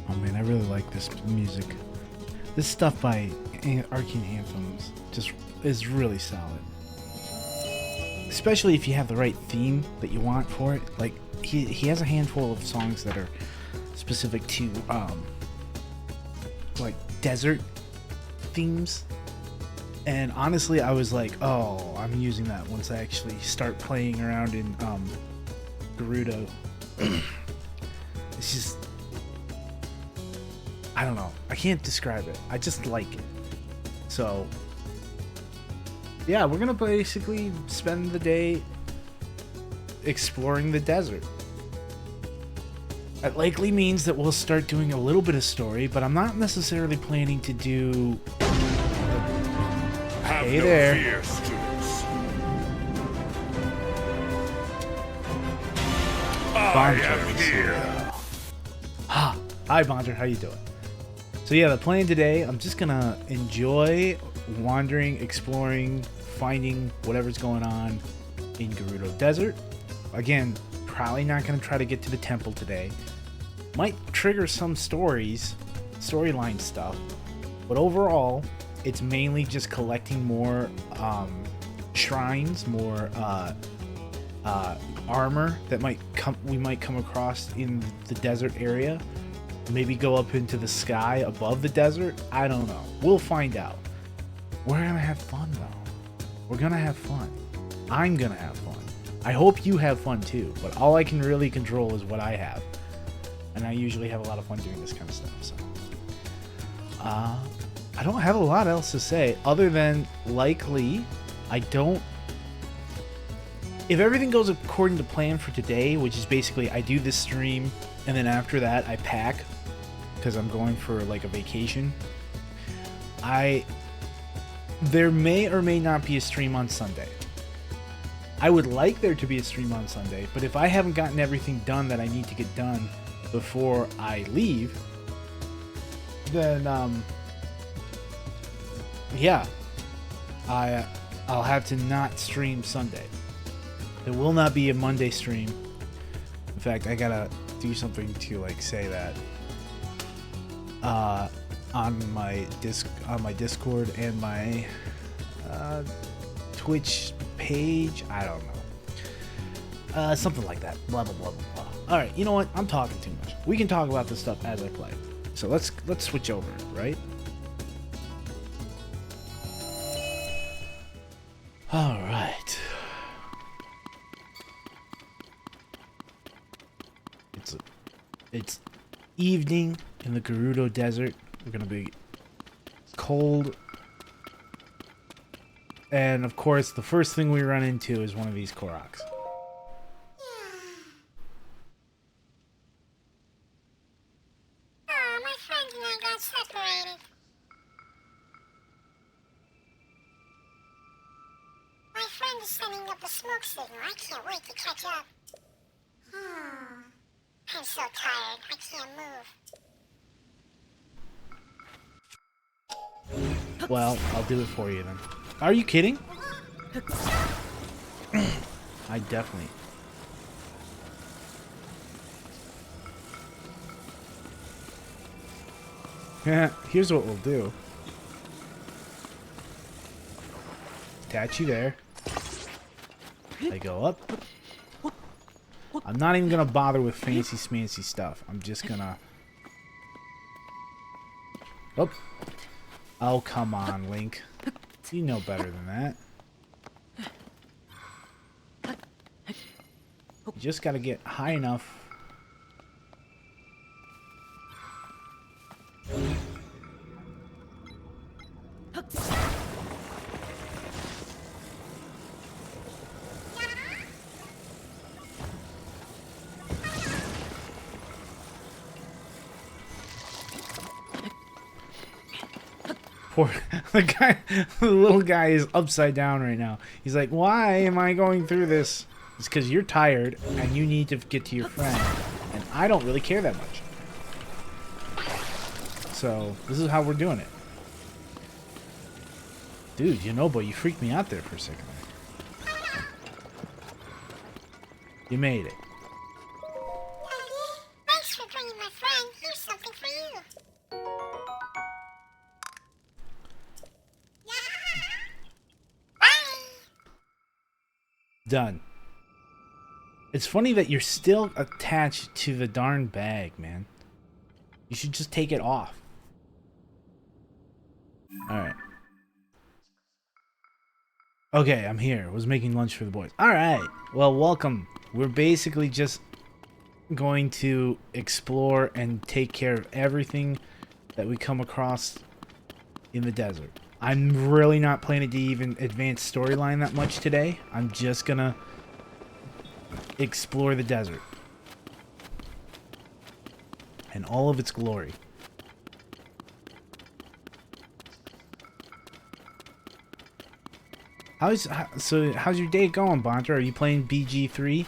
Oh man, I really like this music. This stuff by Arcane Anthems just is really solid. Especially if you have the right theme that you want for it. Like, he has a handful of songs that are specific to, like, desert themes. And honestly, I was like, oh, I'm using that once I actually start playing around in, Gerudo. It's just... I don't know. I can't describe it. I just like it. So, yeah, we're gonna basically spend the day exploring the desert. That likely means that we'll start doing a little bit of story, but I'm not necessarily planning to do... Have Hey no there. fear, students. I am here. Hi, Bonzer. How you doing? So yeah, the plan today, I'm just gonna enjoy wandering, exploring, finding whatever's going on in Gerudo Desert. Again, probably not gonna try to get to the temple today. Might trigger some storyline stuff, but overall, it's mainly just collecting more shrines, more armor that we might come across in the desert area. Maybe go up into the sky above the desert. I don't know. We'll find out. We're gonna have fun though. We're gonna have fun. I'm gonna have fun. I hope you have fun too, but all I can really control is what I have. And I usually have a lot of fun doing this kind of stuff, so. I don't have a lot else to say other than likely I don't... If everything goes according to plan for today, which is basically I do this stream and then after that I pack because I'm going for like a vacation, there may or may not be a stream on Sunday. I would like there to be a stream on Sunday, but if I haven't gotten everything done that I need to get done before I leave, then yeah, I'll have to not stream Sunday. There will not be a Monday stream. In fact, I gotta do something to like say that on my Discord and my Twitch page. I don't know. Something like that. Blah blah blah blah blah. All right, you know what? I'm talking too much. We can talk about this stuff as I play. So let's switch over, right? All right. It's evening in the Gerudo Desert. We're gonna be cold, and of course, the first thing we run into is one of these Koroks. Oh, my friend and I got separated. My friend is sending up a smoke signal. I can't wait to catch up. I'm so tired. I can't move. Well, I'll do it for you then. Are you kidding? I definitely... Here's what we'll do. Attach you there. I go up. I'm not even gonna bother with fancy smancy stuff. I'm just gonna... Oh. Oh, come on, Link. You know better than that. You just gotta get high enough. Poor the little guy is upside down right now. He's like, why am I going through this? It's because you're tired and you need to get to your friend, and I don't really care that much. So this is how we're doing it. Dude, you know, but you freaked me out there for a second. You made it. Thanks for bringing my friend. Here's something for you. Bye. Done. It's funny that you're still attached to the darn bag, man. You should just take it off. Alright. Okay, I'm here. Was making lunch for the boys. Alright. Well, welcome. We're basically just going to explore and take care of everything that we come across in the desert. I'm really not planning to even advance storyline that much today. I'm just gonna explore the desert and all of its glory. How's your day going, Bonter? Are you playing BG3?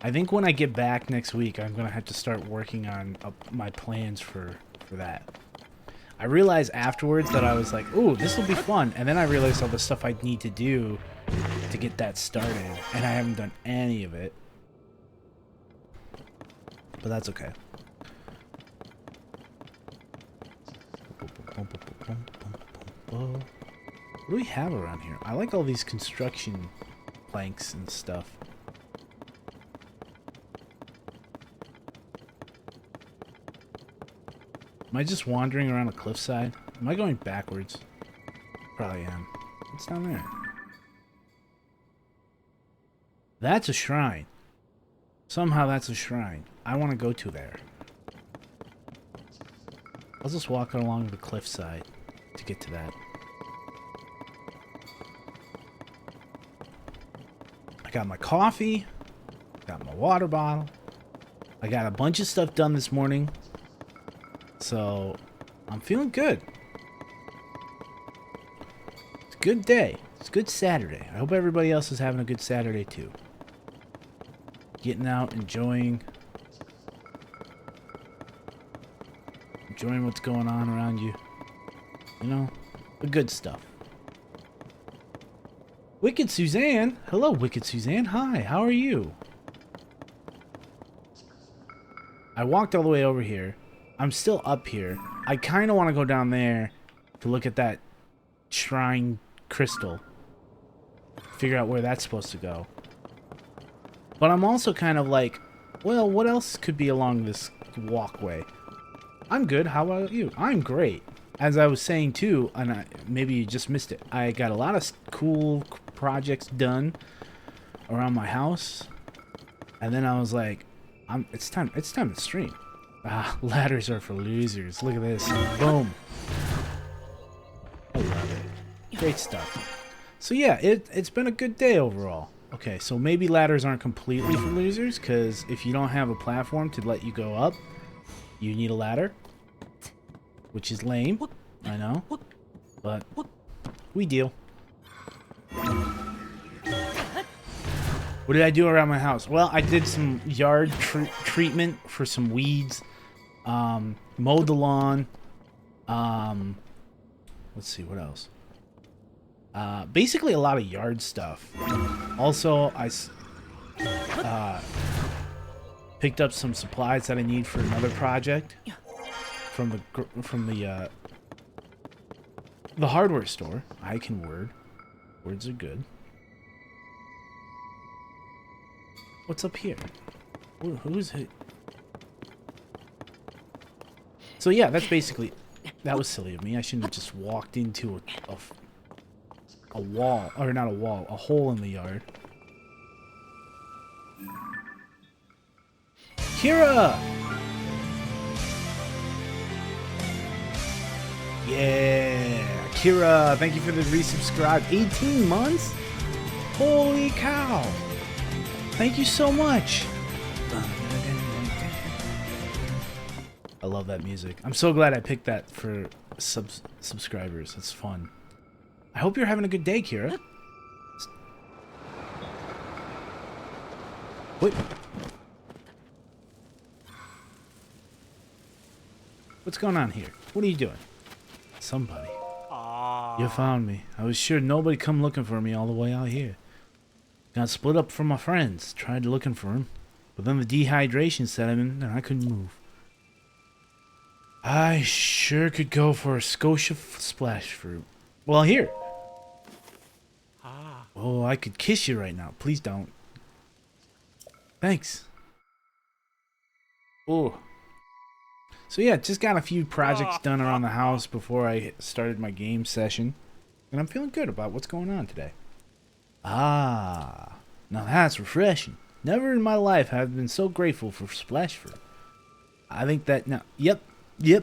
I think when I get back next week, I'm gonna have to start working on my plans for that. I realized afterwards that I was like, "Ooh, this will be fun," and then I realized all the stuff I need to do to get that started, and I haven't done any of it. But that's okay. What do we have around here? I like all these construction planks and stuff. Am I just wandering around a cliffside? Am I going backwards? Probably am. What's down there? That's a shrine. Somehow that's a shrine. I want to go to there. I'll just walk along the cliffside to get to that. I got my coffee. Got my water bottle. I got a bunch of stuff done this morning. So, I'm feeling good. It's a good day. It's a good Saturday. I hope everybody else is having a good Saturday too. Getting out, enjoying what's going on around you. You know, the good stuff. Wicked Suzanne! Hello, Wicked Suzanne. Hi, how are you? I walked all the way over here. I'm still up here. I kind of want to go down there to look at that shrine crystal. Figure out where that's supposed to go. But I'm also kind of like, well, what else could be along this walkway? I'm good. How about you? I'm great. As I was saying too, and maybe you just missed it, I got a lot of cool projects done around my house. And then I was like, it's time to stream. Ah, ladders are for losers. Look at this. Boom. I love it. Great stuff. So yeah, it's been a good day overall. Okay, so maybe ladders aren't completely for losers, because if you don't have a platform to let you go up, you need a ladder. Which is lame. I know. But we deal. What did I do around my house? Well, I did some yard treatment for some weeds. Mowed the lawn. Let's see, what else? Basically a lot of yard stuff. Also, I picked up some supplies that I need for another project from the hardware store. I can word. Words are good. What's up here? Who's it? So yeah, that's basically... That was silly of me. I shouldn't have just walked into a wall. Or not a wall. A hole in the yard. Kira! Yeah! Kira, thank you for the resubscribe. 18 months? Holy cow! Thank you so much! I love that music. I'm so glad I picked that for subscribers. It's fun. I hope you're having a good day, Kira. Wait. What's going on here? What are you doing? Somebody. You found me. I was sure nobody come looking for me all the way out here. Got split up from my friends. Tried looking for him. But then the dehydration set in and I couldn't move. I sure could go for a Scotia splash fruit. Well, here. Oh, I could kiss you right now. Please don't. Thanks. Oh. So yeah, just got a few projects done around the house before I started my game session. And I'm feeling good about what's going on today. Ah, now that's refreshing. Never in my life have I been so grateful for splash fruit. I think that now, yep,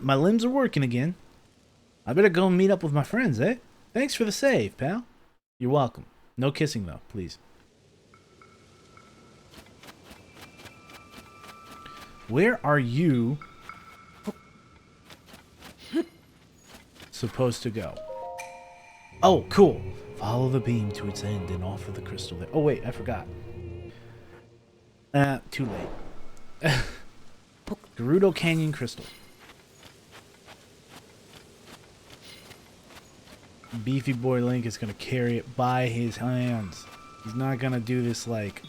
my limbs are working again. I better go meet up with my friends, eh? Thanks for the save, pal. You're welcome. No kissing though, please. Where are you supposed to go? Oh, cool. Follow the beam to its end and offer the crystal there. Oh, wait, I forgot. Too late. Gerudo Canyon Crystal. Beefy boy Link is going to carry it by his hands. He's not going to do this like,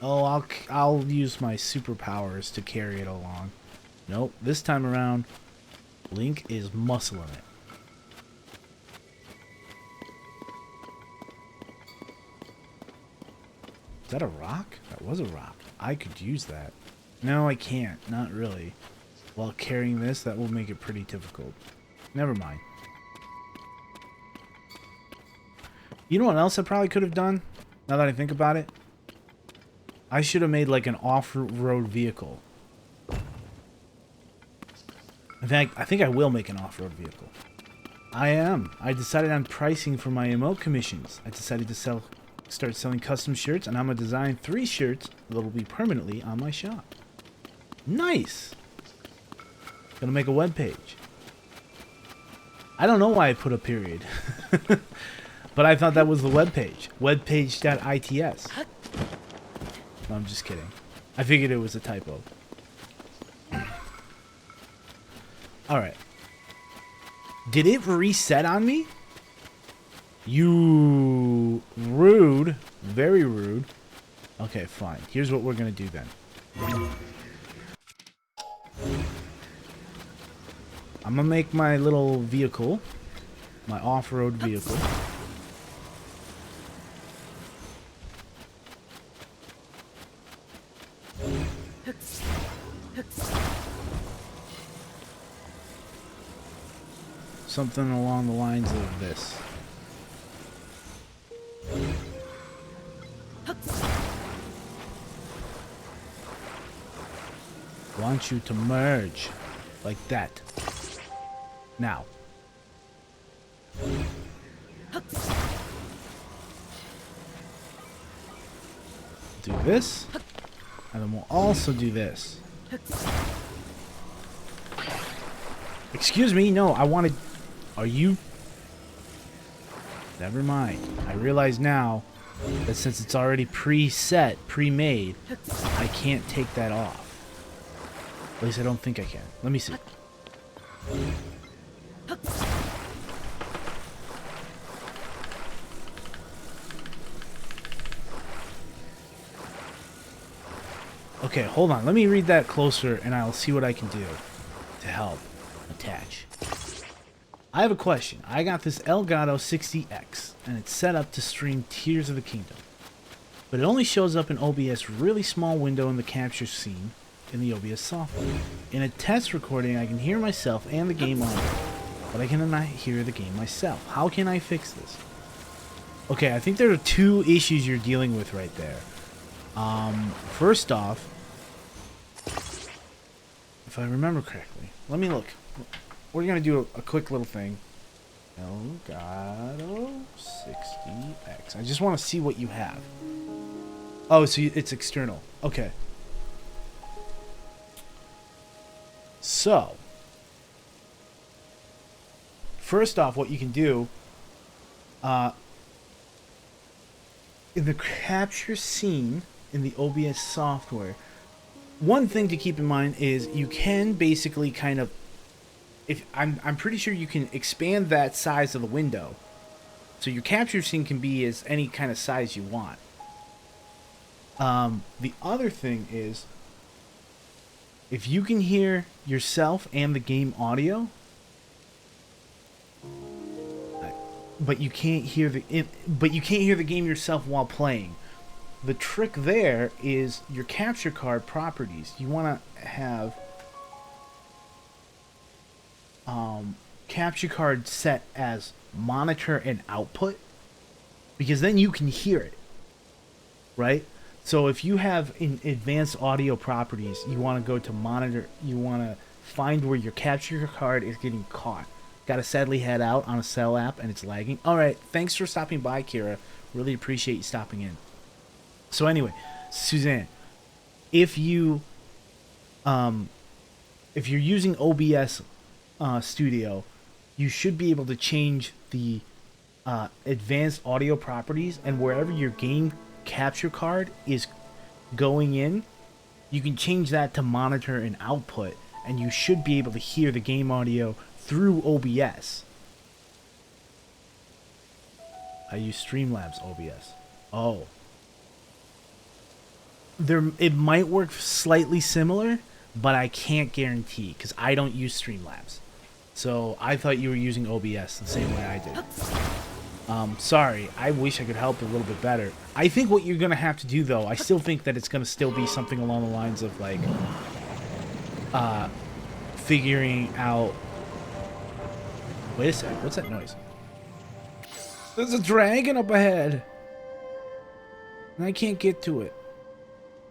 oh, I'll use my superpowers to carry it along. Nope, this time around, Link is muscling it. Is that a rock? That was a rock. I could use that. No, I can't. Not really. While carrying this, that will make it pretty difficult. Never mind. You know what else I probably could have done? Now that I think about it? I should have made like an off-road vehicle. In fact, I think I will make an off-road vehicle. I am. I decided on pricing for my emote commissions. I decided to start selling custom shirts, and I'm going to design 3 shirts that will be permanently on my shop. Nice! Gonna make a web page. I don't know why I put a period. But I thought that was the web page. Webpage.its. No, I'm just kidding. I figured it was a typo. Alright. Did it reset on me? You rude. Very rude. Okay, fine. Here's what we're gonna do then. I'm gonna make my little vehicle. My off-road vehicle. Something along the lines of this. Want you to merge like that. Now. Do this. And then we'll also do this. Excuse me, no, I wanted... Are you... Never mind. I realize now that since it's already preset, pre-made, I can't take that off. At least I don't think I can. Let me see. Okay, hold on. Let me read that closer and I'll see what I can do to help attach. I have a question. I got this Elgato 60X and it's set up to stream Tears of the Kingdom. But it only shows up in OBS really small window in the capture scene in the OBS software. In a test recording, I can hear myself and the game audio, but I cannot hear the game myself. How can I fix this? Okay, I think there are 2 issues you're dealing with right there. First off, if I remember correctly, let me look. We're gonna do a quick little thing. Elgato 60X. I just want to see what you have. Oh, so it's external. Okay. So, first off, what you can do, in the capture scene in the OBS software, one thing to keep in mind is you can basically kind of, I'm pretty sure you can expand that size of the window, so your capture scene can be as any kind of size you want. The other thing is, If you can hear yourself and the game audio, but you can't hear the game yourself while playing. The trick there is your capture card properties. You want to have capture card set as monitor and output, because then you can hear it, right? So if you have in advanced audio properties, you want to go to monitor, you want to find where your capture card is getting caught. Got to sadly head out on a cell app and it's lagging. All right, thanks for stopping by, Kira. Really appreciate you stopping in. So anyway, Suzanne, if you're using OBS Studio, you should be able to change the advanced audio properties, and wherever your game capture card is going in, you can change that to monitor and output, and you should be able to hear the game audio through OBS. I use Streamlabs OBS. Oh. It might work slightly similar, but I can't guarantee because I don't use Streamlabs. So I thought you were using OBS the same way I did. Sorry, I wish I could help a little bit better. I think what you're going to have to do, though, I still think that it's going to still be something along the lines of, like, figuring out... Wait a sec, what's that noise? There's a dragon up ahead! And I can't get to it.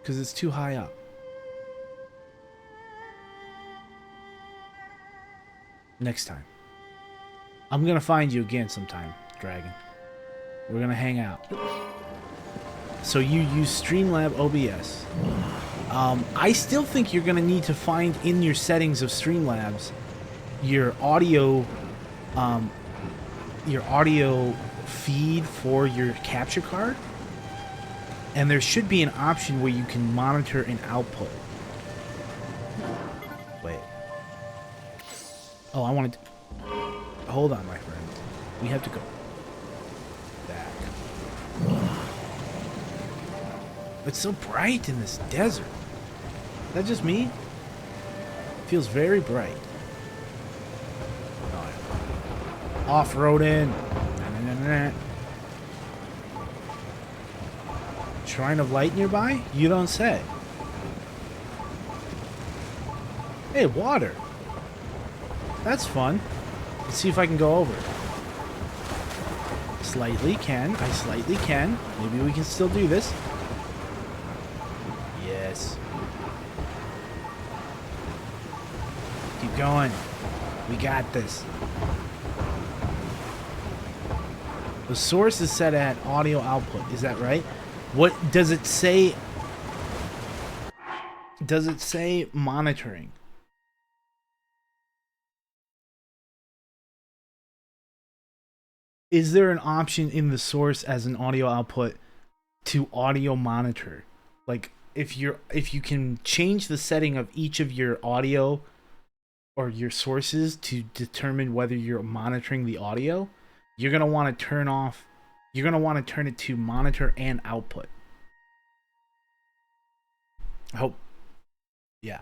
Because it's too high up. Next time. I'm going to find you again sometime, dragon. We're going to hang out. So you use Streamlab OBS. I still think you're going to need to find in your settings of Streamlabs your audio feed for your capture card. And there should be an option where you can monitor and output. Wait. Oh, I wanted to... Hold on, my friend. We have to go back. It's so bright in this desert. Is that just me? It feels very bright. Oh, off-roading. Shrine of Light nearby? You don't say. Hey, water. That's fun. Let's see if I can go over. Slightly can. I slightly can. Maybe we can still do this. Yes. Keep going. We got this. The source is set at audio output. Is that right? What does it say? Does it say monitoring? Is there an option in the source as an audio output to audio monitor? Like if you can change the setting of each of your audio or your sources to determine whether you're monitoring the audio, you're going to want to turn it to monitor and output. I hope. Yeah.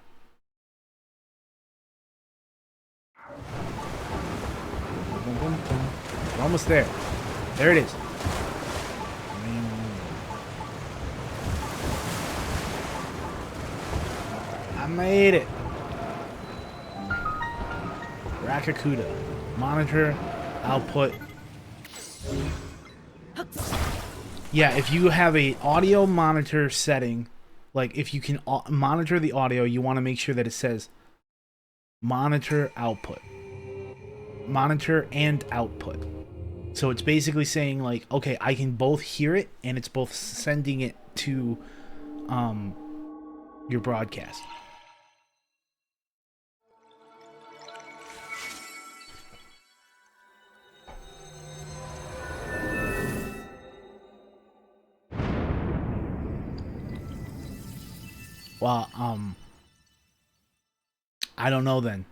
We're almost there. There it is. I made it. Rakakuda. Monitor, output. Yeah, if you have a audio monitor setting, like if you can monitor the audio, you want to make sure that it says monitor output. Monitor and output. So it's basically saying like, okay, I can both hear it and it's both sending it to your broadcast. Well, I don't know then,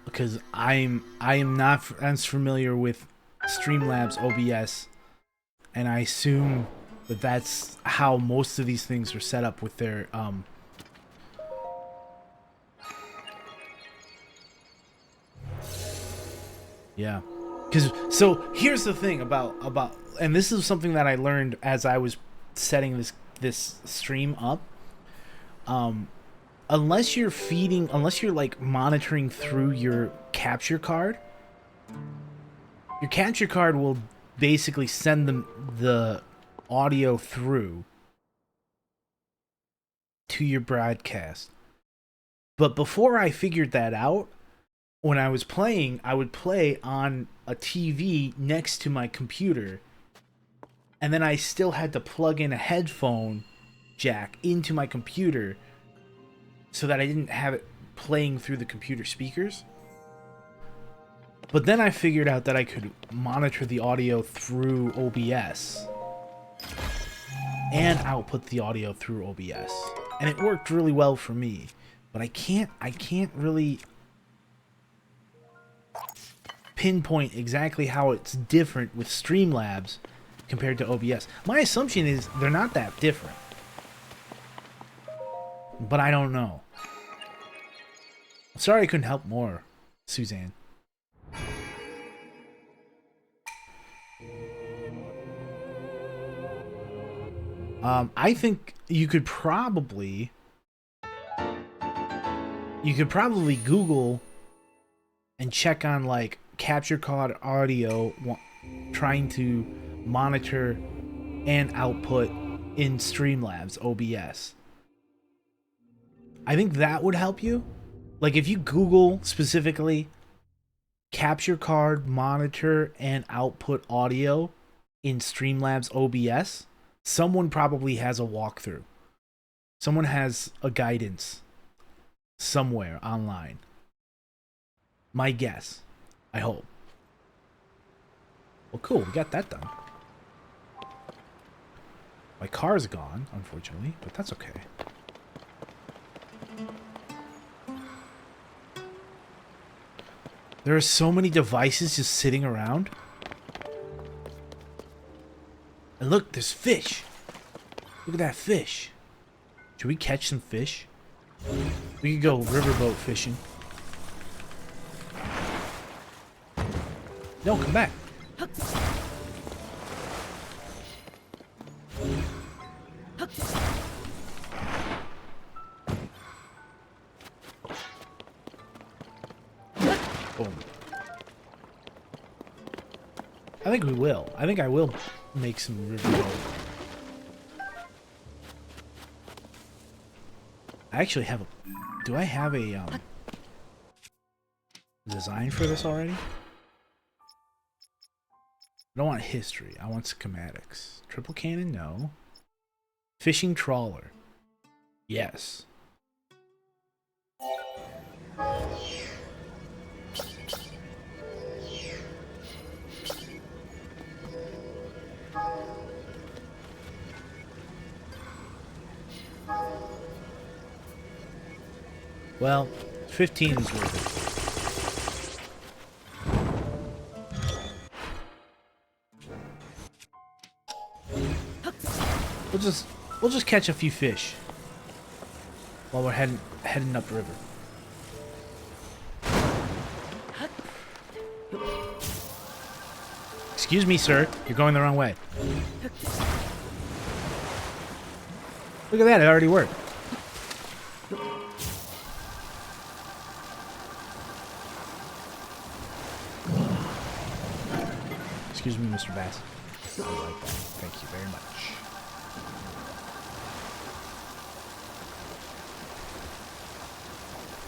because I am not as familiar with Streamlabs OBS, and I assume that that's how most of these things are set up with their Yeah. So here's the thing about, and this is something that I learned as I was setting this stream up. Unless you're like monitoring through your capture card, your capture card will basically send the audio through to your broadcast. But before I figured that out, when I was playing, I would play on a TV next to my computer, and then I still had to plug in a headphone jack into my computer so that I didn't have it playing through the computer speakers. But then I figured out that I could monitor the audio through OBS and output the audio through OBS. And it worked really well for me. But I can't really pinpoint exactly how it's different with Streamlabs compared to OBS. My assumption is they're not that different. But I don't know. Sorry I couldn't help more, Suzanne. I think you could probably Google and check on like capture card audio trying to monitor and output in Streamlabs OBS. I think that would help you. Like if you Google specifically capture card monitor and output audio in Streamlabs OBS, someone probably has a walkthrough. Someone has a guidance somewhere online. My guess. I hope. Well, cool. We got that done. My car's gone, unfortunately, but that's okay. There are so many devices just sitting around. And look, there's fish. Look at that fish. Should we catch some fish? We could go riverboat fishing. No, come back. Boom. I think we will. I think I will make some riverboat. I actually have a... Do I have a design for this already? I don't want history. I want schematics. Triple cannon? No. Fishing trawler. Yes. Well, 15 is worth it. We'll just catch a few fish while we're heading up river. Excuse me, sir. You're going the wrong way. Look at that. It already worked. Excuse me, Mr. Bass. I like that. Thank you very much.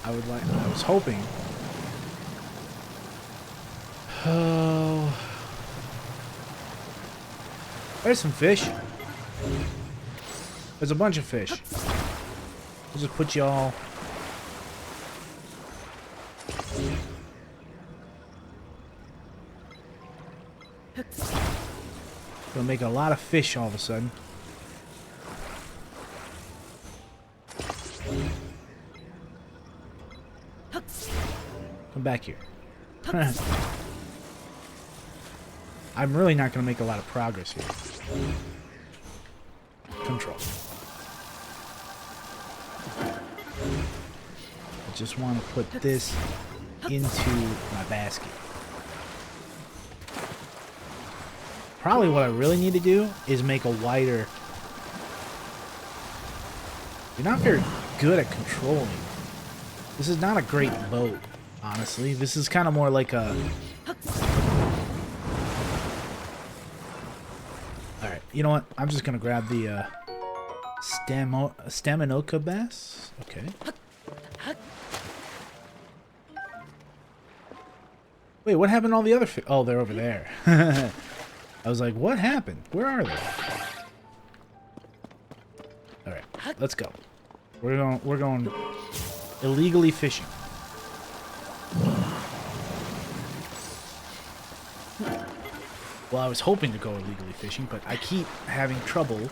I was hoping. Oh. There's some fish. There's a bunch of fish. I'll just put you all. Gonna make a lot of fish all of a sudden. Come back here. I'm really not gonna make a lot of progress here. Control. I just want to put this into my basket. Probably what I really need to do is make a wider... You're not very good at controlling. This is not a great boat, honestly. This is kind of more like a... Alright, you know what? I'm just going to grab the Staminoka bass. Okay. Wait, what happened to all the other fish? Oh, they're over there. I was like, what happened? Where are they? Alright, let's go. We're going illegally fishing. Well, I was hoping to go illegally fishing, but I keep having trouble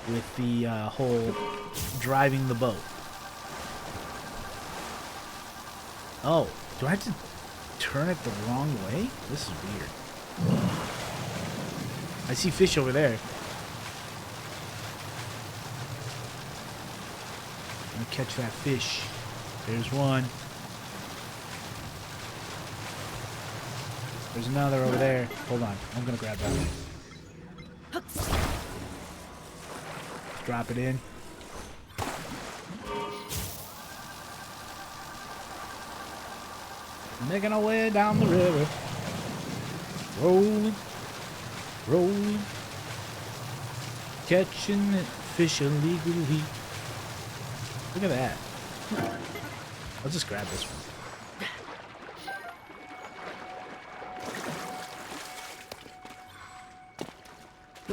with the whole driving the boat. Oh, do I have to turn it the wrong way? This is weird. I see fish over there. I'm gonna catch that fish. There's one. There's another over there. Hold on. I'm gonna grab that one. Drop it in. Making our way down the river. Rolling. Rolling. Catching fish illegally. Look at that. I'll just grab this one.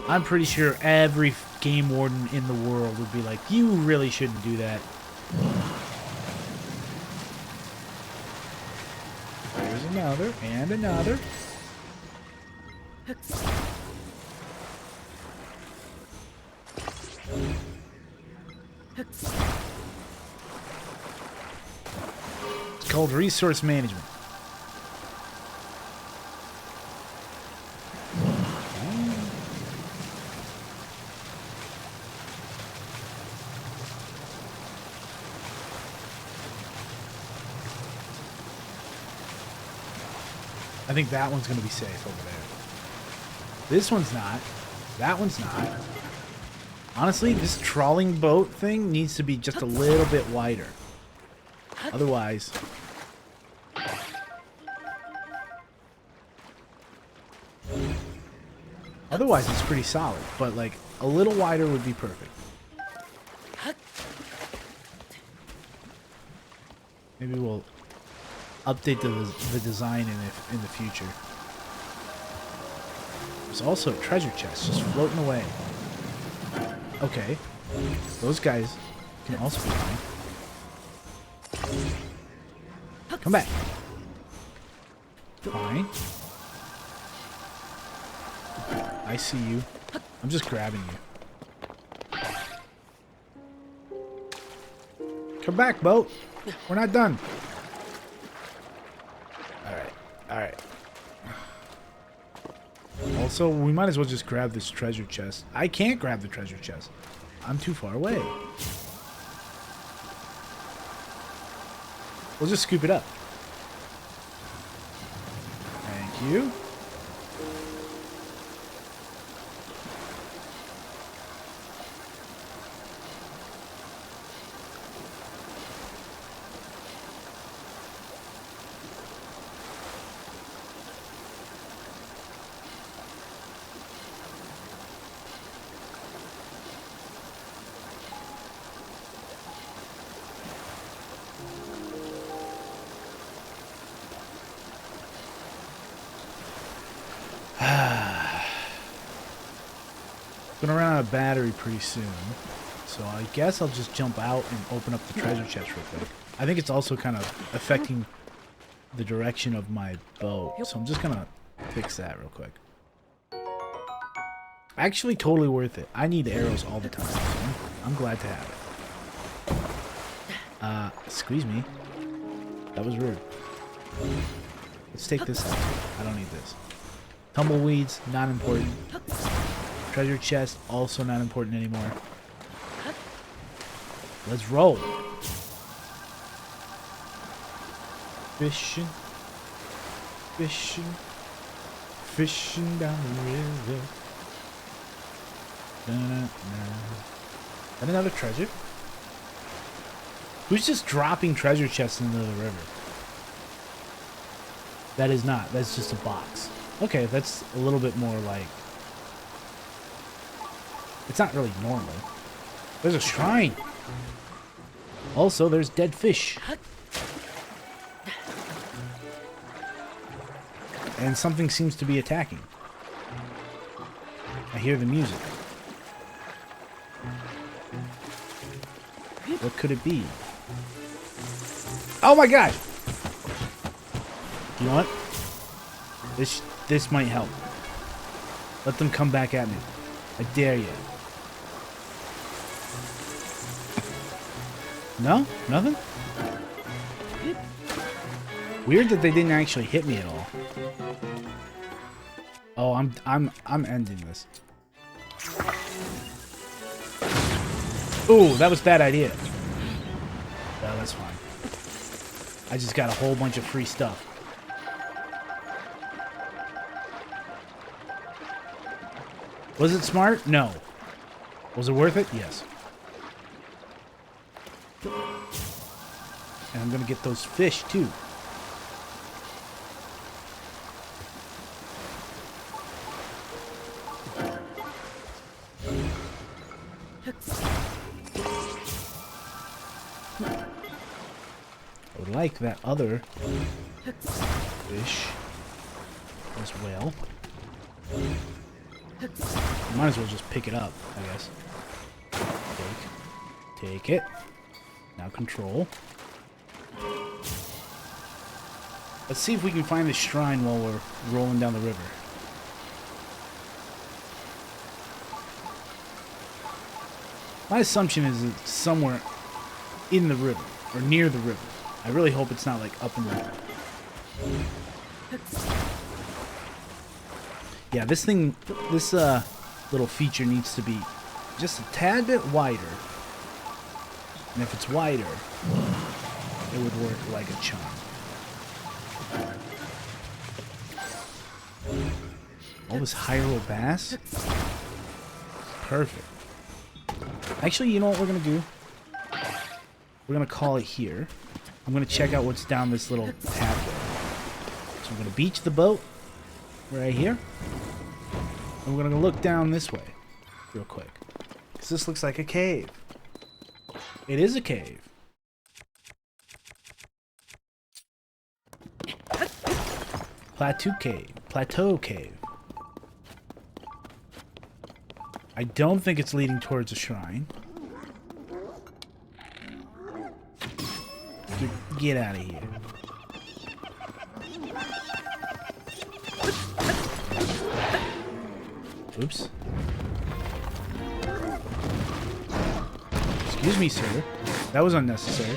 I'm pretty sure every game warden in the world would be like, you really shouldn't do that. There's another, and another. It's called resource management. I think that one's going to be safe over there. This one's not. That one's not. Honestly, this trawling boat thing needs to be just a little bit wider. Otherwise... Otherwise, it's pretty solid. But, like, a little wider would be perfect. Maybe we'll update the design in the future. There's also a treasure chest just floating away. Okay. Those guys can also be fine. Come back. Fine. I see you. I'm just grabbing you. Come back, boat. We're not done. Alright. Alright. Also, we might as well just grab this treasure chest. I can't grab the treasure chest. I'm too far away. We'll just scoop it up. Thank you. Gonna run out of battery pretty soon, so I guess I'll just jump out and open up the treasure chest real quick. I think it's also kind of affecting the direction of my boat, so I'm just gonna fix that real quick. Actually, totally worth it. I need arrows all the time, so I'm glad to have it. Excuse me. That was rude. Let's take this out. I don't need this. Tumbleweeds, not important. Treasure chest, also not important anymore. Let's roll. Fishing. Fishing. fishing down the river. Da-na-na. And another treasure. Who's just dropping treasure chests into the river? That is not. That's just a box. Okay, that's a little bit more like... It's not really normal. There's a shrine. Also, there's dead fish. And something seems to be attacking. I hear the music. What could it be? Oh my god! You know what? This might help. Let them come back at me. I dare you. No? Nothing? Weird that they didn't actually hit me at all. Oh, I'm ending this. Ooh, that was a bad idea. No, that's fine. I just got a whole bunch of free stuff. Was it smart? No. Was it worth it? Yes. And I'm gonna get those fish too. I would like that other fish as well. Might as well just pick it up, I guess. Take it. Now control. Let's see if we can find the shrine while we're rolling down the river. My assumption is it's somewhere in the river, or near the river. I really hope it's not like up in the river. Yeah, this thing, this little feature needs to be just a tad bit wider. And if it's wider, it would work like a charm. Oh, this Hyro bass? Perfect. Actually, you know what we're gonna do? We're gonna call it here. I'm gonna check out what's down this little pathway. So I'm gonna beach the boat right here. And we're gonna look down this way real quick. Because this looks like a cave. It is a cave. Plateau cave. I don't think it's leading towards a shrine. Get out of here. Oops. Excuse me, sir. That was unnecessary.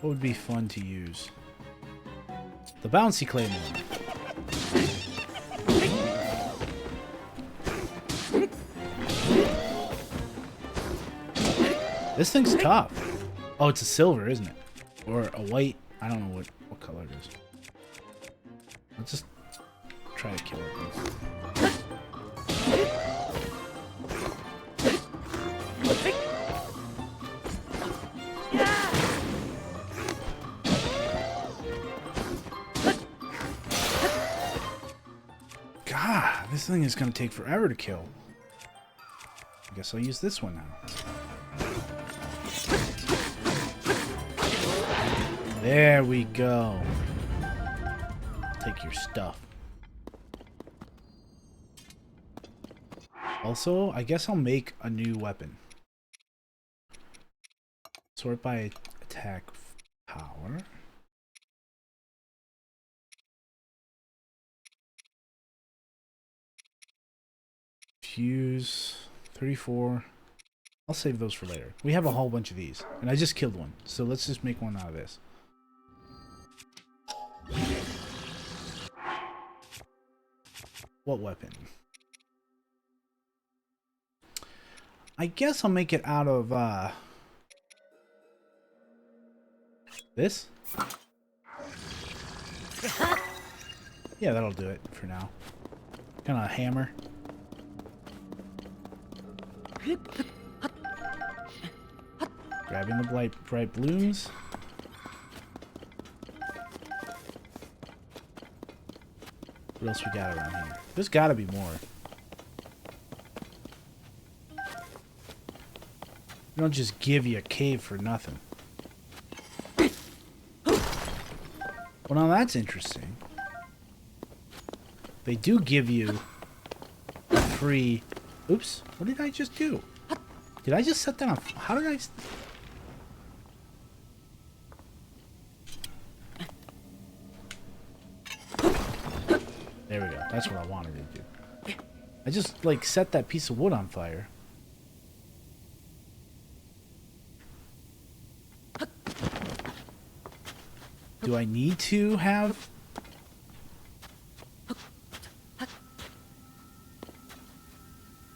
What would be fun to use? The bouncy claymore. This thing's tough. Oh, it's a silver, isn't it? Or a white. I don't know what color it is. Let's just try to kill it. God, this thing is going to take forever to kill. I guess I'll use this one now. There we go. Take your stuff. Also, I guess I'll make a new weapon. Sort by attack power. Fuse 34. I'll save those for later. We have a whole bunch of these, and I just killed one, so let's just make one out of this. What weapon? I guess I'll make it out of this. Yeah, that'll do it for now. Kind of hammer. Grabbing the bright blooms. What else we got around here? There's gotta be more. They don't just give you a cave for nothing. Well, now that's interesting. They do give you a free... Oops, what did I just do? Did I just set that on... How did I... There we go. That's what I wanted to do. I just, like, set that piece of wood on fire. Do I need to have...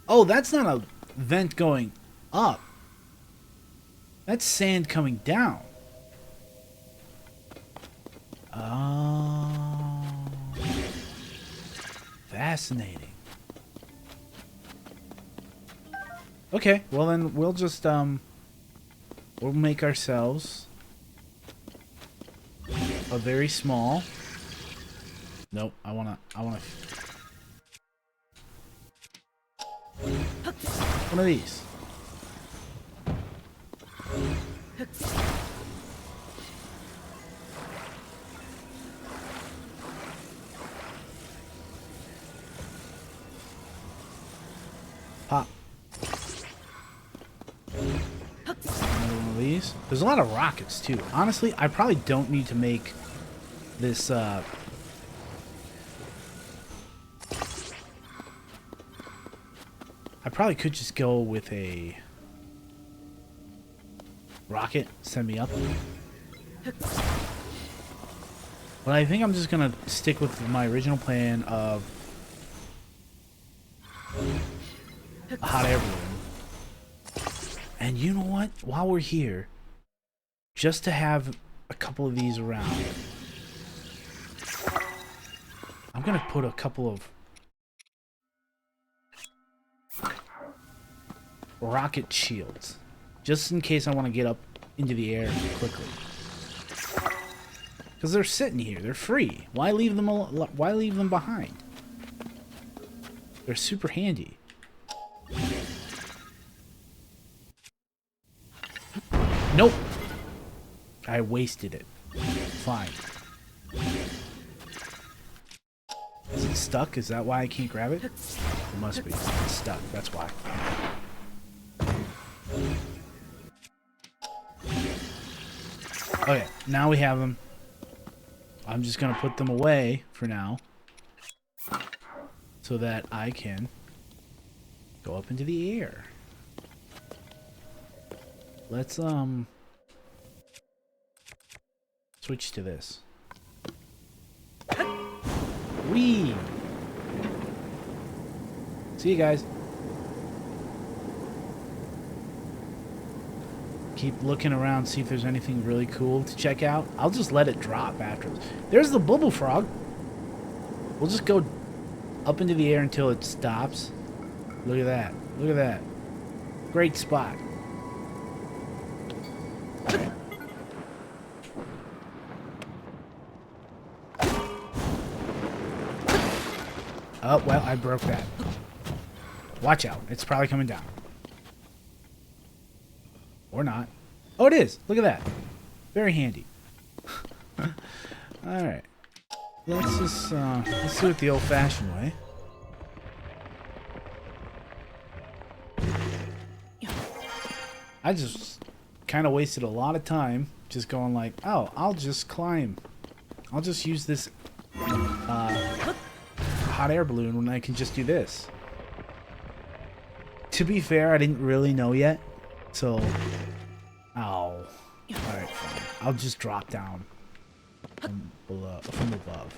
Oh, that's not a vent going up. That's sand coming down. Oh. Fascinating. Okay, well then we'll just, we'll make ourselves a very small... Nope, I wanna... One of these. Pop. Another one of these. There's a lot of rockets too. Honestly, I probably don't need to make this I probably could just go with a rocket, send me up. But I think I'm just gonna stick with my original plan of a hot air balloon. And you know what? While we're here, just to have a couple of these around, I'm gonna put a couple of rocket shields, just in case I want to get up into the air quickly. Because they're sitting here, they're free. Why leave them? Why leave them behind? They're super handy. Nope. I wasted it. Fine. Is it stuck? Is that why I can't grab it? It must be. It's stuck. That's why. Okay, now we have them. I'm just gonna put them away for now, so that I can go up into the air. Let's switch to this. Whee! See you guys. Keep looking around, see if there's anything really cool to check out. I'll just let it drop after. There's the bubble frog. We'll just go up into the air until it stops. Look at that. Look at that. Great spot. Oh, well, I broke that. Watch out. It's probably coming down. Or not. Oh, it is. Look at that. Very handy. Alright. Let's just, let's do it the old-fashioned way. I just kind of wasted a lot of time just going like, oh, I'll just climb. I'll just use this hot air balloon when I can just do this. To be fair, I didn't really know yet. So, ow. Alright, fine. I'll just drop down from above.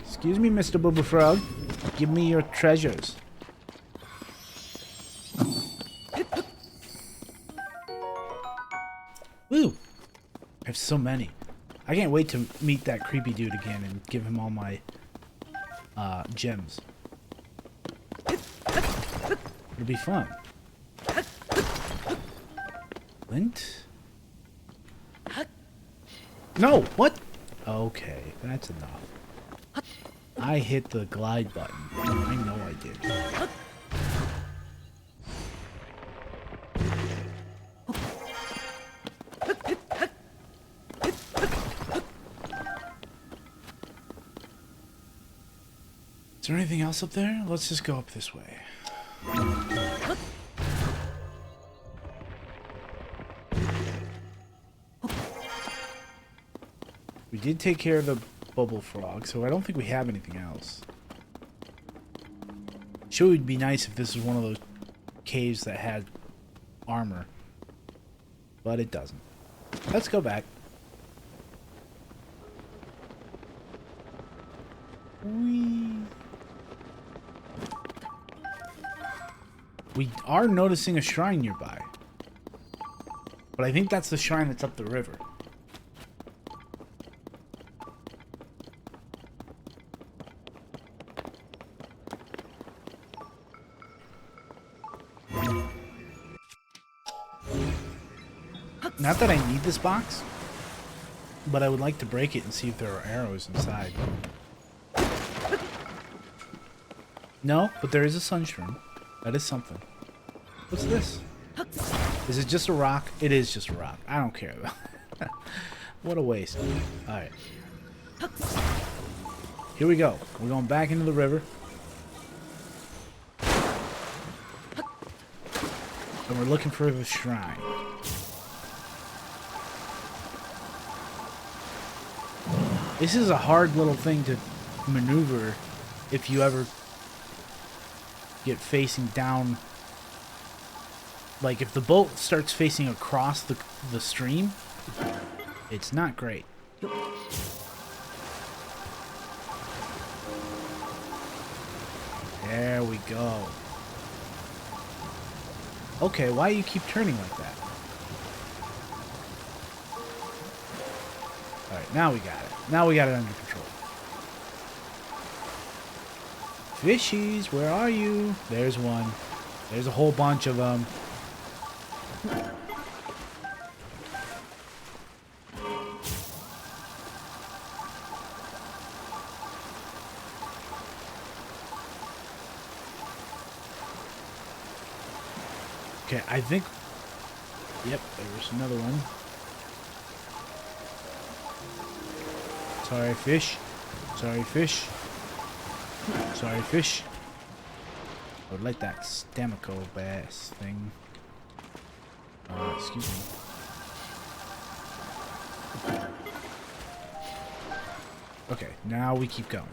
Excuse me, Mr. Booba Frog. Give me your treasures. Woo! I have so many. I can't wait to meet that creepy dude again and give him all my gems. It'll be fun. Lint? No! What? Okay, that's enough. I hit the glide button. I know I did. Is there anything else up there? Let's just go up this way. We did take care of the bubble frog, so I don't think we have anything else. Sure, it would be nice if this was one of those caves that had armor, but it doesn't. Let's go back. We are noticing a shrine nearby, but I think that's the shrine that's up the river. Not that I need this box, but I would like to break it and see if there are arrows inside. No, but there is a sunshroom. That is something. What's this? Is it just a rock? It is just a rock. I don't care though. What a waste. Alright. Here we go. We're going back into the river. And we're looking for the shrine. This is a hard little thing to maneuver if you ever get facing down. Like if the boat starts facing across the stream, it's not great. There we go. Okay, why do you keep turning like that? Alright, now we got it. Now we got it under control. Fishies, where are you? There's one. There's a whole bunch of them. Okay, I think... Yep, there's another one. Sorry, fish. Sorry, fish. Sorry, fish. I would like that Stamico bass thing. Excuse me. Okay, now we keep going.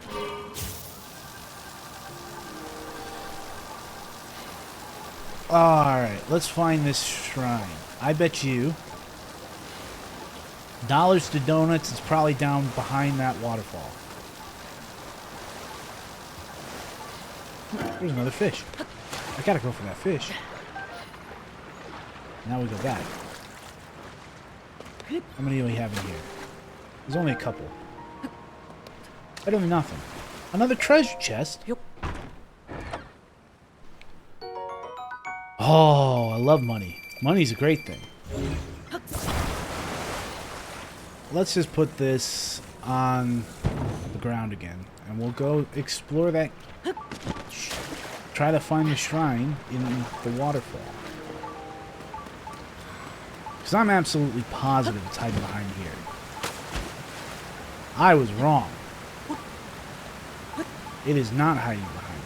Alright, let's find this shrine. I bet you dollars to donuts, it's probably down behind that waterfall. There's another fish. I gotta go for that fish. Now we go back. How many do we have in here? There's only a couple. Better than nothing. Another treasure chest? Yep. Oh, I love money. Money's a great thing. Let's just put this on the ground again. And we'll go explore that. Try to find the shrine in the waterfall. Because I'm absolutely positive it's hiding behind here. I was wrong. It is not hiding behind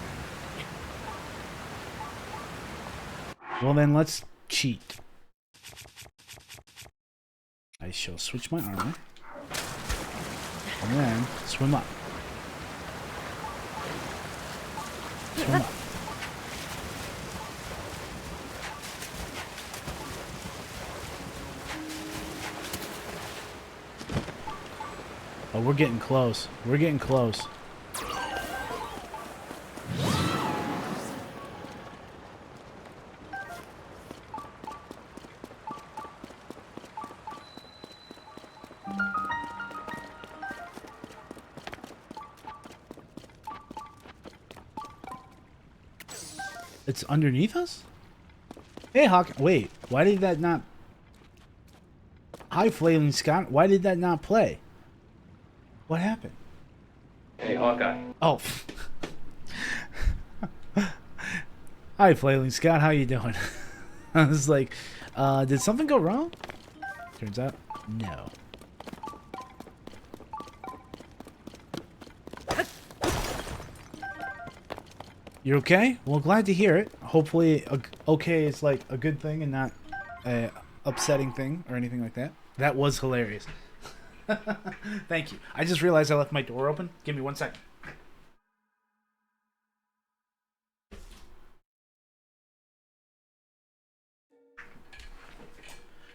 there. Well then, let's cheat. I shall switch my armor. And then, swim up. Swim up. Oh, we're getting close. We're getting close. It's underneath us? Hey, Hawk. Wait, why did that not... Hi, Flailing Scott. Why did that not play? What happened? Hey, Hawkeye. Oh. Hi, Flailing Scott. How you doing? I was like, did something go wrong? Turns out, no. You're okay? Well, glad to hear it. Hopefully, okay is like a good thing and not a upsetting thing or anything like that. That was hilarious. Thank you. I just realized I left my door open. Give me 1 second.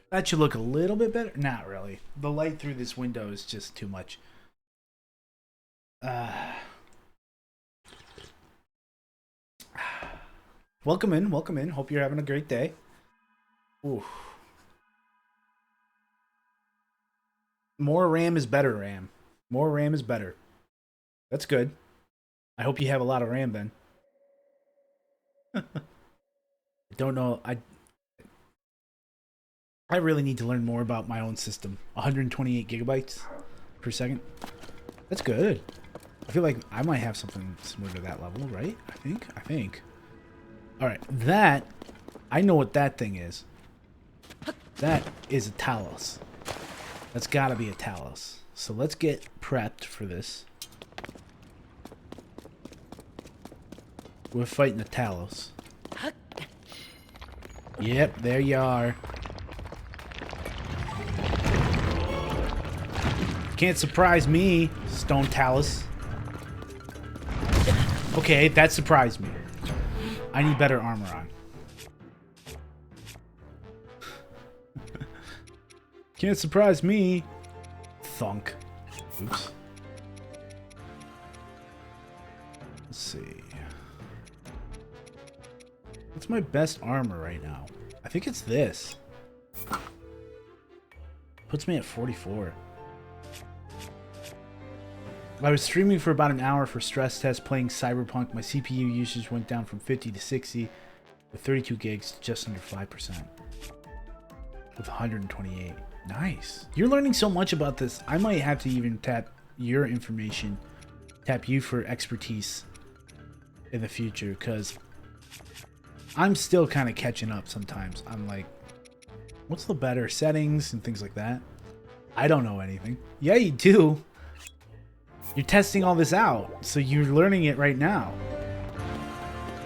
That should look a little bit better. Not really. The light through this window is just too much. Welcome in, welcome in. Hope you're having a great day. Ooh. More RAM is better, RAM. More RAM is better. That's good. I hope you have a lot of RAM then. I don't know. I really need to learn more about my own system. 128 gigabytes per second. That's good. I feel like I might have something similar to that level, right? I think. Alright, that... I know what that thing is. That is a Talos. That's gotta be a Talos. So let's get prepped for this. We're fighting the Talos. Yep, there you are. Can't surprise me, Stone Talos. Okay, that surprised me. I need better armor on. Can't surprise me. Thunk. Oops. Let's see. What's my best armor right now? I think it's this. Puts me at 44. I was streaming for about an hour for stress test playing Cyberpunk. My CPU usage went down from 50 to 60 with 32 gigs to just under 5% with 128. Nice. You're learning so much about this. I might have to even tap your information, tap you for expertise in the future because I'm still kind of catching up sometimes. I'm like, what's the better settings and things like that? I don't know anything. Yeah, you do. You're testing all this out, so you're learning it right now.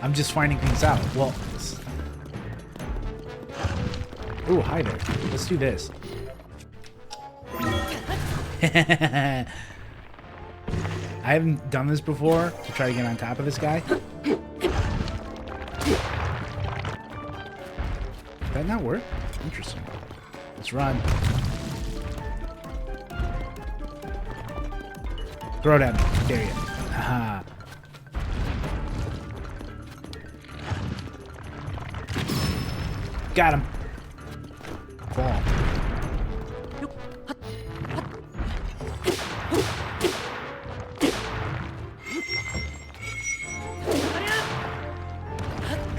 I'm just finding things out. Well, ooh, hi there. Let's do this. I haven't done this before to try to get on top of this guy. Did that not work? Interesting. Let's run. Throw it at me. There you go. Haha. Got him. Fall.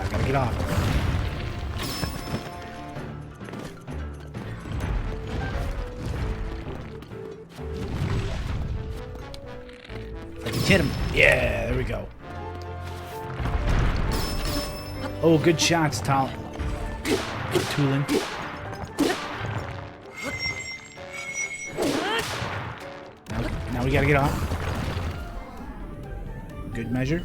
I gotta get off. Hit him. Yeah, there we go. Oh, good shots, Tooling. Now we gotta get off. Good measure.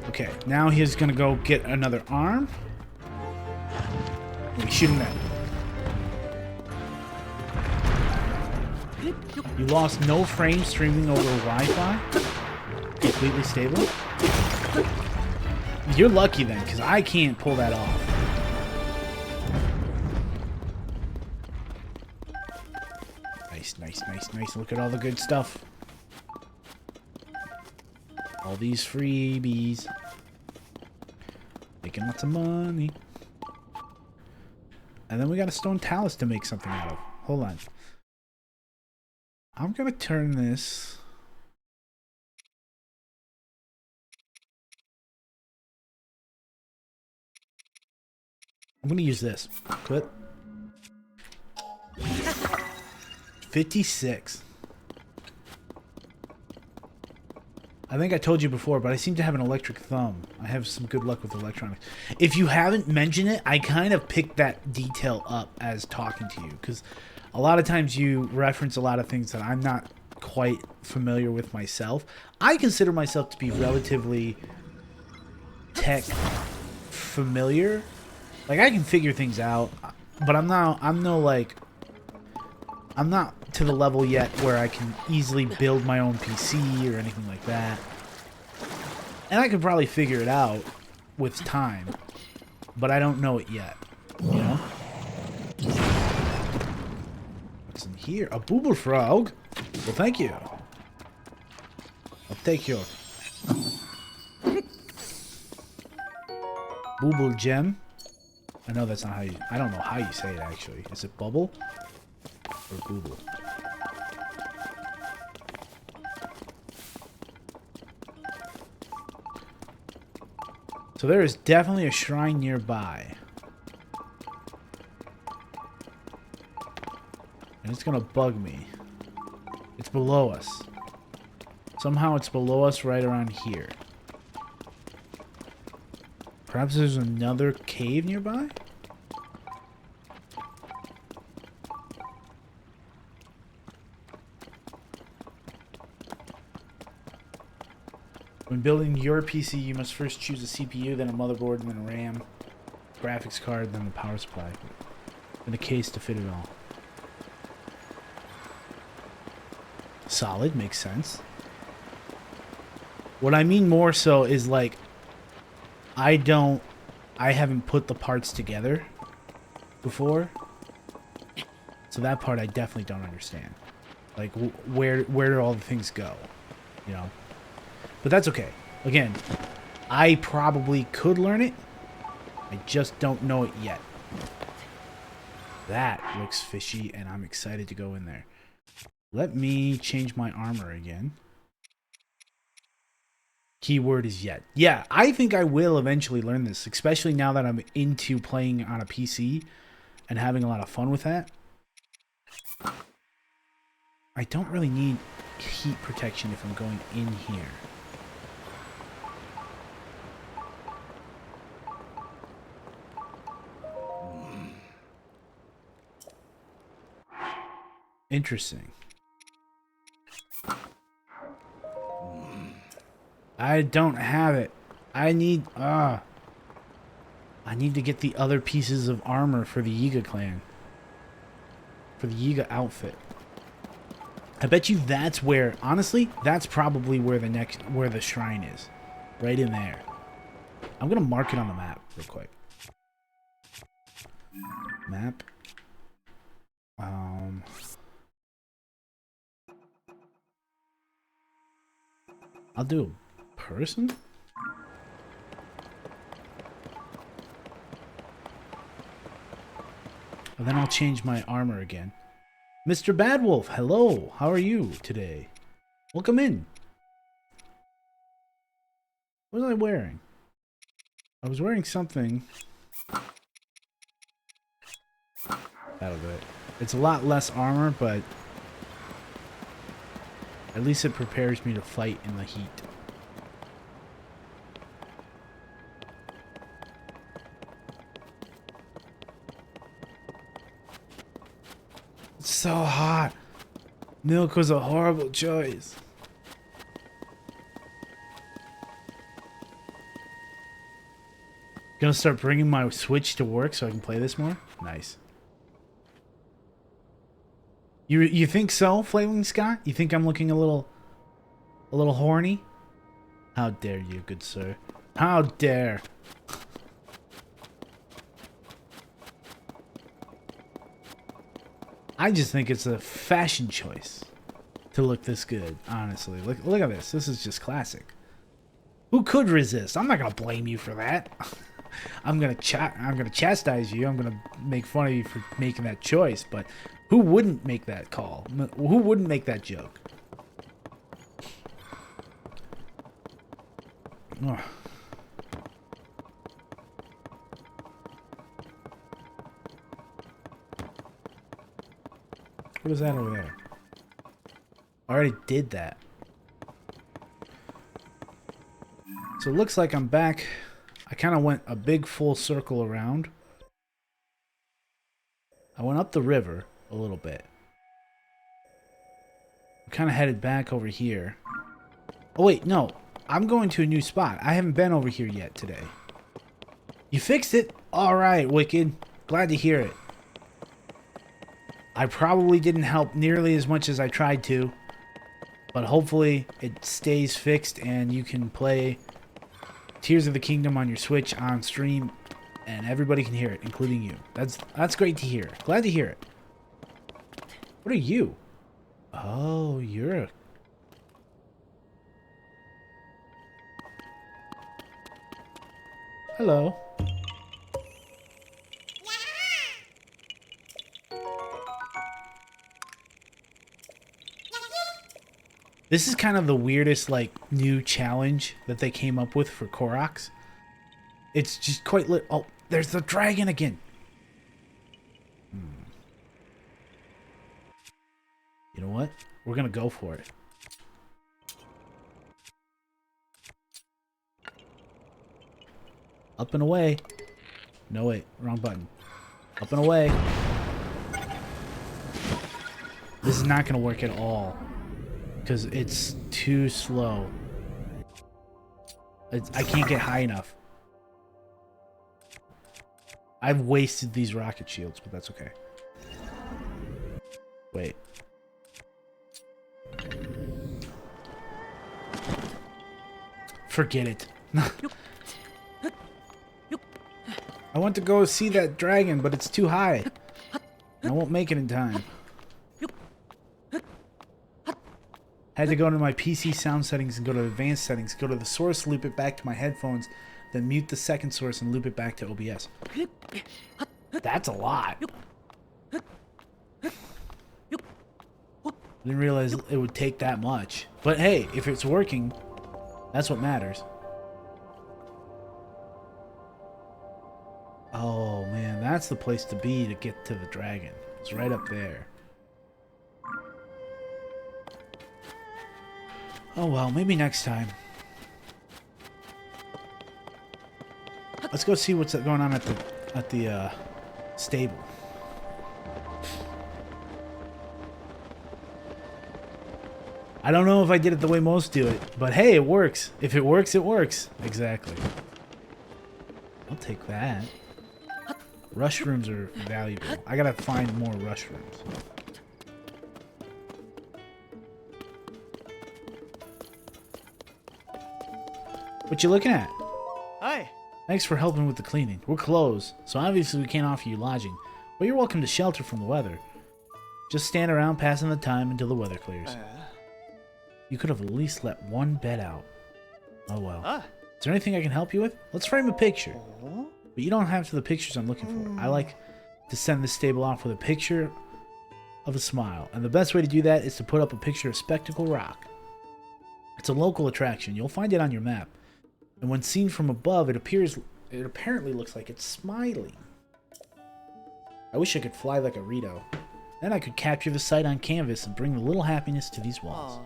Okay, now he's gonna go get another arm. We shoot him then. You lost no frames streaming over Wi-Fi? Completely stable? You're lucky then, because I can't pull that off. Nice, nice, nice, nice. Look at all the good stuff. All these freebies. Making lots of money. And then we got a stone talus to make something out of. Hold on. I'm gonna turn this. I'm gonna use this. Quit. 56. I think I told you before, but I seem to have an electric thumb. I have some good luck with electronics. If you haven't mentioned it, I kind of picked that detail up as talking to you, because a lot of times you reference a lot of things that I'm not quite familiar with myself. I consider myself to be relatively tech familiar. Like, I can figure things out, but I'm not to the level yet where I can easily build my own PC or anything like that. And I could probably figure it out with time, but I don't know it yet, you know? What's in here? A booble frog? Well, thank you. I'll take your booble gem. I know that's not how you... I don't know how you say it, actually. Is it bubble? Or booble? So there is definitely a shrine nearby. And it's gonna bug me. It's below us. Somehow it's below us right around here. Perhaps there's another cave nearby? When building your PC, you must first choose a CPU, then a motherboard, then a RAM, graphics card, then the power supply, and a case to fit it all. Solid, makes sense. What I mean more so is, like, I haven't put the parts together before, so that part I definitely don't understand. Like, where do all the things go, you know? But that's okay. Again, I probably could learn it. I just don't know it yet. That looks fishy, and I'm excited to go in there. Let me change my armor again. Keyword is yet. Yeah, I think I will eventually learn this, especially now that I'm into playing on a PC and having a lot of fun with that. I don't really need heat protection if I'm going in here. Interesting. I don't have it. I need to get the other pieces of armor for the Yiga clan. For the Yiga outfit. I bet you that's where, honestly, that's probably where the shrine is. Right in there. I'm gonna mark it on the map real quick. Map. I'll do a person? And then I'll change my armor again. Mr. Badwolf, hello. How are you today? Welcome in. What was I wearing? I was wearing something. That'll do it. It's a lot less armor, but at least it prepares me to fight in the heat. It's so hot. Milk was a horrible choice. Gonna start bringing my Switch to work so I can play this more? Nice. You think so, Flaming Scott? You think I'm looking a little horny? How dare you, good sir? How dare? I just think it's a fashion choice to look this good, honestly. Look at this. This is just classic. Who could resist? I'm not gonna blame you for that. I'm gonna chastise you. I'm gonna make fun of you for making that choice. But who wouldn't make that call? Who wouldn't make that joke? Oh. What is that over there? I already did that. So it looks like I'm back. I kind of went a big full circle around. I went up the river a little bit. I'm kind of headed back over here. Oh wait, no. I'm going to a new spot. I haven't been over here yet today. You fixed it? Alright, Wicked. Glad to hear it. I probably didn't help nearly as much as I tried to. But hopefully it stays fixed and you can play Tears of the Kingdom on your Switch on stream and everybody can hear it, including you. That's great to hear. Glad to hear it. What are you? Oh, you're a... Hello. This is kind of the weirdest, like, new challenge that they came up with for Koroks. It's just quite lit. Oh, there's the dragon again. You know what? We're gonna go for it. Up and away. No, wait. Wrong button. Up and away. This is not gonna work at all. Because it's too slow. I can't get high enough. I've wasted these rocket shields, but that's okay. Wait. Forget it. I want to go see that dragon, but it's too high. I won't make it in time. I had to go into my PC sound settings and go to advanced settings, go to the source, loop it back to my headphones, then mute the second source and loop it back to OBS. That's a lot. Didn't realize it would take that much. But hey, if it's working, that's what matters. Oh man, that's the place to be to get to the dragon. It's right up there. Oh well, maybe next time. Let's go see what's going on at the stable. I don't know if I did it the way most do it, but hey, it works. If it works, it works. Exactly. I'll take that. Rush rooms are valuable. I gotta find more rush rooms. What you looking at? Hi. Thanks for helping with the cleaning. We're closed, so obviously we can't offer you lodging. But you're welcome to shelter from the weather. Just stand around passing the time until the weather clears. You could have at least let one bed out. Oh well. Is there anything I can help you with? Let's frame a picture. But you don't have to the pictures I'm looking for. I like to send this stable off with a picture of a smile. And the best way to do that is to put up a picture of Spectacle Rock. It's a local attraction. You'll find it on your map. And when seen from above, it apparently looks like it's smiling. I wish I could fly like a Rito. Then I could capture the sight on canvas and bring a little happiness to these walls.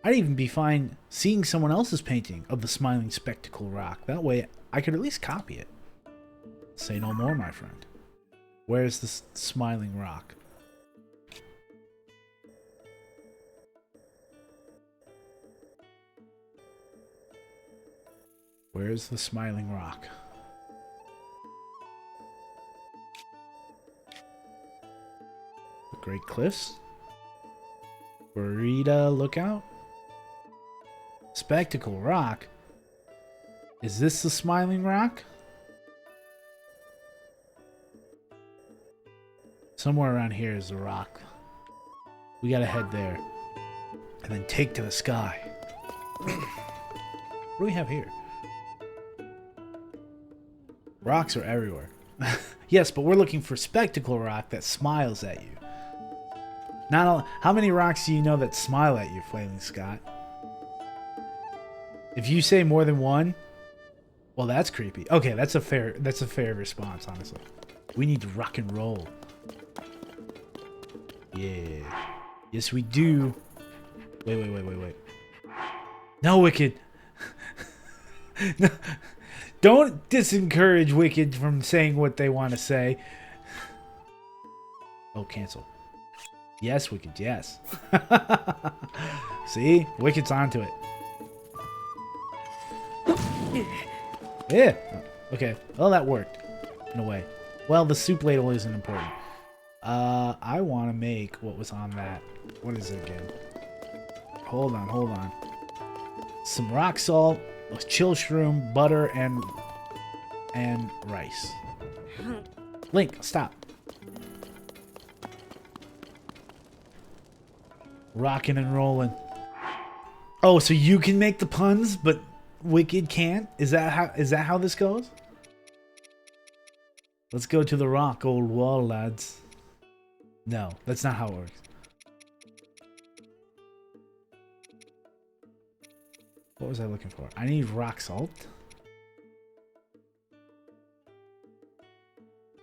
I'd even be fine seeing someone else's painting of the smiling Spectacle Rock. That way, I could at least copy it. Say no more, my friend. Where's the smiling rock? Where's the smiling rock? The Great Cliffs? Burita Lookout? Spectacle Rock? Is this the smiling rock? Somewhere around here is the rock. We gotta head there. And then take to the sky. What do we have here? Rocks are everywhere. Yes, but we're looking for spectacle rock that smiles at you. How many rocks do you know that smile at you, Flaming Scott? If you say more than one, well, that's creepy. Okay, that's a fair response, honestly. We need to rock and roll. Yeah. Yes, we do. Wait. No, Wicked. No. Don't disencourage Wicked from saying what they want to say. Oh, cancel. Yes, Wicked, yes. See? Wicked's onto it. Yeah. Okay. Well, that worked. In a way. Well, the soup ladle isn't important. I want to make what was on that. What is it again? Hold on. Some rock salt, a chill shroom, butter, and rice. Link, stop. Rocking and rolling. Oh, so you can make the puns, but Wicked can't? Is that how this goes? Let's go to the rock, old wall, lads. No, that's not how it works. What was I looking for? I need rock salt.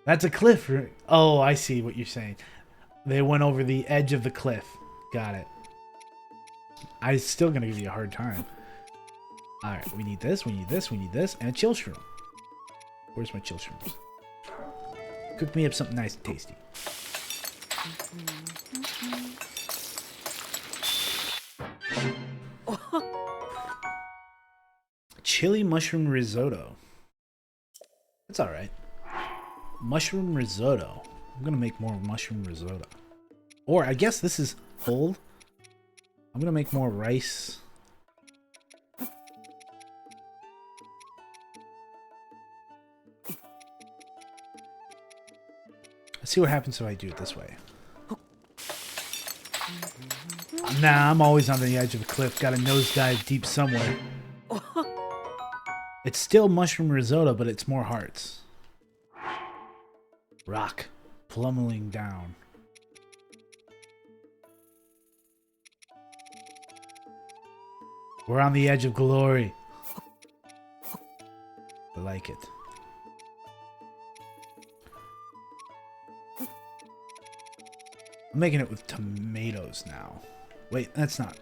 That's a cliff. Oh, I see what you're saying. They went over the edge of the cliff. Got it. I'm still going to give you a hard time. Alright, we need this, we need this, and a chill shroom. Where's my chill shrooms? Cook me up something nice and tasty. Chili mushroom risotto. That's alright. Mushroom risotto. I'm gonna make more mushroom risotto. Or I guess this is hold. I'm gonna make more rice. Let's see what happens if I do it this way. Nah, I'm always on the edge of a cliff. Gotta nosedive deep somewhere. It's still mushroom risotto, but it's more hearts. Rock plummeting down. We're on the edge of glory. I like it. I'm making it with tomatoes now. Wait, that's not.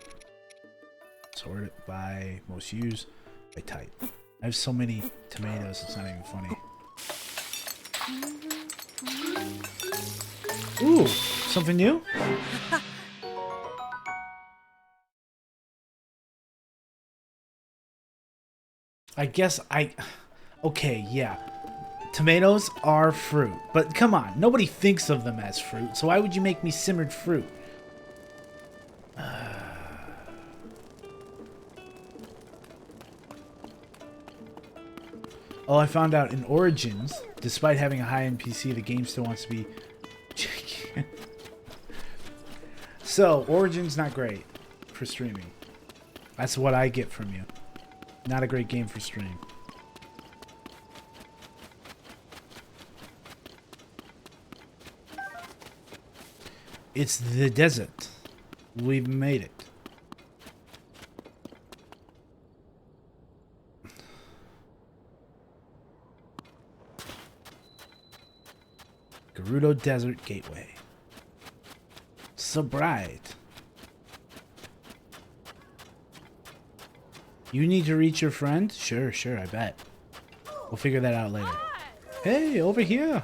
Sort it by most used, by type. I have so many tomatoes, it's not even funny. Ooh, something new? I guess okay, yeah. Tomatoes are fruit, but come on, nobody thinks of them as fruit, so why would you make me simmered fruit? Oh, I found out in Origins, despite having a high-end PC, the game still wants to be... So, Origins not great for streaming. That's what I get from you. Not a great game for stream. It's the desert. We've made it. Gerudo Desert Gateway. So bright. You need to reach your friend? Sure, I bet. We'll figure that out later. Hey, over here.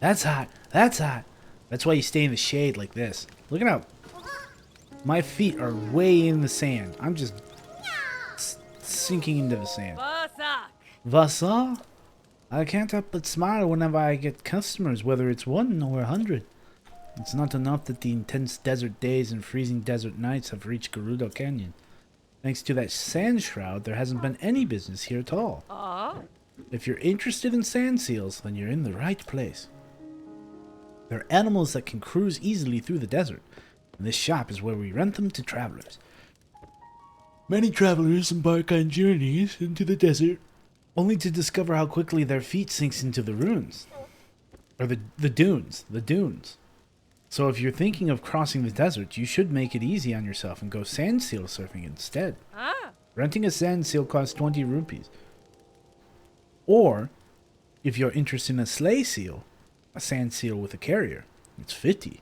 That's hot. That's hot. That's why you stay in the shade like this. Look at how my feet are way in the sand. I'm just sinking into the sand. Vasa? I can't help but smile whenever I get customers, whether it's 1 or 100. It's not enough that the intense desert days and freezing desert nights have reached Gerudo Canyon. Thanks to that sand shroud, there hasn't been any business here at all. If you're interested in sand seals, then you're in the right place. They're animals that can cruise easily through the desert, and this shop is where we rent them to travelers. Many travelers embark on journeys into the desert only to discover how quickly their feet sinks into the ruins. Or the dunes. The dunes. So if you're thinking of crossing the desert, you should make it easy on yourself and go sand seal surfing instead. Renting a sand seal costs 20 rupees. Or, if you're interested in a sleigh seal, a sand seal with a carrier, it's 50.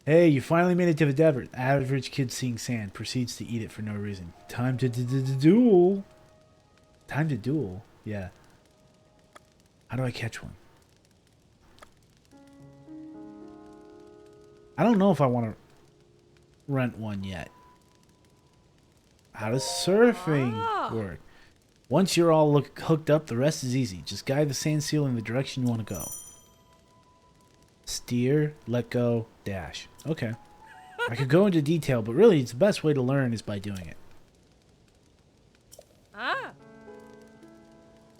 Hey, you finally made it to the desert. Average kid seeing sand proceeds to eat it for no reason. Time to duel. Time to duel? Yeah. How do I catch one? I don't know if I want to rent one yet. How does surfing work? Once you're all hooked up, the rest is easy. Just guide the sand seal in the direction you want to go. Steer, let go, dash. Okay. I could go into detail, but really it's the best way to learn is by doing it. How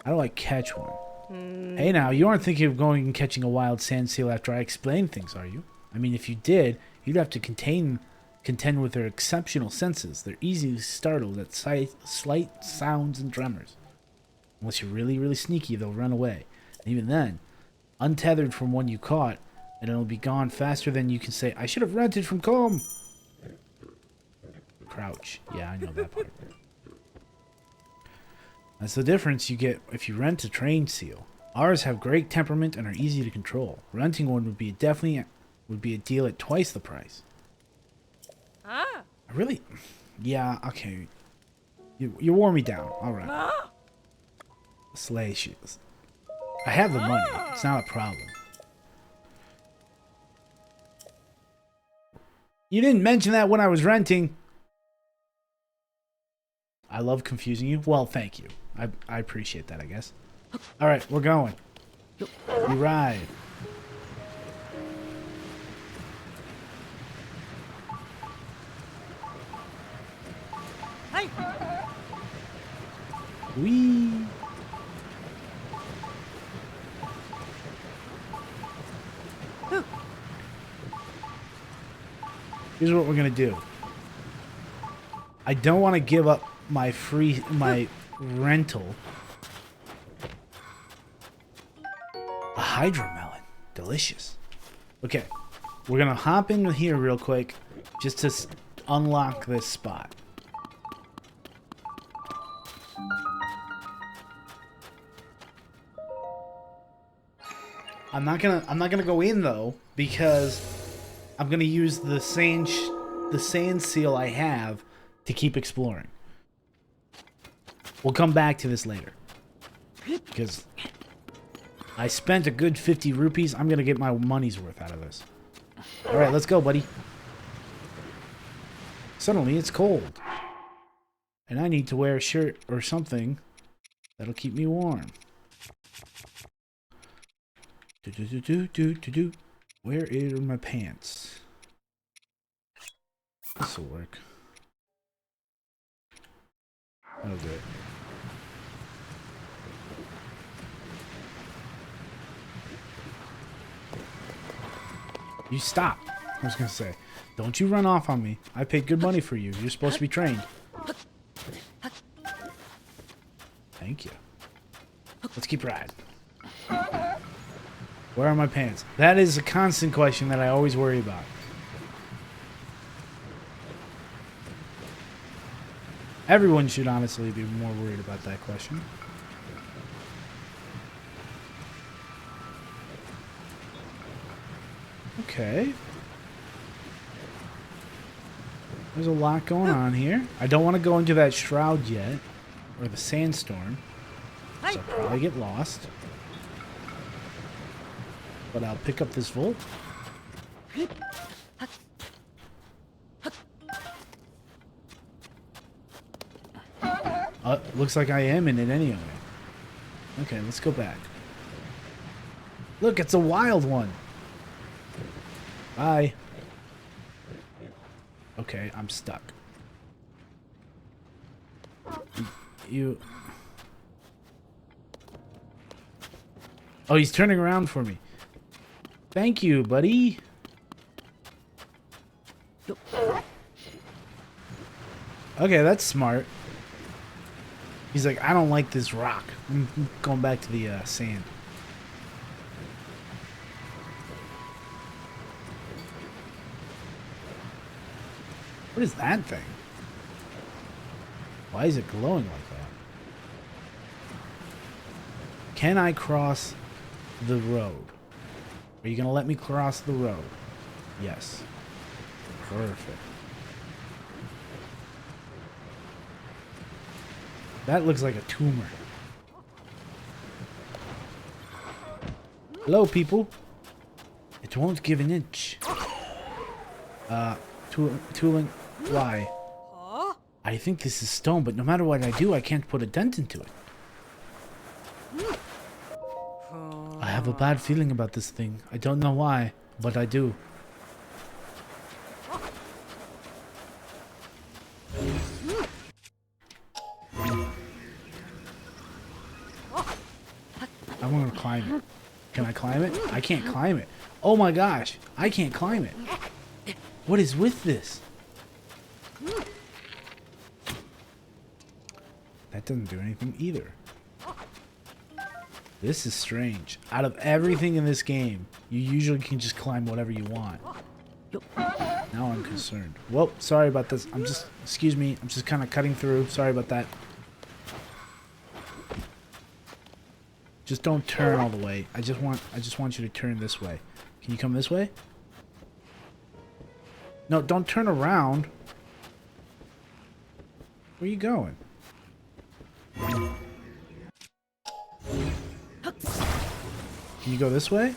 do I catch one? Hey now, you aren't thinking of going and catching a wild sand seal after I explain things, are you? I mean, if you did, you'd have to contend with their exceptional senses. They're easily startled at slight sounds and tremors. Unless you're really, really sneaky, they'll run away. And even then, untethered from one you caught, and it'll be gone faster than you can say, I should have rented from Com. Crouch. Yeah, I know that part. That's the difference you get if you rent a trained seal. Ours have great temperament and are easy to control. Renting one would be a deal at twice the price. Really? Yeah, okay. You wore me down. Alright. Sleigh shoes. I have the money. It's not a problem. You didn't mention that when I was renting. I love confusing you. Well, thank you. I appreciate that, I guess. Alright, we're going. We ride. Whee! Here's what we're gonna do. I don't want to give up my rental. A hydromelon. Delicious. Okay. We're gonna hop in here real quick just to unlock this spot. I'm not gonna go in though because I'm gonna use the sand seal I have to keep exploring. We'll come back to this later because I spent a good 50 rupees. I'm gonna get my money's worth out of this. All right, let's go, buddy. Suddenly it's cold, and I need to wear a shirt or something that'll keep me warm. Where are my pants? This'll work. Oh, good. You stop. I was gonna say, don't you run off on me. I paid good money for you. You're supposed to be trained. Thank you. Let's keep riding. Where are my pants? That is a constant question that I always worry about. Everyone should honestly be more worried about that question. Okay. There's a lot going on here. I don't want to go into that shroud yet. Or the sandstorm. So I'll probably get lost. But I'll pick up this volt. Looks like I am in it anyway. Okay, let's go back. Look, it's a wild one. Bye. Okay, I'm stuck. You... Oh, he's turning around for me. Thank you, buddy. Okay, that's smart. He's like, I don't like this rock. I'm going back to the sand. What is that thing? Why is it glowing like that? Can I cross the road? Are you going to let me cross the road? Yes. Perfect. That looks like a tumor. Hello, people. It won't give an inch. Tooling, why? I think this is stone, but no matter what I do, I can't put a dent into it. I have a bad feeling about this thing. I don't know why, but I do. I'm gonna climb it. Can I climb it? I can't climb it. Oh my gosh, I can't climb it. What is with this? That doesn't do anything either. This is strange. Out of everything in this game, you usually can just climb whatever you want. Now I'm concerned. Well, sorry about this. Excuse me, I'm just kind of cutting through. Sorry about that. Just don't turn all the way. I just want you to turn this way. Can you come this way? No, don't turn around. Where are you going? Can you go this way?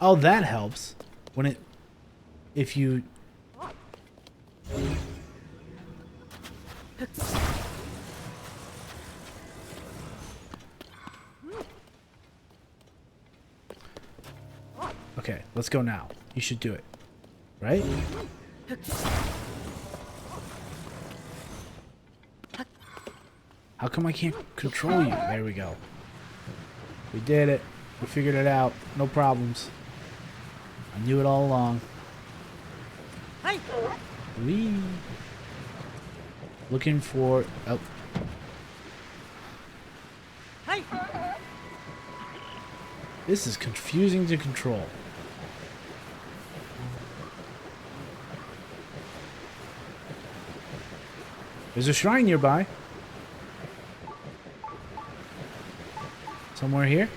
Oh, that helps. If you... Okay, let's go now. You should do it. Right? How come I can't control you? There we go. We did it. We figured it out. No problems. I knew it all along. Whee! Looking for... Oh. This is confusing to control. There's a shrine nearby. Somewhere here?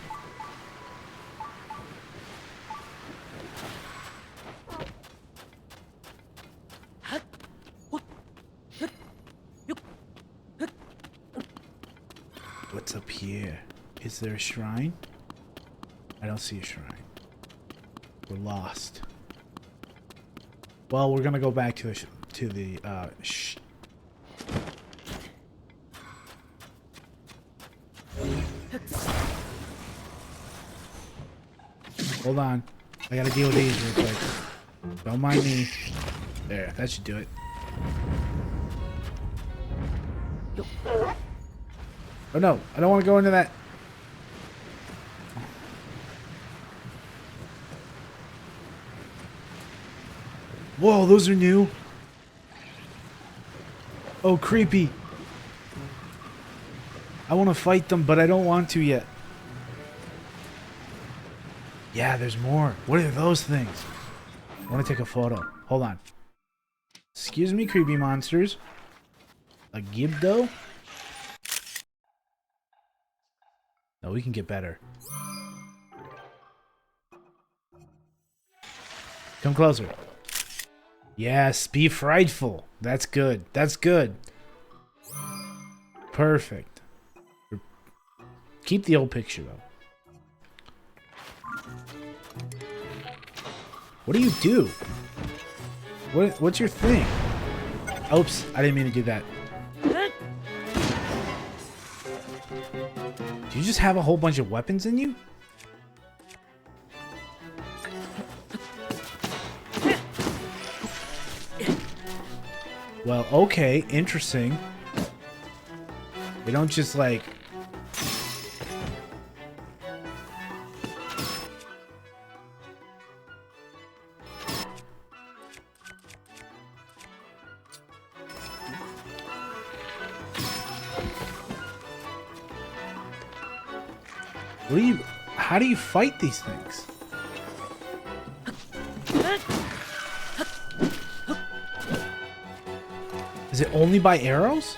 What's up here? Is there a shrine? I don't see a shrine. We're lost. Well, we're gonna go back to the Hold on. I gotta deal with these real quick. Don't mind me. There, that should do it. Oh no, I don't want to go into that. Whoa, those are new. Oh, creepy. I want to fight them, but I don't want to yet. Yeah, there's more. What are those things? I want to take a photo. Hold on. Excuse me, creepy monsters. A Gibdo? No, we can get better. Come closer. Yes, be frightful. That's good. That's good. Perfect. Keep the old picture, though. What do you do? What's your thing? Oops, I didn't mean to do that. Do you just have a whole bunch of weapons in you? Well, okay, interesting. They don't just like... What do you... How do you fight these things? Is it only by arrows?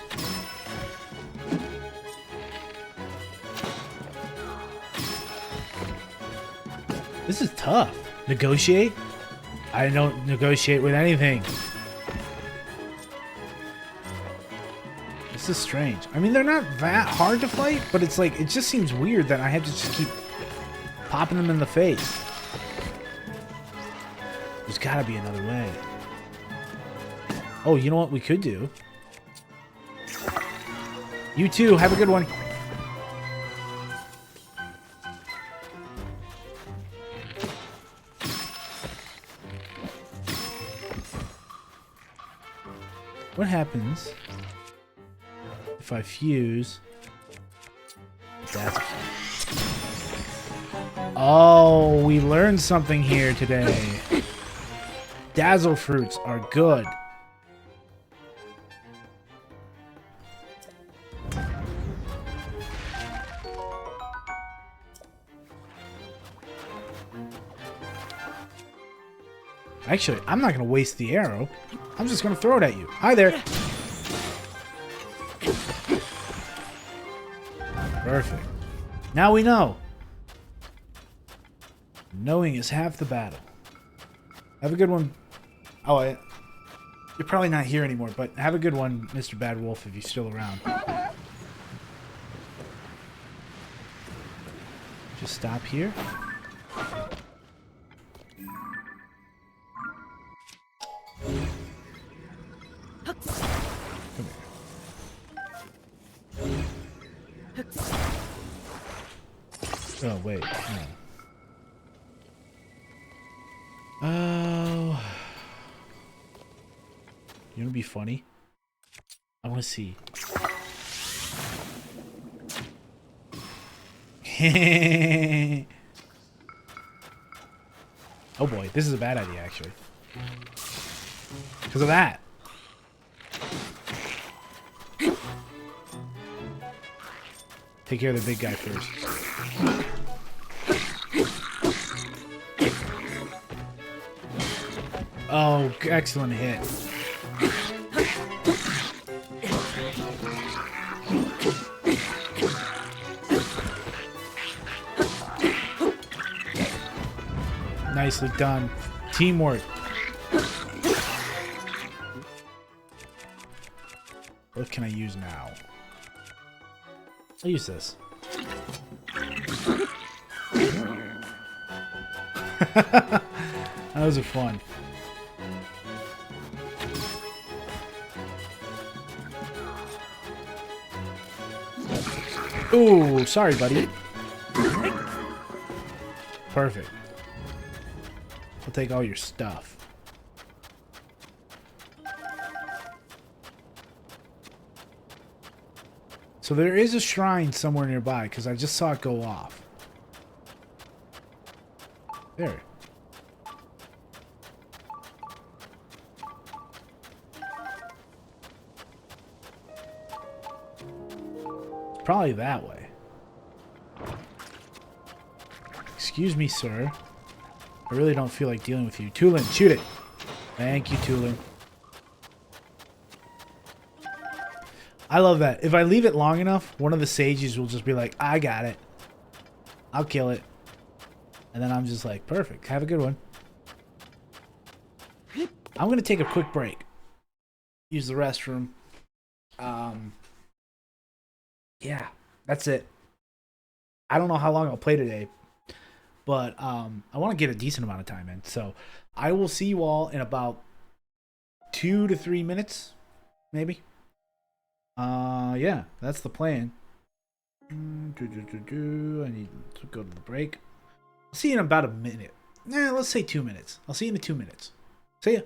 This is tough. Negotiate? I don't negotiate with anything. This is strange. I mean, they're not that hard to fight, but it's like, it just seems weird that I have to just keep popping them in the face. There's gotta be another way. Oh, you know what we could do? You too, have a good one. What happens if I fuse? That's oh, we learned something here today. Dazzle fruits are good. Actually, I'm not going to waste the arrow. I'm just going to throw it at you. Hi there. Perfect. Now we know. Knowing is half the battle. Have a good one. Oh, you're probably not here anymore, but have a good one, Mr. Bad Wolf, if you're still around. Just stop here. Come here. Oh, wait. No. Oh. You wanna be funny? I wanna see. Oh boy, this is a bad idea actually. Because of that. Take care of the big guy first. Oh, excellent hit. Nicely done. Teamwork. What can I use now? I'll use this. Those are fun. Ooh, sorry, buddy. Perfect. I'll take all your stuff. So there is a shrine somewhere nearby, because I just saw it go off. There. It's probably that way. Excuse me, sir. I really don't feel like dealing with you. Tulin, shoot it. Thank you, Tulin. I love that. If I leave it long enough, one of the sages will just be like, I got it. I'll kill it. And then I'm just like, perfect. Have a good one. I'm going to take a quick break. Use the restroom. Yeah, that's it. I don't know how long I'll play today. But I want to get a decent amount of time in. So I will see you all in about 2 to 3 minutes. Maybe. Yeah, that's the plan. I need to go to the break. I'll see you in about a minute. Nah, let's say 2 minutes. I'll see you in 2 minutes. See ya.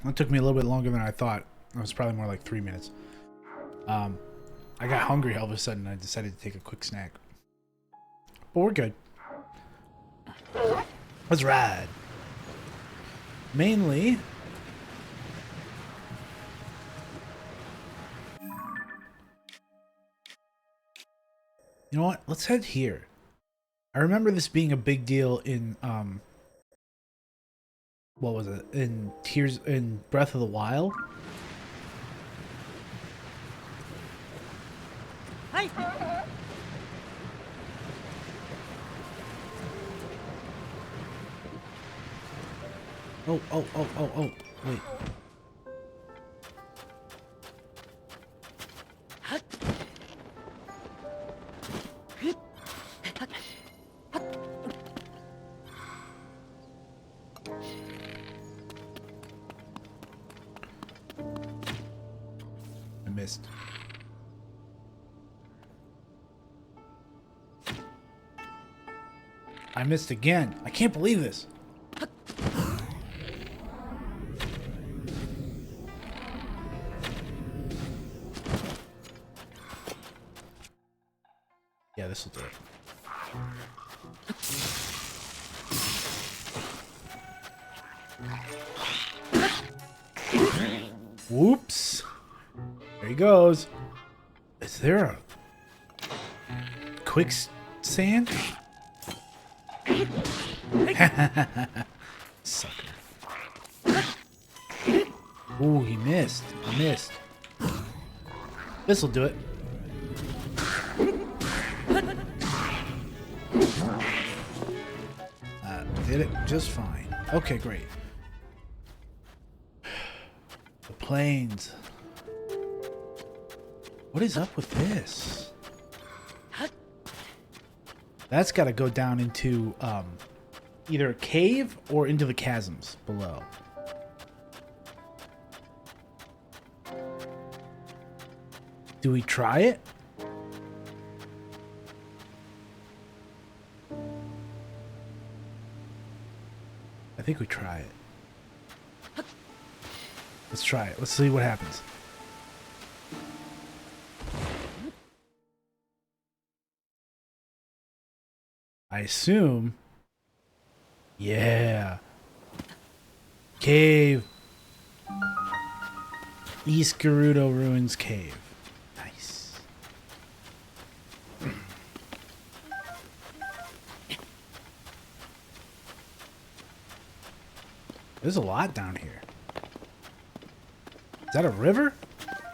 It took me a little bit longer than I thought. It was probably more like 3 minutes. I got hungry all of a sudden. I decided to take a quick snack. But we're good. Let's ride. Mainly... You know what? Let's head here. I remember this being a big deal in, what was it? In Breath of the Wild? Hi. Oh, wait. I missed. I missed again. I can't believe this. Yeah, this will do it. Whoops. There he goes. Is there a quicksand? Sucker. Ooh, he missed. He missed. This'll do it. Did it just fine. Okay, great. The plains. What is up with this? That's got to go down into either a cave or into the chasms below. Do we try it? I think we try it. Let's try it. Let's see what happens. I assume. Yeah. Cave. East Gerudo Ruins Cave. Nice. There's a lot down here. Is that a river?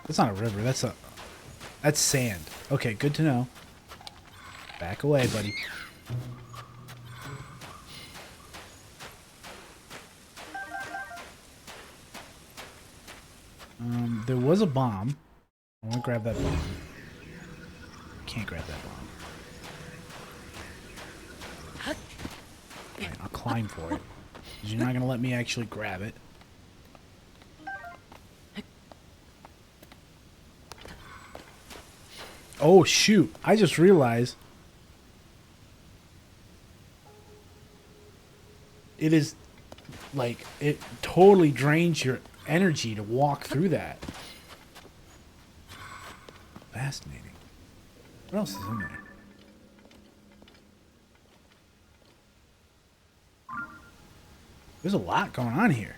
That's not a river. That's sand. Okay, good to know. Back away, buddy. There was a bomb. I want to grab that bomb. Can't grab that bomb. Alright, I'll climb for it. 'Cause you're not going to let me actually grab it. Oh, shoot. I just realized it is like it totally drains your energy to walk through that. Fascinating. What else is in there? There's a lot going on here.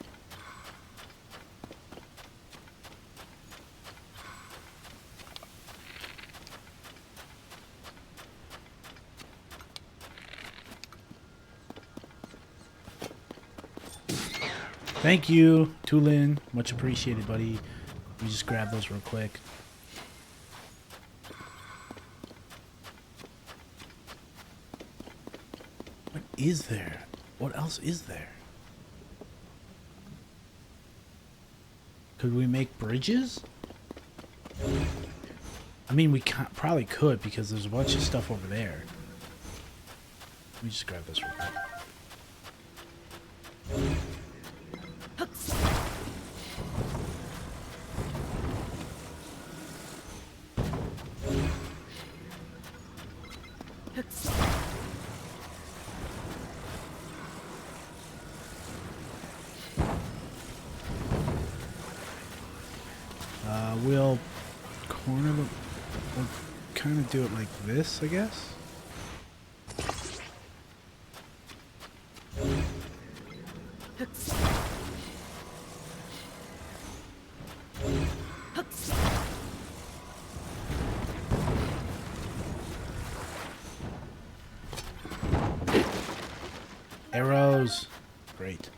Thank you, Tulin. Much appreciated, buddy. Let me just grab those real quick. What is there? What else is there? Could we make bridges? I mean, we probably could because there's a bunch of stuff over there. Let me just grab this real quick. We'll corner the... We'll kind of do it like this, I guess. Arrows. Great.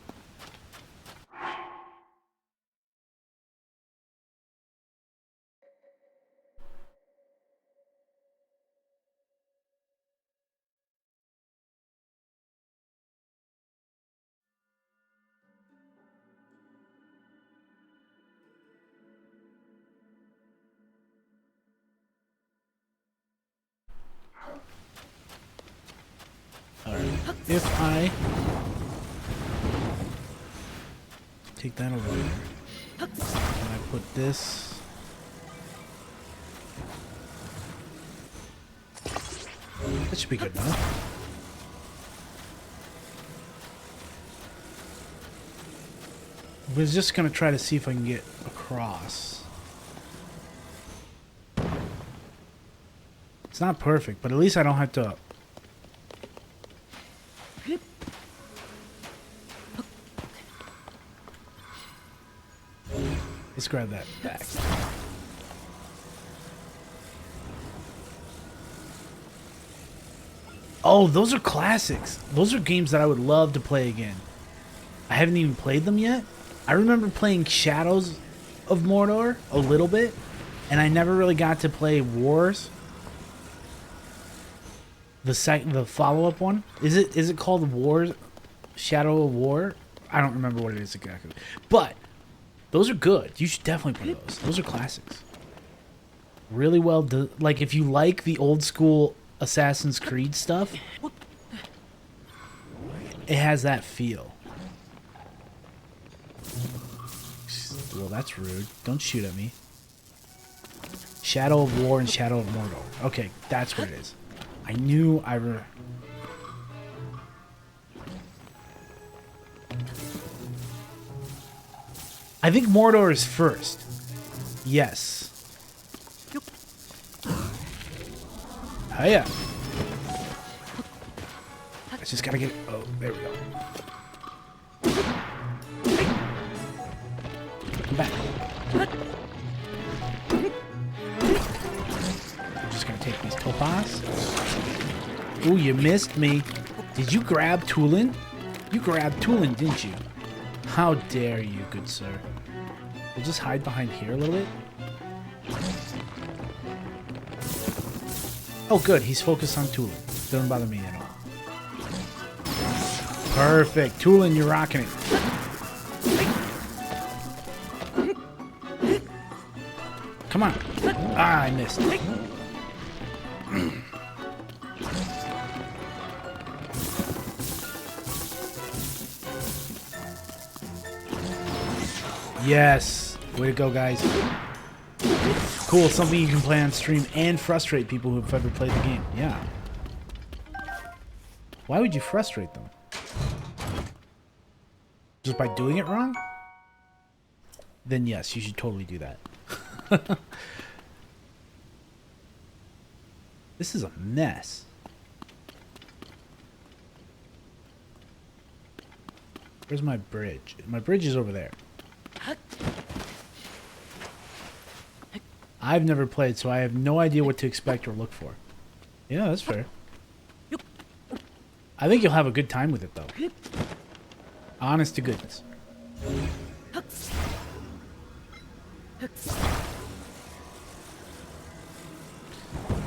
Alright. If I take that over there, and I put this that should be good enough. I was just gonna try to see if I can get across. It's not perfect, but at least I don't have to. Let's grab that back. Oh, those are classics. Those are games that I would love to play again. I haven't even played them yet. I remember playing Shadows of Mordor a little bit, and I never really got to play Wars. The follow-up one. Is it called Wars? Shadow of War? I don't remember what it is exactly. But those are good. You should definitely play those. Those are classics. Really well done. Like, if you like the old school Assassin's Creed stuff, it has that feel. Well, that's rude. Don't shoot at me. Shadow of War and Shadow of Mordor. Okay, that's what it is. I knew I were... I think Mordor is first. Yes. Oh yeah. I just gotta get... Oh, there we go. Come back. I'm just gonna take these topaz. Ooh, you missed me. Did you grab Tulin? You grabbed Tulin, didn't you? How dare you, good sir. We'll just hide behind here a little bit. Oh, good. He's focused on Tulin. Doesn't bother me at all. Perfect. Tulin, you're rocking it. Come on. Ah, I missed. Yes. Way to go, guys. Cool. Something you can play on stream and frustrate people who've ever played the game. Yeah. Why would you frustrate them? Just by doing it wrong? Then yes, you should totally do that. This is a mess. Where's my bridge? My bridge is over there. I've never played, so I have no idea what to expect or look for. Yeah, that's fair. I think you'll have a good time with it, though. Honest to goodness.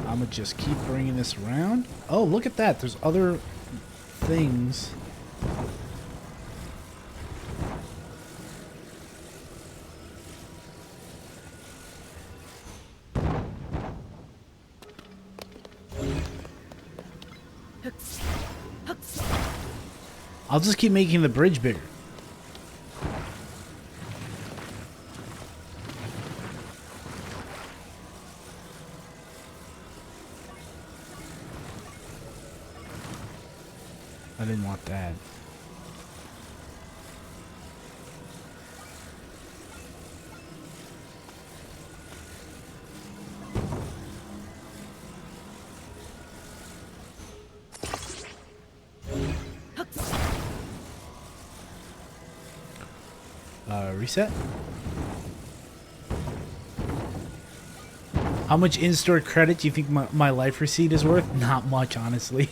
I'm gonna just keep bringing this around. Oh, look at that. There's other things. I'll just keep making the bridge bigger. I didn't want that. Reset. How much in-store credit do you think my life receipt is worth? Not much, honestly.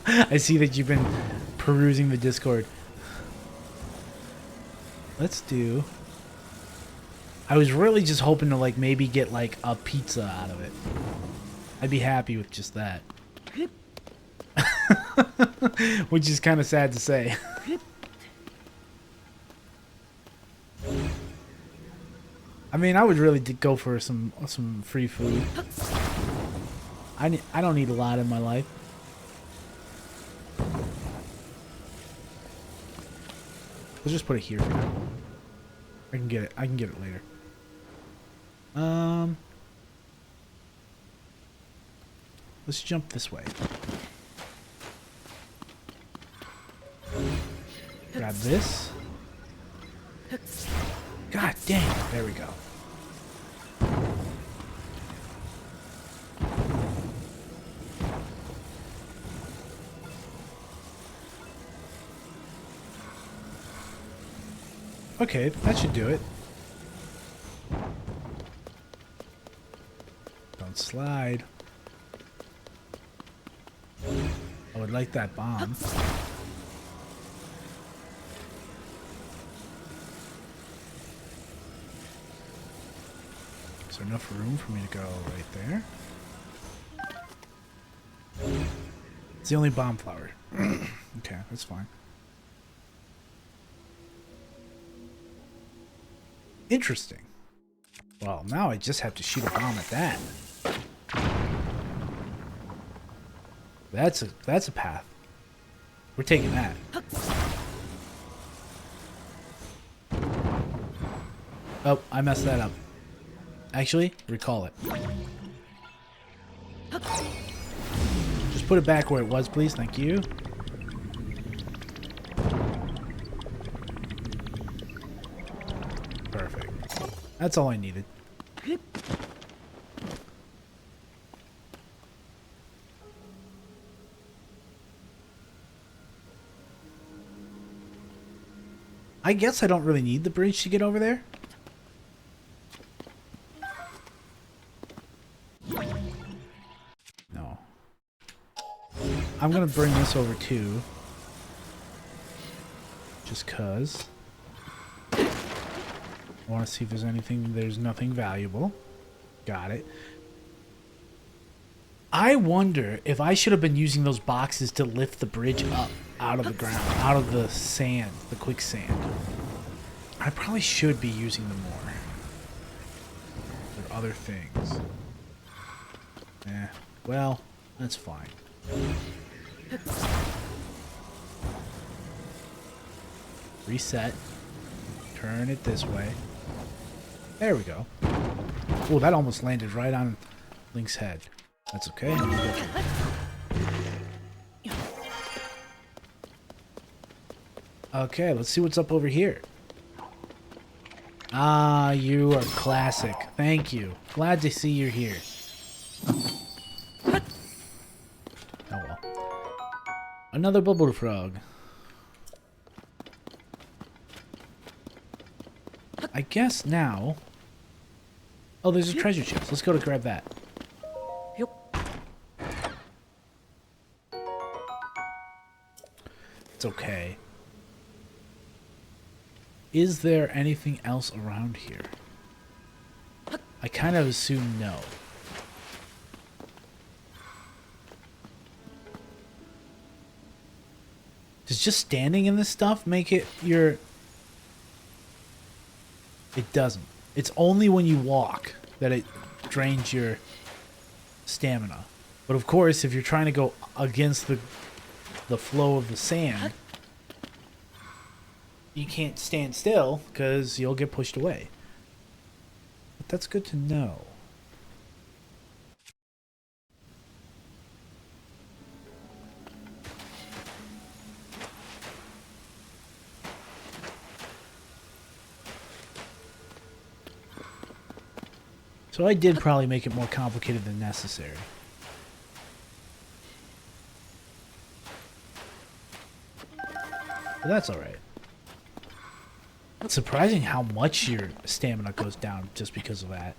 I see that you've been perusing the Discord. Let's do... I was really just hoping to, like, maybe get, like, a pizza out of it. I'd be happy with just that. Which is kind of sad to say. I mean, I would really go for some free food. I don't need a lot in my life. Let's just put it here for now. I can get it later. Let's jump this way. Grab this. God dang it. There we go. Okay, that should do it. Don't slide. I would like that bomb. Is there enough room for me to go right there? It's the only bomb flower. Okay, that's fine. Interesting. Well, now I just have to shoot a bomb at that. That's a path. We're taking that. Oh, I messed that up. Actually, recall it. Just put it back where it was, please. Thank you. Perfect. That's all I needed. I guess I don't really need the bridge to get over there. No. I'm gonna bring this over too. Just cause. I want to see if there's anything. There's nothing valuable. Got it. I wonder if I should have been using those boxes to lift the bridge up out of the ground, out of the sand, the quicksand. I probably should be using them more for other things. Well, that's fine. Reset. Turn it this way. There we go. Oh, that almost landed right on Link's head. That's okay. Okay, let's see what's up over here. Ah, you are classic. Thank you. Glad to see you're here. Oh well. Another bubble frog. I guess now... Oh, there's a treasure chest. Let's go to grab that. It's okay. Is there anything else around here? I kind of assume no. Does just standing in this stuff make it your... It doesn't. It's only when you walk that it drains your stamina. But of course, if you're trying to go against the flow of the sand, you can't stand still because you'll get pushed away. But that's good to know. So I did probably make it more complicated than necessary. But that's alright. It's surprising how much your stamina goes down just because of that.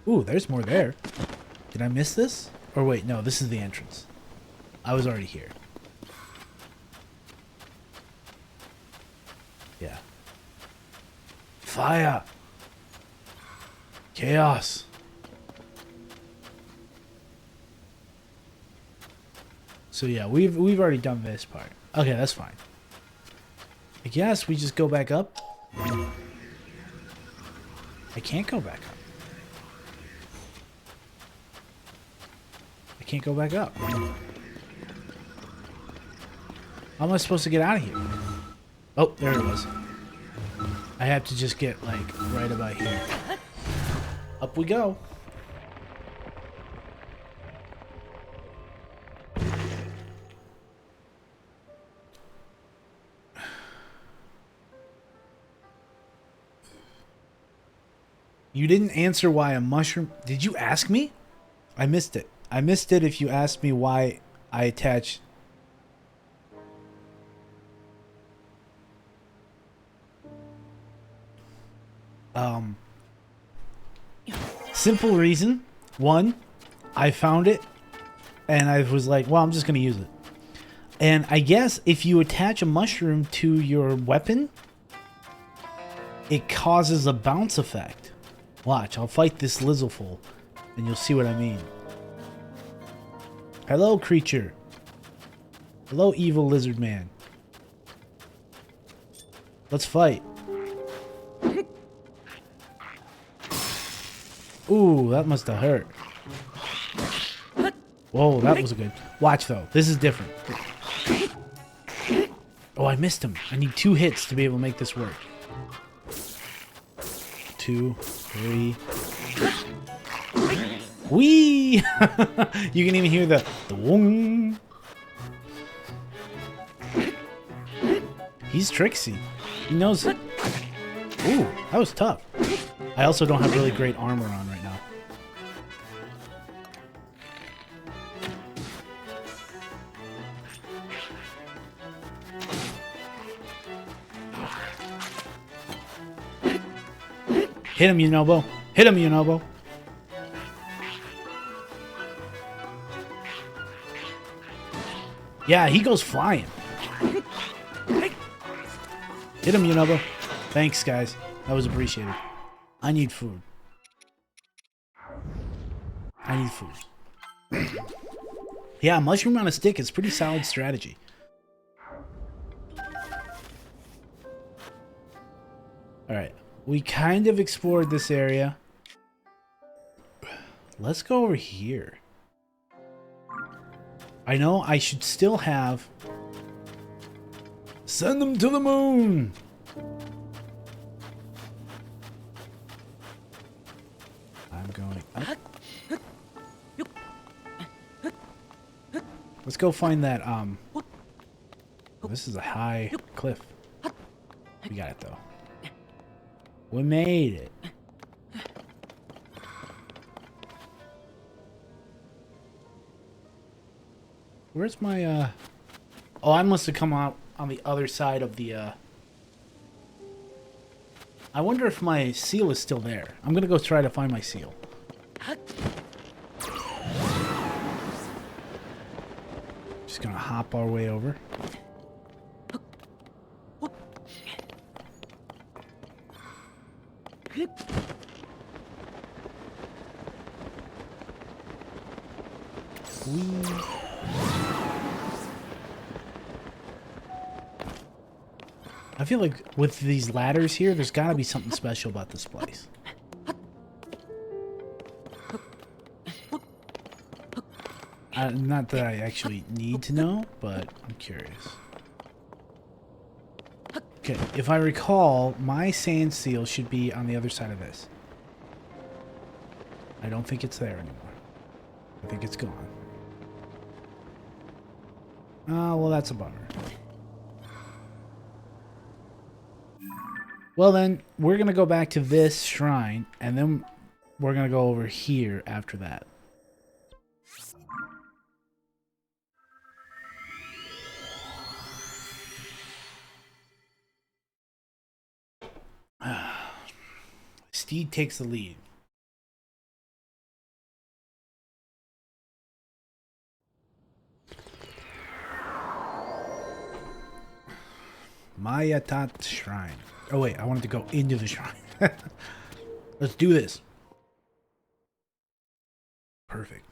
Ooh, there's more there. Did I miss this? Or wait, no, this is the entrance. I was already here. Yeah. Fire! Chaos! So yeah, we've already done this part. Okay, that's fine. I guess we just go back up. I can't go back up. I can't go back up. How am I supposed to get out of here? Oh, there it was. I have to just get, like, right about here. Up we go. You didn't answer why a mushroom... Did you ask me? I missed it. I missed it if you asked me why I attached... Simple reason. One, I found it, and I was like, well, I'm just going to use it. And I guess if you attach a mushroom to your weapon, it causes a bounce effect. Watch, I'll fight this Lizzleful, and you'll see what I mean. Hello, creature. Hello, evil lizard man. Let's fight. Ooh, that must have hurt. Whoa, that was good. Watch, though. This is different. Oh, I missed him. I need 2 hits to be able to make this work. 2, 3. Whee! You can even hear the wong. He's tricksy. He knows. Ooh, that was tough. I also don't have really great armor on right now. Hit him, Yunobo. Hit him, Yunobo. Yeah, he goes flying. Hit him, Yunobo. Thanks, guys. That was appreciated. I need food. I need food. Yeah, mushroom on a stick is pretty solid strategy. Alright. We kind of explored this area. Let's go over here. I know I should still have... Send them to the moon! I'm going up. Let's go find that, oh, this is a high cliff. We got it, though. We made it. Where's my, Oh, I must have come out on the other side of the, I wonder if my seal is still there. I'm gonna go try to find my seal. Just gonna hop our way over. I feel like with these ladders here, there's got to be something special about this place. Not that I actually need to know, but I'm curious. Okay, if I recall, my sand seal should be on the other side of this. I don't think it's there anymore. I think it's gone. Oh, well, that's a bummer. Well then, we're going to go back to this shrine, and then we're going to go over here after that. Steed takes the lead. Mayatat Shrine. Oh wait, I wanted to go into the shrine. Let's do this. Perfect.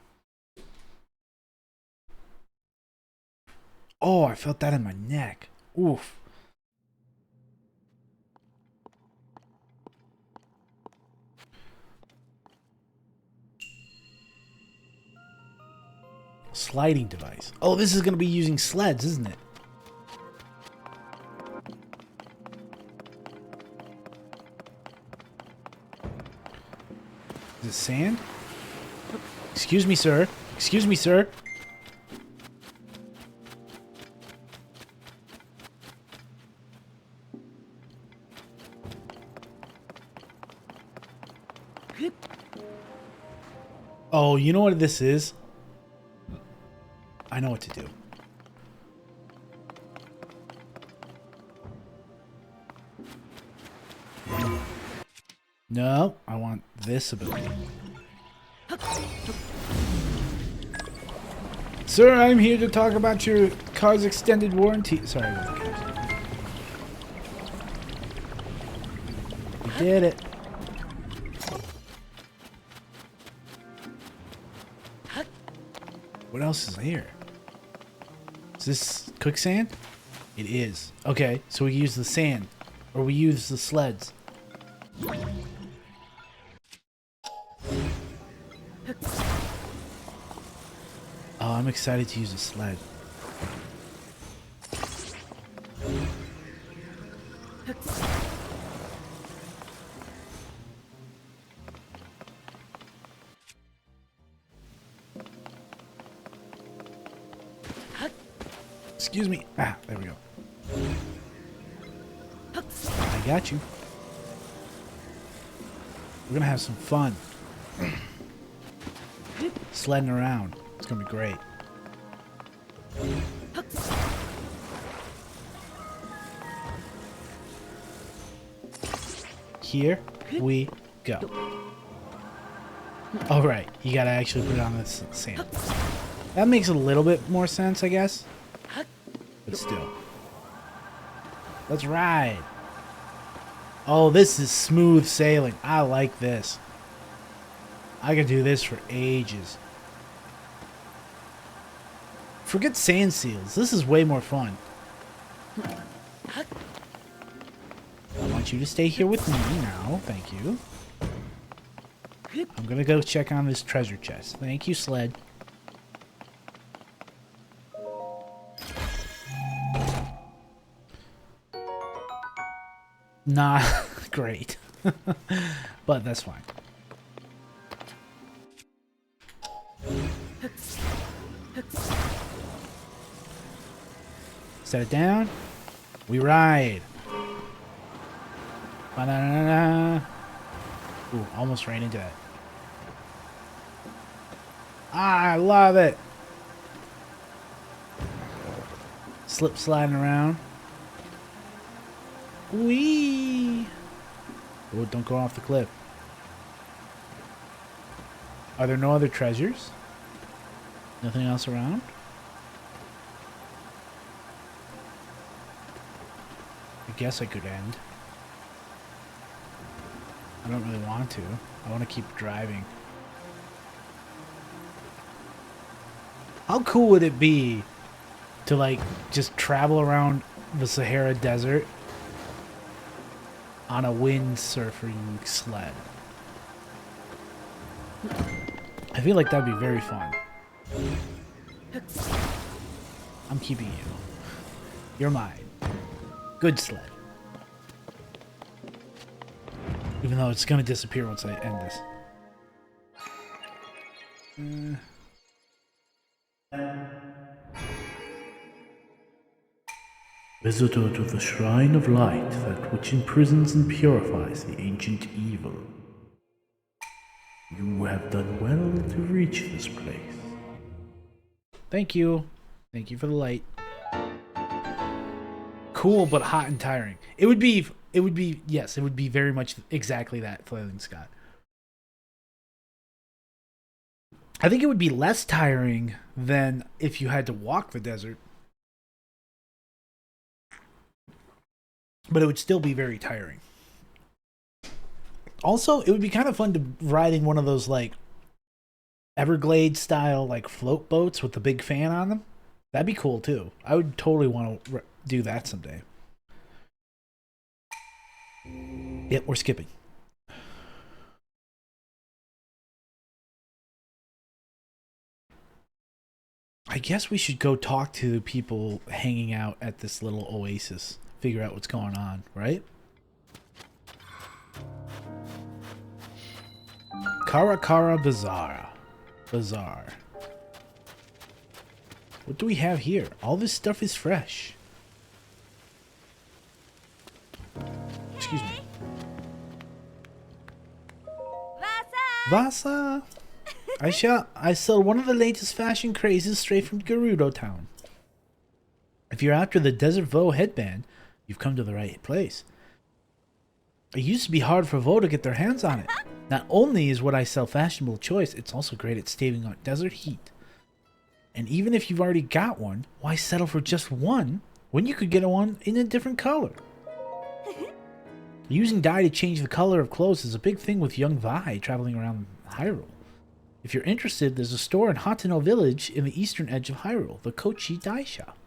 Oh, I felt that in my neck. Oof. Sliding device. Oh, this is going to be using sleds, isn't it? Is it sand? Excuse me, sir. Excuse me, sir. Oh, you know what this is? I know what to do. No, I want this ability. Sir, I'm here to talk about your car's extended warranty. Sorry about the cars. We did it. What else is here? Is this quicksand? It is. Okay, so we use the sand. Or we use the sleds. Oh, I'm excited to use a sled. Excuse me. Ah, there we go. I got you. We're gonna have some fun. Sledding around. It's gonna be great. Here we go. All right, you gotta actually put it on the sand. That makes a little bit more sense, I guess. But still. Let's ride. Oh, this is smooth sailing. I like this. I could do this for ages. Forget sand seals. This is way more fun. I want you to stay here with me now. Thank you. I'm gonna go check on this treasure chest. Thank you, sled. Not great. But that's fine. Set it down. We ride. Ba-da-da-da. Ooh, almost ran into that. I love it. Slip sliding around. Whee! Oh, don't go off the cliff. Are there no other treasures? Nothing else around? I guess I could end. I don't really want to. I want to keep driving. How cool would it be to, like, just travel around the Sahara Desert on a windsurfing sled? I feel like that'd be very fun. I'm keeping you. You're mine. Good sled. Even though it's gonna disappear once I end this. Visitor to the Shrine of Light, that which imprisons and purifies the ancient evil. You have done well to reach this place. Thank you. Thank you for the light. cool but hot and tiring. It would be yes, it would be very much exactly that, Flailing Scott. I think it would be less tiring than if you had to walk the desert. But it would still be very tiring. Also, it would be kind of fun to riding one of those like Everglades style like float boats with the big fan on them. That'd be cool too. I would totally want to do that someday. Yep, we're skipping. I guess we should go talk to the people hanging out at this little oasis. Figure out what's going on, right? Karakara Bazaar. What do we have here? All this stuff is fresh. Excuse me. Vasa! I sell one of the latest fashion crazes straight from Gerudo Town. If you're after the Desert Vo headband, you've come to the right place. It used to be hard for Vo to get their hands on it. Not only is what I sell fashionable choice, it's also great at staving out desert heat. And even if you've already got one, why settle for just one when you could get one in a different color? Using dye to change the color of clothes is a big thing with young Vai traveling around Hyrule. If you're interested, there's a store in Hateno Village in the eastern edge of Hyrule, the Kochi Dye Shop.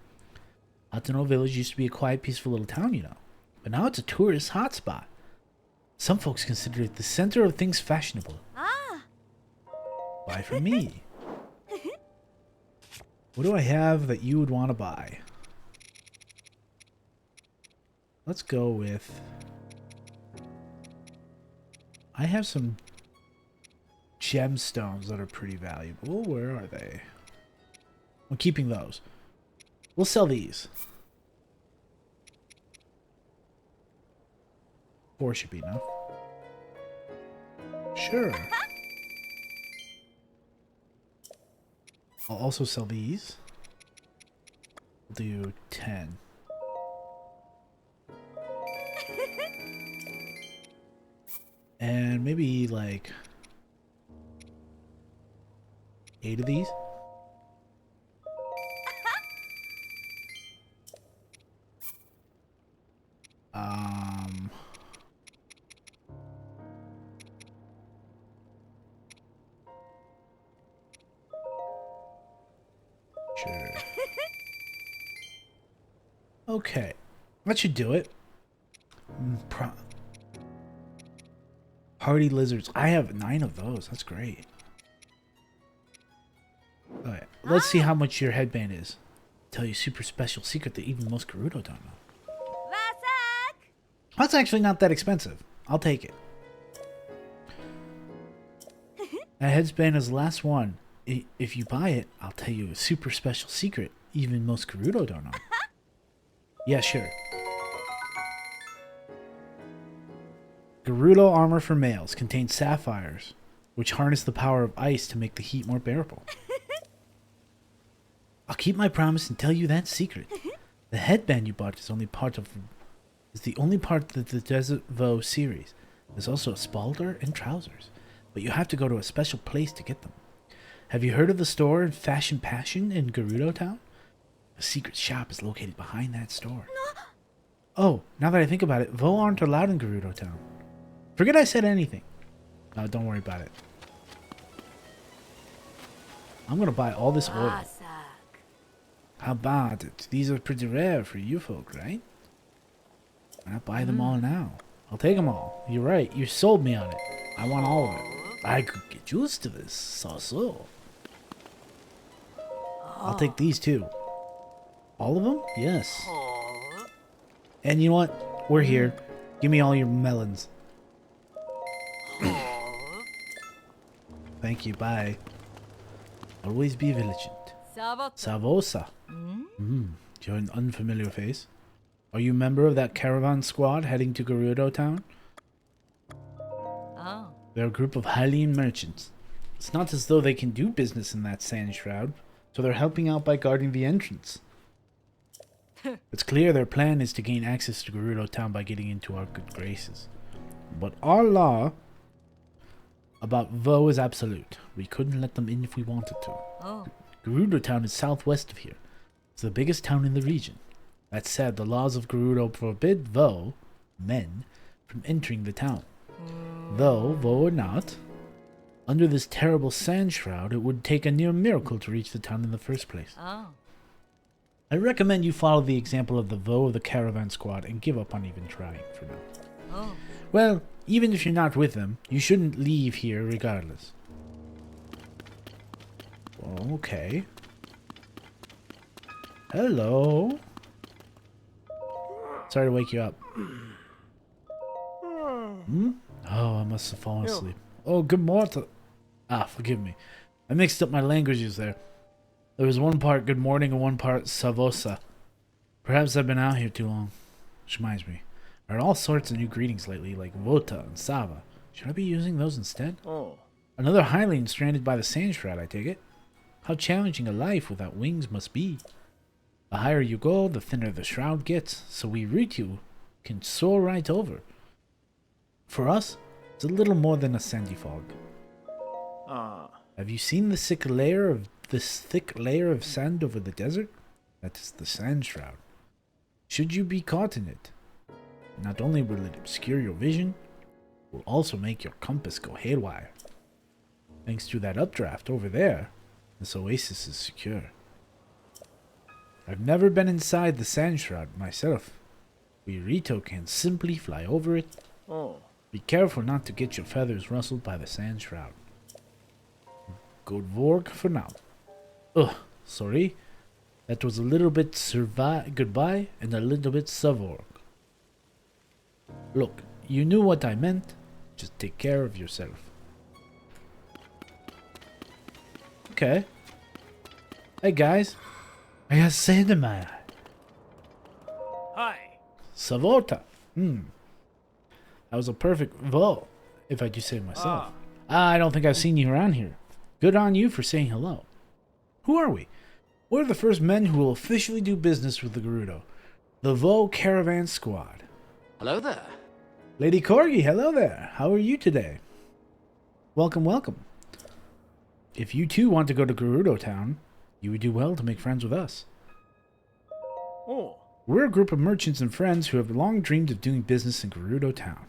Hateno Village used to be a quiet, peaceful little town, you know, but now it's a tourist hotspot. Some folks consider it the center of things fashionable. Buy from me. What do I have that you would want to buy? Let's go with... I have some gemstones that are pretty valuable. Where are they? I'm keeping those. We'll sell these. 4 should be enough. Sure. I'll also sell these. We'll do 10. And maybe like 8 of these. Sure. Okay, that should do it. Hardy lizards. I have 9 of those. That's great. Alright, let's see how much your headband is. Tell you a super special secret that even most Gerudo don't know. That's actually not that expensive. I'll take it. That headband is the last one. If you buy it, I'll tell you a super special secret even most Gerudo don't know. Yeah, sure. Gerudo armor for males contains sapphires, which harness the power of ice to make the heat more bearable. I'll keep my promise and tell you that secret. The headband you bought is the only part of the Desert Vo series. There's also a spalder and trousers, but you have to go to a special place to get them. Have you heard of the store in Fashion Passion in Gerudo Town? A secret shop is located behind that store. Oh, now that I think about it, Vo aren't allowed in Gerudo Town. Forget I said anything. No, don't worry about it. I'm gonna buy all this oil. How about it? These are pretty rare for you folk, right? Why not buy them all now? I'll take them all. You're right. You sold me on it. I want all of it. I could get used to this. So. I'll take these too. All of them? Yes. And you know what? We're here. Give me all your melons. Thank you. Bye. Always be vigilant. Savosa. You're an unfamiliar face. Are you a member of that caravan squad heading to Gerudo Town? Oh. They're a group of Hylian merchants. It's not as though they can do business in that sand shroud, so they're helping out by guarding the entrance. It's clear their plan is to gain access to Gerudo Town by getting into our good graces. But our law about Vo is absolute. We couldn't let them in if we wanted to. Oh. Gerudo Town is southwest of here. It's the biggest town in the region. That said, the laws of Gerudo forbid Vo, men, from entering the town. Though, Vo or not, under this terrible sand shroud, it would take a near miracle to reach the town in the first place. Oh. I recommend you follow the example of the Vo of the caravan squad and give up on even trying for now. Oh. Well, even if you're not with them, you shouldn't leave here regardless. Okay. Hello. Sorry to wake you up. Hmm? Oh, I must have fallen asleep. Oh, good morning. Ah, forgive me. I mixed up my languages there. There was one part good morning and one part savosa. Perhaps I've been out here too long. Which reminds me, there are all sorts of new greetings lately, like Vota and Sava. Should I be using those instead? Oh. Another highling stranded by the sand shroud, I take it. How challenging a life without wings must be. The higher you go, the thinner the shroud gets, so we Ritu can soar right over. For us, it's a little more than a sandy fog. Have you seen the thick layer of sand over the desert? That is the sand shroud. Should you be caught in it, not only will it obscure your vision, it will also make your compass go haywire. Thanks to that updraft over there, this oasis is secure. I've never been inside the sand shroud myself. We Rito can simply fly over it. Oh. Be careful not to get your feathers rustled by the sand shroud. Good work for now. Ugh, sorry. That was a little bit goodbye and a little bit savork. Look, you knew what I meant. Just take care of yourself. Okay. Hey guys. I got sand in my eye. Hi. Savota. That was a perfect Vo, if I do say myself. I don't think I've seen you around here. Good on you for saying hello. Who are we? We're the first men who will officially do business with the Gerudo. The Vo Caravan Squad. Hello there. Lady Corgi, hello there. How are you today? Welcome, welcome. If you too want to go to Gerudo Town, you would do well to make friends with us. Oh. We're a group of merchants and friends who have long dreamed of doing business in Gerudo Town.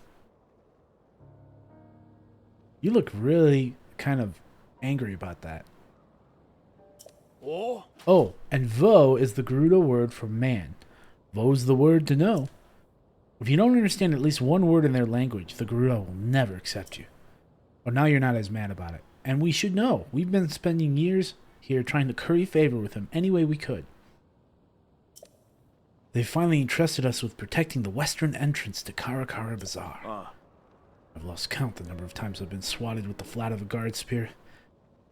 You look really kind of angry about that. Oh. Oh, and Vo is the Gerudo word for man. Vo's the word to know. If you don't understand at least one word in their language, the Gerudo will never accept you. Well, now you're not as mad about it. And we should know. We've been spending years here trying to curry favor with him any way we could. They finally entrusted us with protecting the western entrance to Karakara Bazaar. I've lost count the number of times I've been swatted with the flat of a guard spear.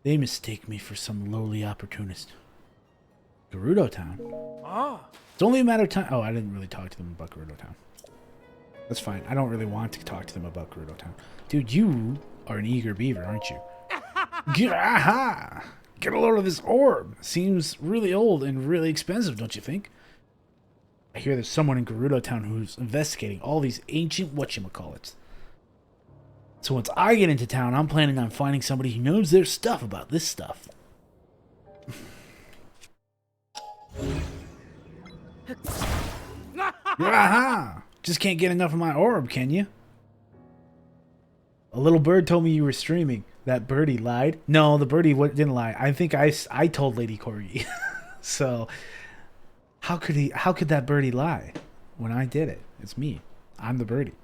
They mistake me for some lowly opportunist. Gerudo Town? It's only a matter of time. Oh, I didn't really talk to them about Gerudo Town. That's fine. I don't really want to talk to them about Gerudo Town. Dude, you are an eager beaver, aren't you? Get a load of this orb. Seems really old and really expensive, don't you think? I hear there's someone in Gerudo Town who's investigating all these ancient whatchamacallits. So once I get into town, I'm planning on finding somebody who knows their stuff about this stuff. Just can't get enough of my orb, can you? A little bird told me you were streaming. That birdie lied. No, the birdie didn't lie. I think I told Lady Corgi. So how could that birdie lie when I did it? It's me. I'm the birdie.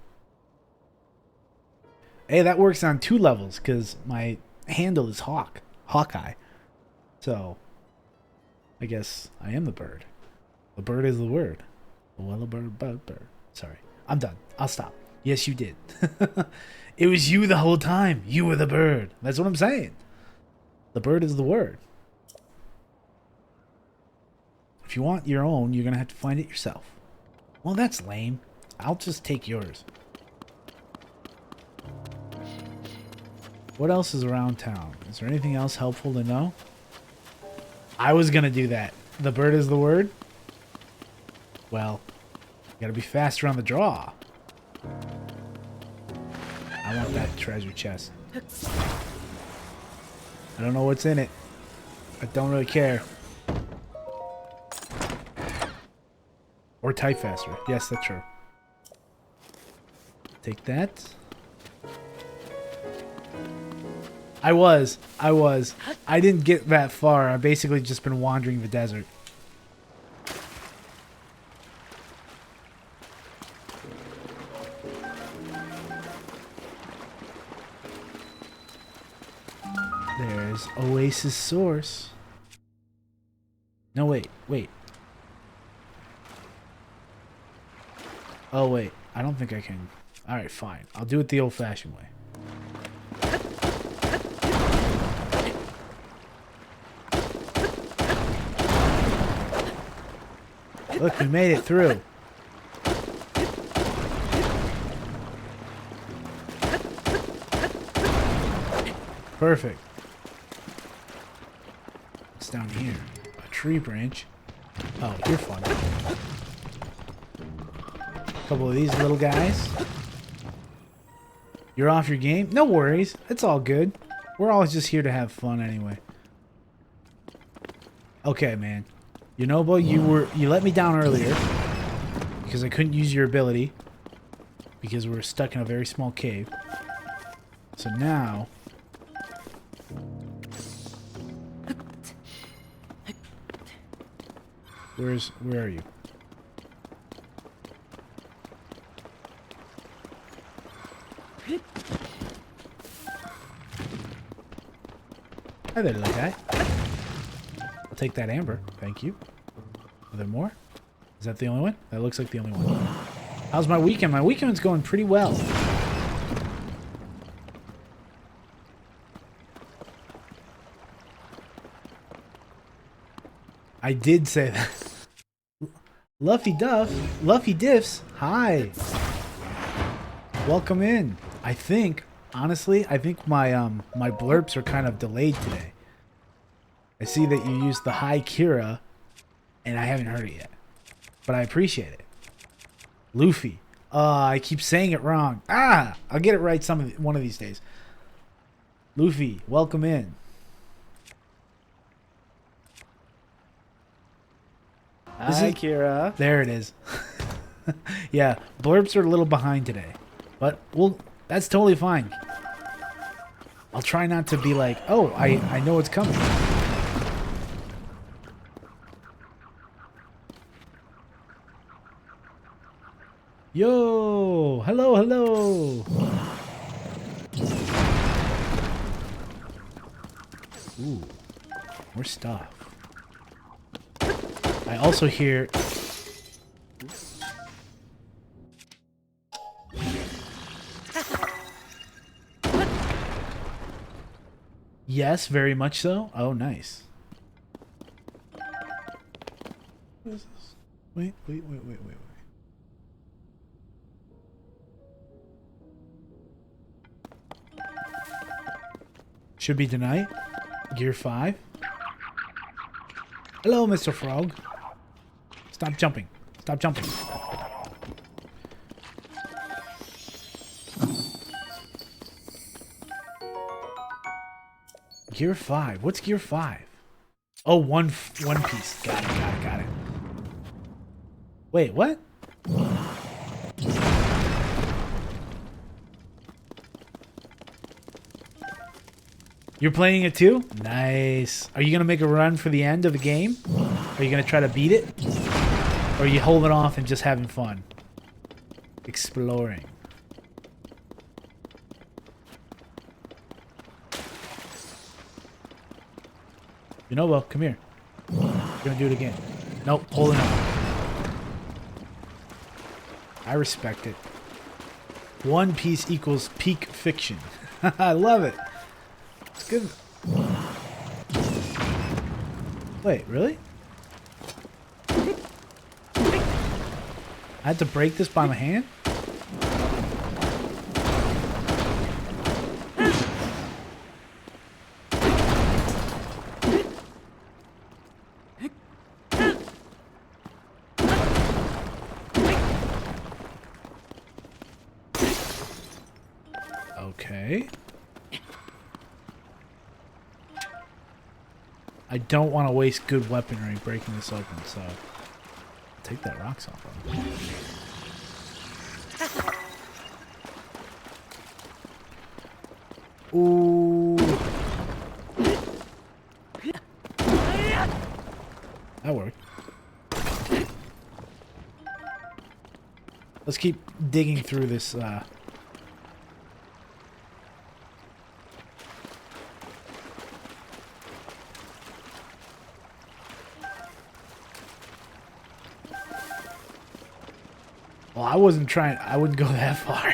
Hey, that works on 2 levels because my handle is Hawkeye. So I guess I am the bird. The bird is the word. Well, a bird. Sorry, I'm done. I'll stop. Yes, you did. It was you the whole time. You were the bird. That's what I'm saying. The bird is the word. If you want your own, you're going to have to find it yourself. Well, that's lame. I'll just take yours. What else is around town? Is there anything else helpful to know? I was going to do that. The bird is the word? Well, you gotta be faster on the draw. I want that treasure chest. I don't know what's in it. I don't really care. Or type faster. Yes, that's true. Take that. I was. I didn't get that far. I've basically just been wandering the desert. There's Oasis Source. No, wait. Oh, wait. I don't think I can. Alright, fine. I'll do it the old-fashioned way. Look, we made it through. Perfect. What's down here? A tree branch. Oh, you're fun. A couple of these little guys. You're off your game? No worries. It's all good. We're always just here to have fun anyway. Okay, man. Yunobo, you let me down earlier because I couldn't use your ability because we were stuck in a very small cave. So now where are you? Hi there, little guy. I'll take that amber. Thank you. Are there more? Is that the only one? That looks like the only one. How's my weekend? My weekend's going pretty well. I did say that. Luffy Diffs, hi. Welcome in. Honestly, I think my my blurps are kind of delayed today. I see that you used the hi Kira, and I haven't heard it yet. But I appreciate it. Luffy. I keep saying it wrong. I'll get it right one of these days. Luffy, welcome in. Hi, Kira. There it is. Yeah, blurps are a little behind today. But that's totally fine. I'll try not to be like, oh, I know it's coming. Yo! Hello! Ooh, more stuff. I also hear... Yes, very much so. Oh, nice. What is this? Wait. Should be tonight. Gear 5. Hello, Mr. Frog. Stop jumping. Stop jumping. Gear 5. What's Gear 5? Oh, one piece. Got it. Wait, what? You're playing it too? Nice. Are you going to make a run for the end of the game? Are you going to try to beat it? Or are you holding off and just having fun? Exploring. You know what? Come here. We're going to do it again. Nope, holding on. I respect it. One Piece equals peak fiction. I love it. It's good. Wait, really? I had to break this by my hand? Okay. I don't want to waste good weaponry breaking this open, so I'll take that rocks off of him. Ooh. That worked. Let's keep digging through this, Well, I wasn't trying. I wouldn't go that far.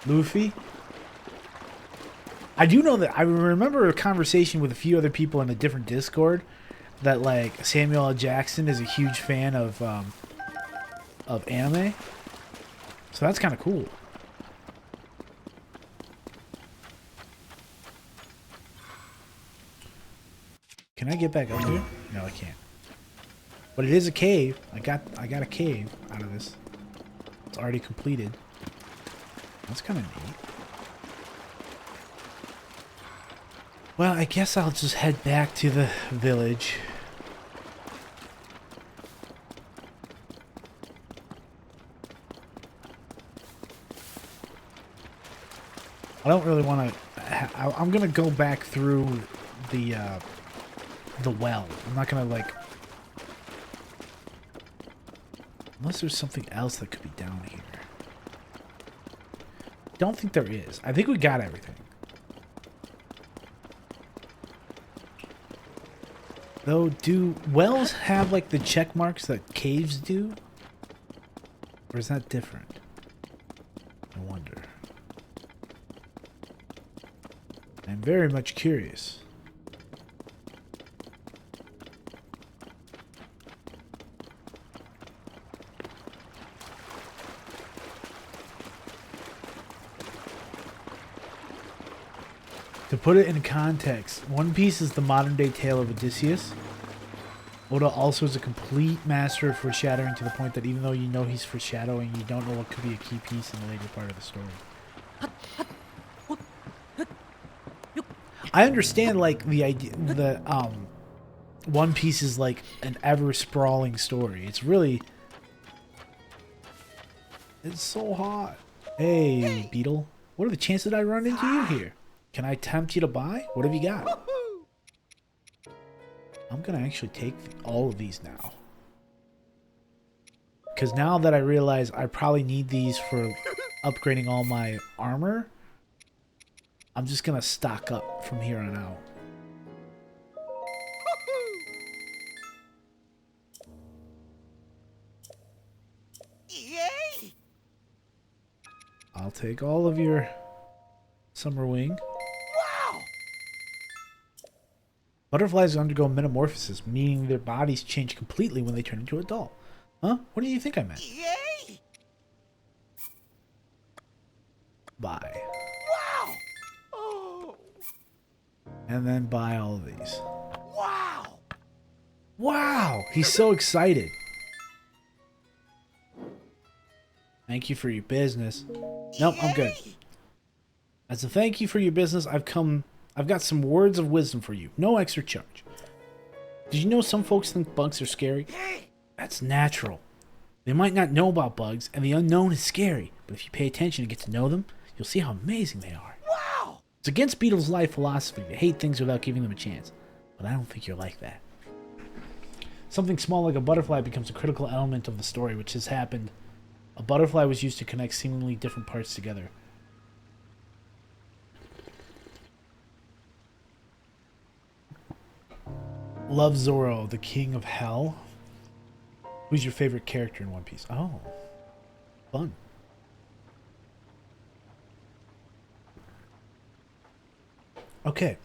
Luffy? I do know that I remember a conversation with a few other people in a different Discord that like Samuel L. Jackson is a huge fan of anime. So that's kind of cool. Can I get back up here? No, I can't. But it is a cave. I got a cave out of this. It's already completed. That's kind of neat. Well, I guess I'll just head back to the village. I don't really want to... I'm going to go back through the well. I'm not going to, like... Unless there's something else that could be down here. Don't think there is. I think we got everything. Though, do wells have, like, the check marks that caves do? Or is that different? I wonder. I'm very much curious. To put it in context, One Piece is the modern-day tale of Odysseus. Oda also is a complete master of foreshadowing to the point that even though you know he's foreshadowing, you don't know what could be a key piece in the later part of the story. I understand, like, the idea that One Piece is like an ever-sprawling story. It's really... It's so hot. Hey, Beetle. What are the chances that I run into you here? Can I tempt you to buy? What have you got? I'm going to actually take all of these now. Because now that I realize I probably need these for upgrading all my armor, I'm just going to stock up from here on out. Yay! I'll take all of your summer wing. Wow! Butterflies undergo metamorphosis, meaning their bodies change completely when they turn into adult. Huh? What do you think I meant? Yay! Buy. Wow! Oh! And then buy all of these. Wow! Wow! He's so excited. Thank you for your business. Nope, I'm good. As a thank you for your business, I've got some words of wisdom for you. No extra charge. Did you know some folks think bugs are scary? That's natural. They might not know about bugs, and the unknown is scary. But if you pay attention and get to know them, you'll see how amazing they are. Wow! It's against Beetle's life philosophy to hate things without giving them a chance. But I don't think you're like that. Something small like a butterfly becomes a critical element of the story, which has happened. A butterfly was used to connect seemingly different parts together. Love Zoro, the king of hell. Who's your favorite character in One Piece? Oh, fun. Okay.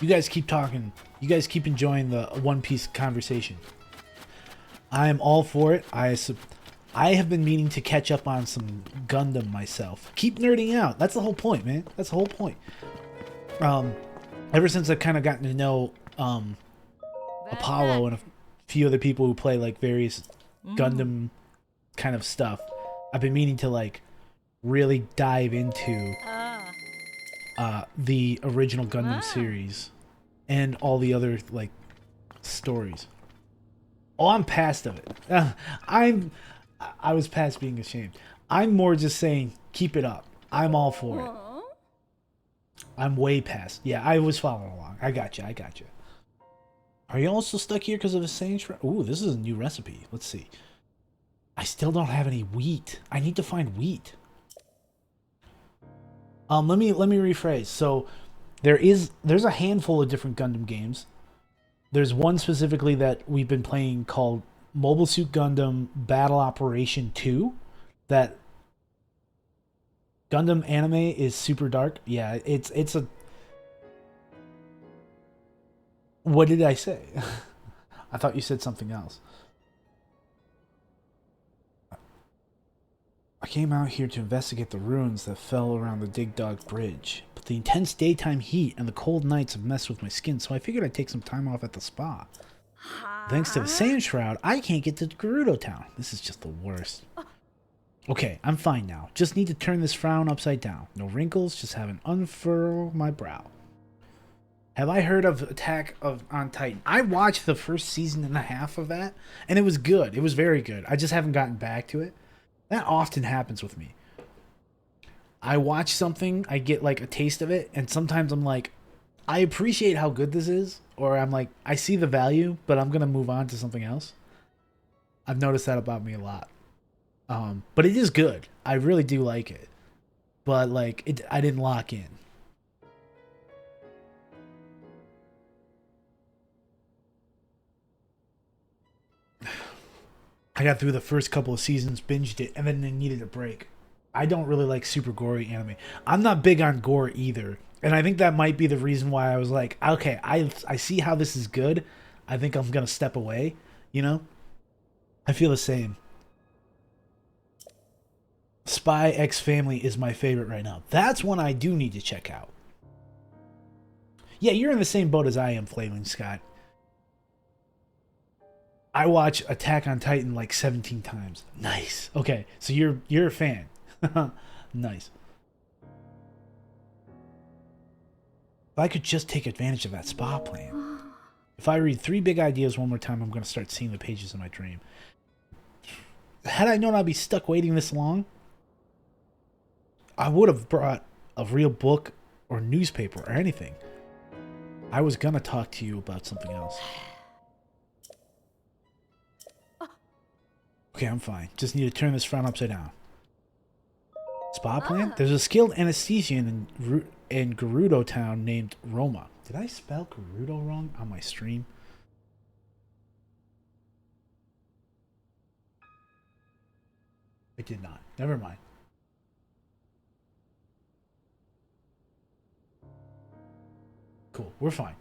You guys keep talking. You guys keep enjoying the One Piece conversation. I am all for it. I have been meaning to catch up on some Gundam myself. Keep nerding out. That's the whole point, man. That's the whole point. Ever since I've kind of gotten to know Apollo and a few other people who play like various Gundam kind of stuff. I've been meaning to like really dive into the original Gundam series and all the other like stories. Oh, I'm past of it. I was past being ashamed. I'm more just saying keep it up. I'm all for it. I'm way past. Yeah, I was following along. I got you. Are you also stuck here because of a sage? Ooh, this is a new recipe. Let's see. I still don't have any wheat. I need to find wheat. Let me rephrase. So there's a handful of different Gundam games. There's one specifically that we've been playing called Mobile Suit Gundam Battle Operation 2. That Gundam anime is super dark. Yeah, it's a... What did I say? I thought you said something else. I came out here to investigate the ruins that fell around the Dig Dog Bridge, but the intense daytime heat and the cold nights have messed with my skin, so I figured I'd take some time off at the spa. Thanks to the Sand Shroud, I can't get to Gerudo Town. This is just the worst. Okay, I'm fine now. Just need to turn this frown upside down. No wrinkles, just have an unfurl my brow. Have I heard of Attack on Titan? I watched the first season and a half of that, and it was good. It was very good. I just haven't gotten back to it. That often happens with me. I watch something, I get like a taste of it, and sometimes I'm like, I appreciate how good this is, or I'm like, I see the value, but I'm going to move on to something else. I've noticed that about me a lot. But it is good. I really do like it. But like, I didn't lock in. I got through the first couple of seasons, binged it, and then I needed a break. I don't really like super gory anime. I'm not big on gore either. And I think that might be the reason why I was like, okay, I see how this is good. I think I'm going to step away, you know? I feel the same. Spy X Family is my favorite right now. That's one I do need to check out. Yeah, you're in the same boat as I am, Flaming Scott. I watch Attack on Titan like 17 times. Nice. Okay, so you're a fan. Nice. If I could just take advantage of that spa plan. If I read 3 big ideas one more time, I'm going to start seeing the pages in my dream. Had I known I'd be stuck waiting this long, I would have brought a real book or newspaper or anything. I was going to talk to you about something else. Okay, I'm fine. Just need to turn this frown upside down. Spa plan? There's a skilled anesthesian in Gerudo Town named Roma. Did I spell Gerudo wrong on my stream? I did not. Never mind. Cool. We're fine.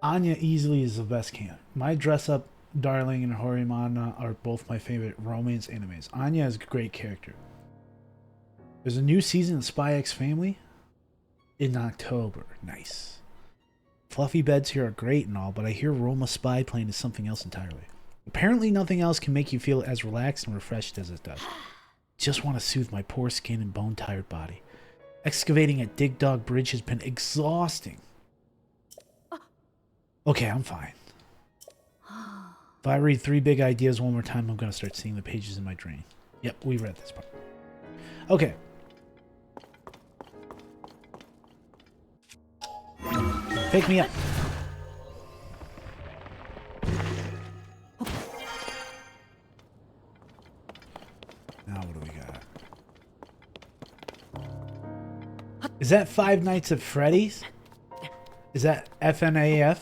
Anya easily is the best can. My Dress Up Darling and Horimana are both my favorite romance animes. Anya is a great character. There's a new season of Spy X Family in October. Nice. Fluffy beds here are great and all, but I hear Roma Spy Plane is something else entirely. Apparently nothing else can make you feel as relaxed and refreshed as it does. Just want to soothe my poor skin and bone-tired body. Excavating at Dig Dog Bridge has been exhausting. Okay, I'm fine. If I read 3 big ideas one more time, I'm going to start seeing the pages in my dream. Yep, we read this part. Okay. Pick me up. Now what do we got? Is that Five Nights at Freddy's? Is that FNAF?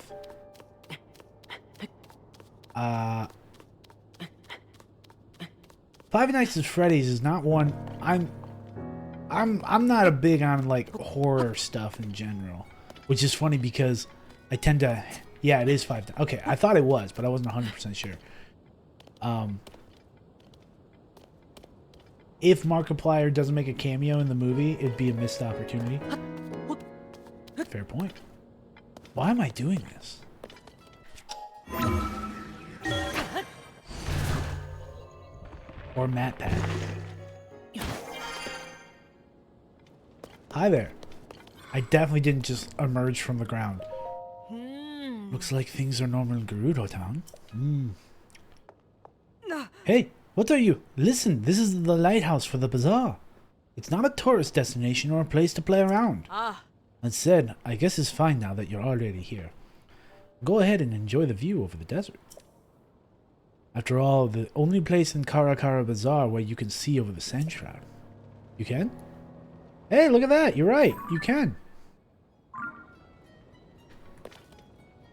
Five Nights at Freddy's is not one I'm not a big on like horror stuff in general, which is funny because I tend to yeah, it is Five. Okay, I thought it was, but I wasn't 100% sure. If Markiplier doesn't make a cameo in the movie, it'd be a missed opportunity. Fair point. Why am I doing this? Or Matt Pat. Hi there. I definitely didn't just emerge from the ground. Looks like things are normal in Gerudo Town. Hey, what are you? Listen, this is the lighthouse for the bazaar. It's not a tourist destination or a place to play around. Instead, I guess it's fine now that you're already here. Go ahead and enjoy the view over the desert. After all, the only place in Karakara Bazaar where you can see over the sand shroud. You can? Hey, look at that! You're right. You can.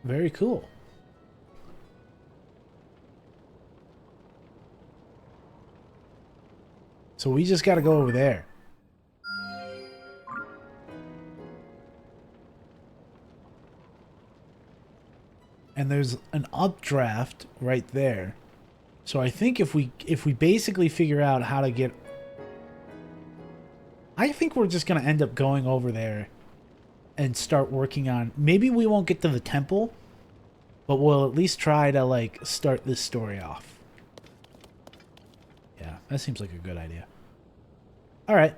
Very cool. So we just gotta go over there. And there's an updraft right there. So I think if we basically figure out how to get... I think we're just gonna end up going over there and start working on... Maybe we won't get to the temple, but we'll at least try to, like, start this story off. Yeah, that seems like a good idea. Alright.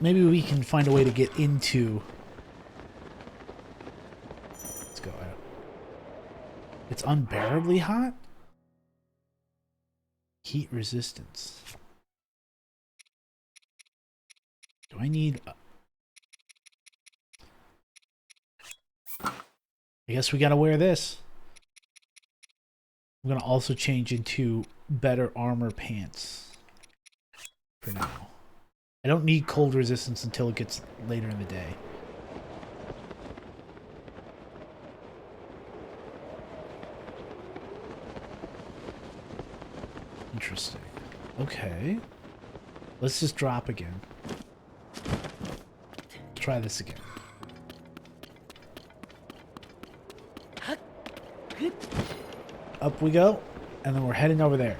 Maybe we can find a way to get into... Let's go out. It's unbearably hot? Heat resistance. Do I need... I guess we gotta wear this. I'm gonna also change into better armor pants. For now. I don't need cold resistance until it gets later in the day. Interesting. Okay. Let's just drop again. Try this again. Up we go, and then we're heading over there.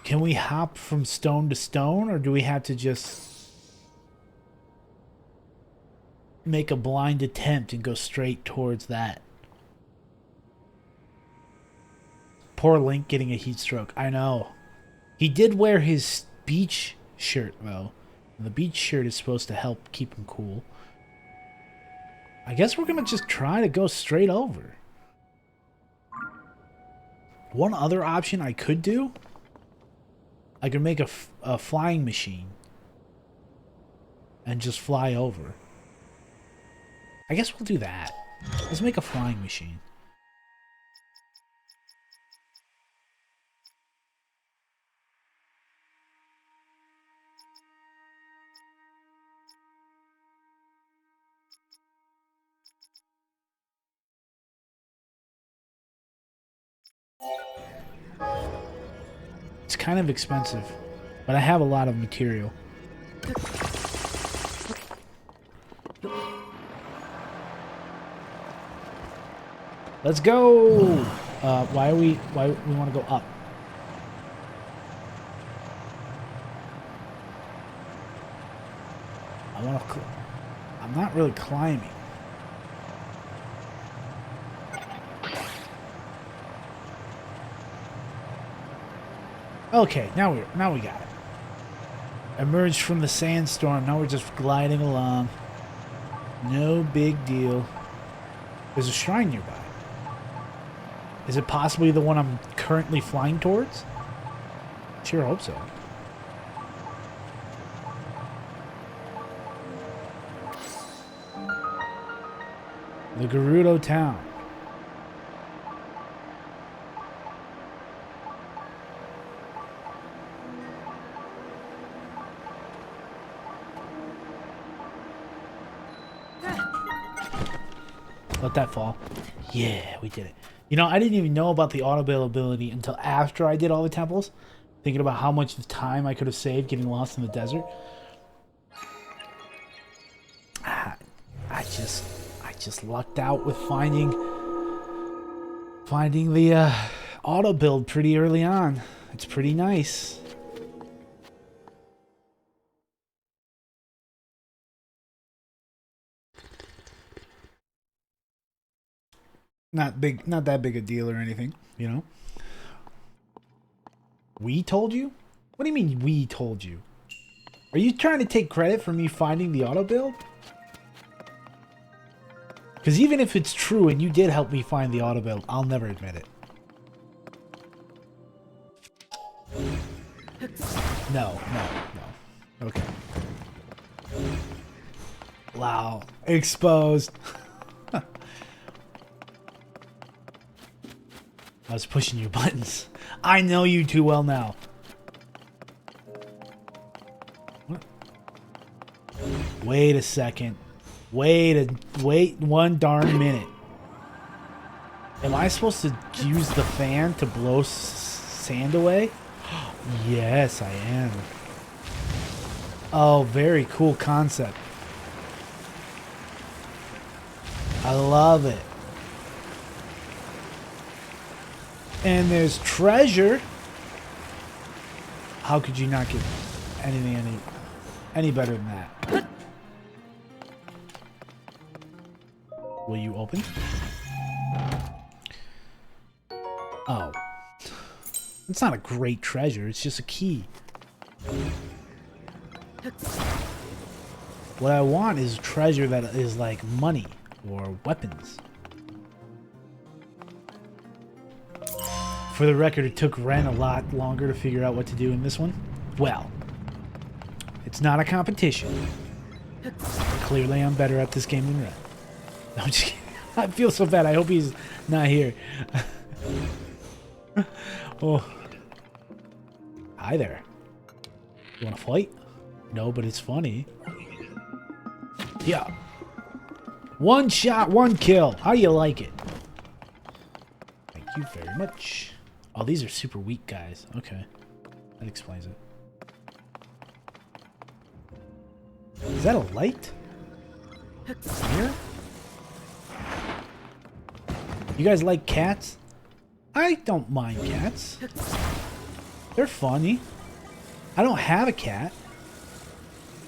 Can we hop from stone to stone, or do we have to just make a blind attempt and go straight towards that? Poor Link getting a heat stroke. I know. He did wear his beach shirt, though. The beach shirt is supposed to help keep him cool. I guess we're going to just try to go straight over. One other option I could do... I could make a flying machine and just fly over. I guess we'll do that. Let's make a flying machine. It's kind of expensive, but I have a lot of material. Let's go! Why we want to go up? I'm not really climbing. Okay, now we got it. Emerged from the sandstorm. Now we're just gliding along. No big deal. There's a shrine nearby. Is it possibly the one I'm currently flying towards? Sure hope so. The Gerudo town. Let that fall. Yeah, we did it. You know, I didn't even know about the auto-bail ability until after I did all the temples. Thinking about how much time I could have saved getting lost in the desert. I just lucked out with finding the auto build pretty early on. It's pretty nice. Not that big a deal or anything, you know? We told you? What do you mean we told you? Are you trying to take credit for me finding the auto build? Because even if it's true and you did help me find the auto build, I'll never admit it. No. Okay. Wow. Exposed. I was pushing your buttons. I know you too well now. What? Wait a second. Wait one darn minute. Am I supposed to use the fan to blow sand away? Yes, I am. Oh, very cool concept. I love it. And there's treasure. How could you not get anything any better than that? Will you open? Oh. It's not a great treasure, it's just a key. What I want is treasure that is like money or weapons. For the record, it took Ren a lot longer to figure out what to do in this one. Well, it's not a competition. Clearly, I'm better at this game than Ren. No, I'm just kidding. I feel so bad. I hope he's not here. Oh. Hi there. You want to fight? No, but it's funny. Yeah. One shot, one kill. How do you like it? Thank you very much. Oh, these are super weak guys. Okay. That explains it. Is that a light? Here? You guys like cats? I don't mind cats. They're funny. I don't have a cat.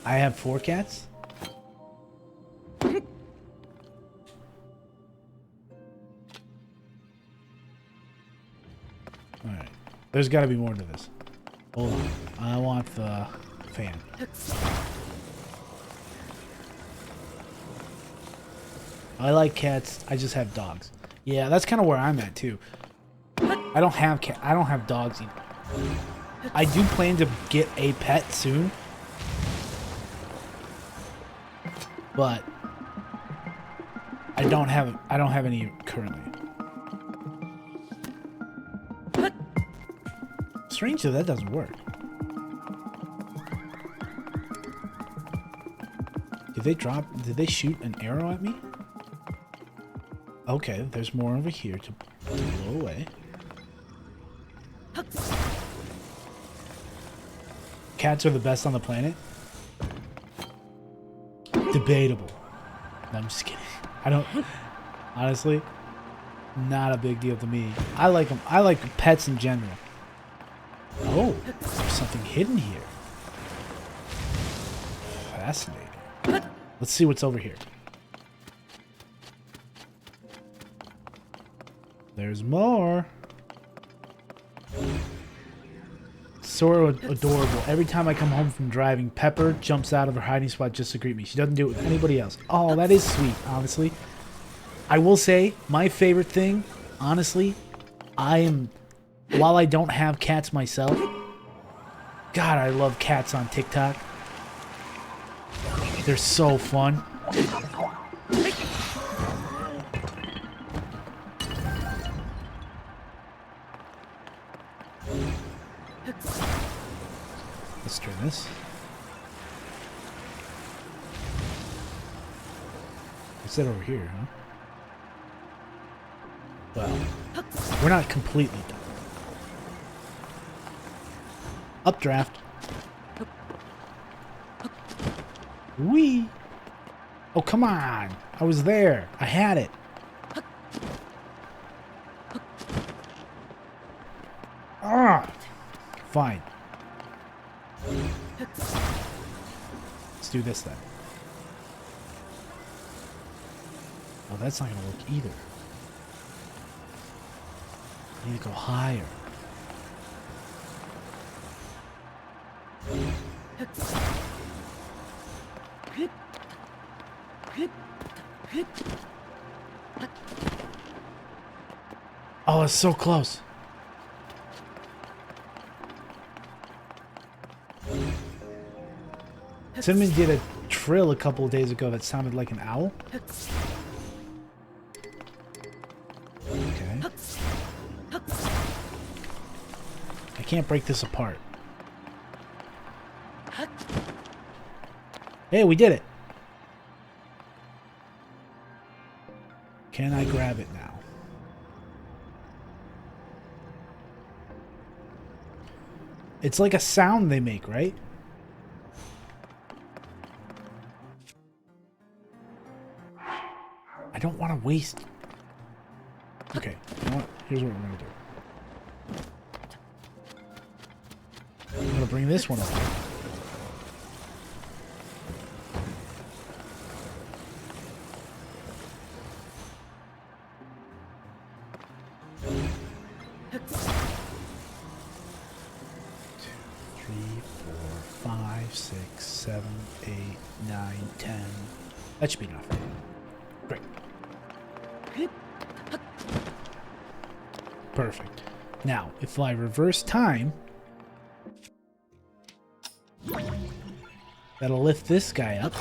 I have 4 cats. Alright. There's got to be more to this. Hold on. I want the fan. I like cats. I just have dogs. Yeah, that's kind of where I'm at too. I don't have dogs either. I do plan to get a pet soon. But I don't have any currently. Strange that doesn't work. Did they shoot an arrow at me? Okay, there's more over here to blow away. Cats are the best on the planet? Debatable. No, I'm just kidding. I don't... Honestly, not a big deal to me. I like them. I like pets in general. Oh, there's something hidden here. Fascinating. Let's see what's over here. There's more. So adorable. Every time I come home from driving, Pepper jumps out of her hiding spot just to greet me. She doesn't do it with anybody else. Oh, that is sweet, honestly. I will say, my favorite thing, honestly, while I don't have cats myself, God, I love cats on TikTok. They're so fun. Let's turn this. What's that over here, huh? Well, we're not completely done. Updraft. Whee! Oh, come on. I was there. I had it. Ah. Fine. Let's do this then. Oh, that's not going to work either. I need to go higher. Oh, it's so close. Cinnamon did a trill a couple of days ago that sounded like an owl. Okay. I can't break this apart. Hey, we did it. Can I grab it now? It's like a sound they make, right? I don't want to waste. Okay, you know what? Here's what we're going to do. I'm going to bring this one over. That should be enough. Great. Perfect. Now, if I reverse time, that'll lift this guy up.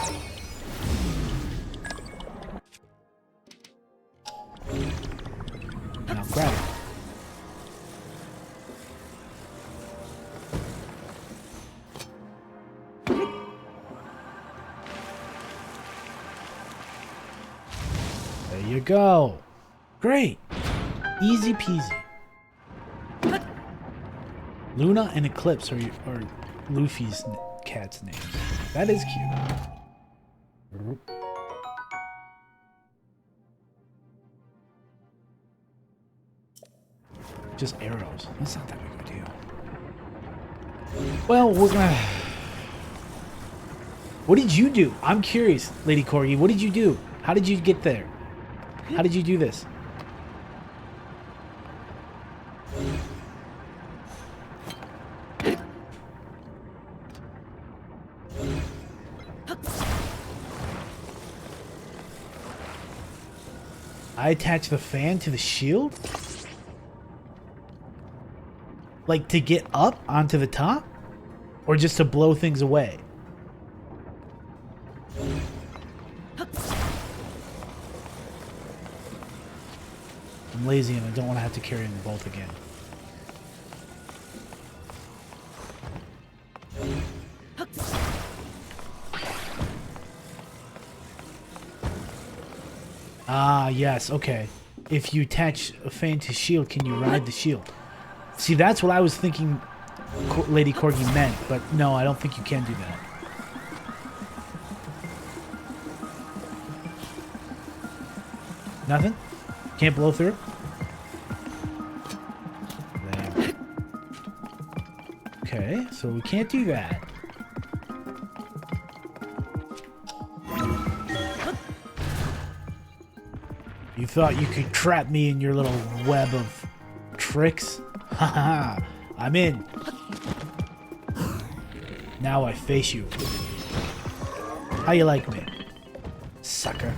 And I'll grab it. There you go. Great. Easy peasy. Luna and Eclipse are Luffy's cat's names. That is cute. Just arrows. That's not that big of a deal. Well, we're gonna... What did you do? I'm curious, Lady Corgi. What did you do? How did you get there? How did you do this? I attach the fan to the shield? Like to get up onto the top? Or just to blow things away? I'm lazy and I don't want to have to carry them both again. Ah, yes, okay. If you attach a fan to shield, can you ride the shield? See, that's what I was thinking Lady Corgi meant, but no, I don't think you can do that. Nothing? Can't blow through? There. Okay, so we can't do that. You thought you could trap me in your little web of tricks? Haha, I'm in. Now I face you. How you like me, sucker?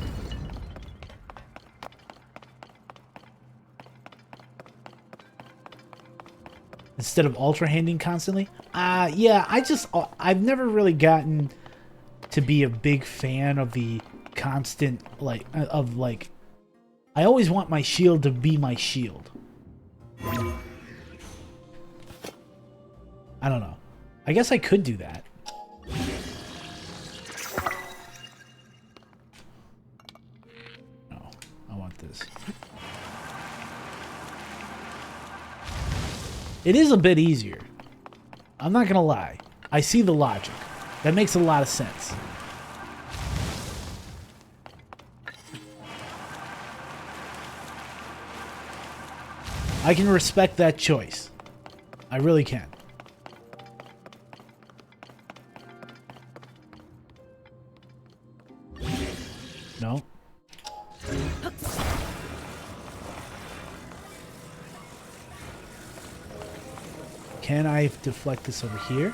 Instead of ultra handing constantly? Yeah, I've never really gotten to be a big fan of the constant, like, I always want my shield to be my shield. I don't know. I guess I could do that. No, I want this. It is a bit easier. I'm not gonna lie. I see the logic. That makes a lot of sense. I can respect that choice. I really can. No. Can I deflect this over here?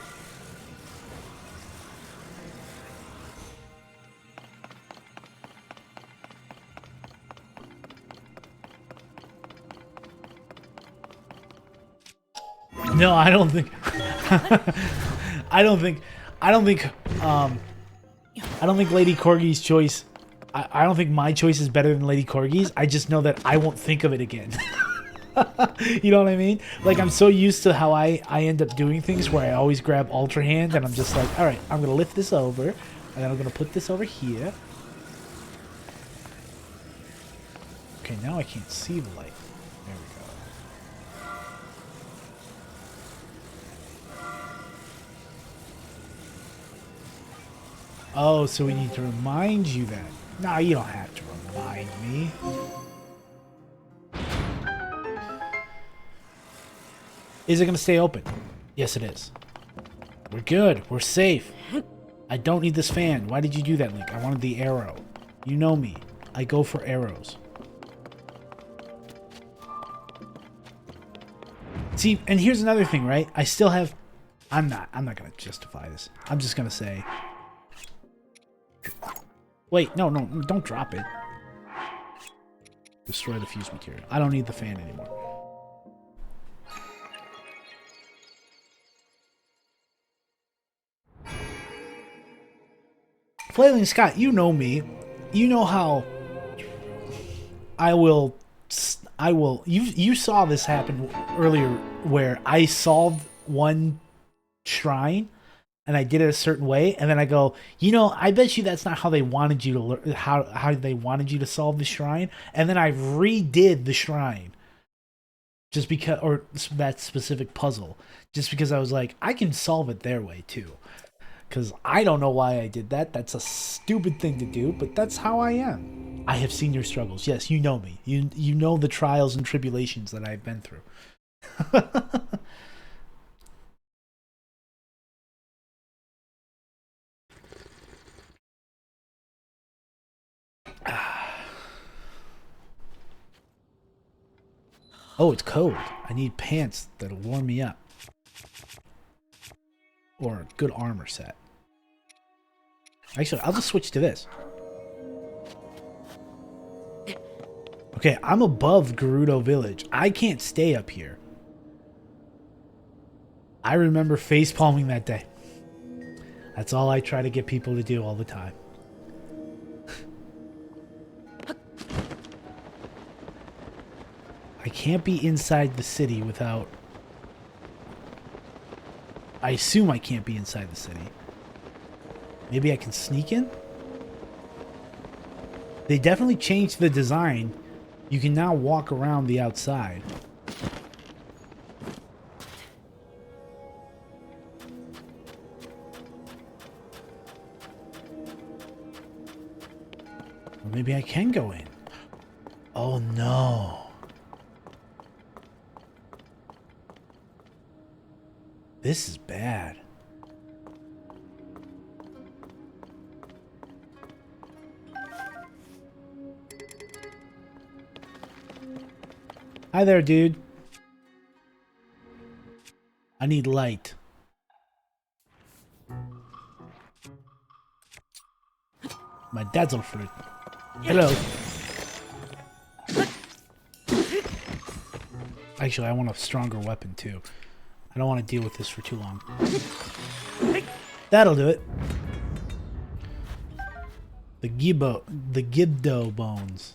No, I don't think. I don't think Lady Corgi's choice. I don't think my choice is better than Lady Corgi's. I just know that I won't think of it again. You know what I mean? Like, I'm so used to how I end up doing things where I always grab Ultra Hand and I'm just like, all right, I'm gonna lift this over, and then I'm gonna put this over here. Okay, now I can't see the light. There we go. Oh, so we need to remind you that. No, you don't have to remind me. Is it going to stay open? Yes, it is. We're good. We're safe. I don't need this fan. Why did you do that, Link? I wanted the arrow. You know me. I go for arrows. See, and here's another thing, right? I still have... I'm not going to justify this. I'm just going to say... Wait, no, don't drop it. Destroy the fuse material. I don't need the fan anymore. Flailing Scott, you know me. You know how I will, you saw this happen earlier where I solved one shrine and I did it a certain way, and then I go, you know, I bet you that's not how they wanted you to learn, how they wanted you to solve the shrine, and then I redid the shrine just because, or that specific puzzle, just because I was like, I can solve it their way too. Because I don't know why I did that. That's a stupid thing to do, but that's how I am. I have seen your struggles. Yes, you know me. You know the trials and tribulations that I've been through. Oh, it's cold. I need pants that'll warm me up. Or a good armor set. Actually, I'll just switch to this. Okay, I'm above Gerudo Village. I can't stay up here. I remember facepalming that day. That's all I try to get people to do all the time. I can't be inside the city without... I assume I can't be inside the city. Maybe I can sneak in? They definitely changed the design. You can now walk around the outside. Or maybe I can go in. Oh no. This is bad. Hi there, dude. I need light. My dazzle fruit. Hello. Actually, I want a stronger weapon too. I don't want to deal with this for too long. That'll do it. The Gibdo bones.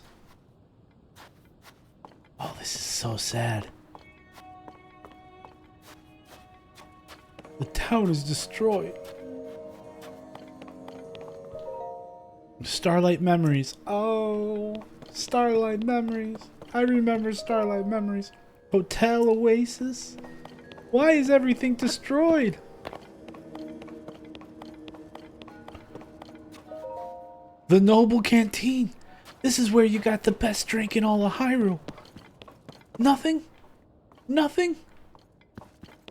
Oh, this is so sad. The town is destroyed. Starlight memories. Oh, Starlight memories. I remember Starlight memories. Hotel Oasis. Why is everything destroyed? The Noble Canteen. This is where you got the best drink in all of Hyrule. Nothing? Nothing?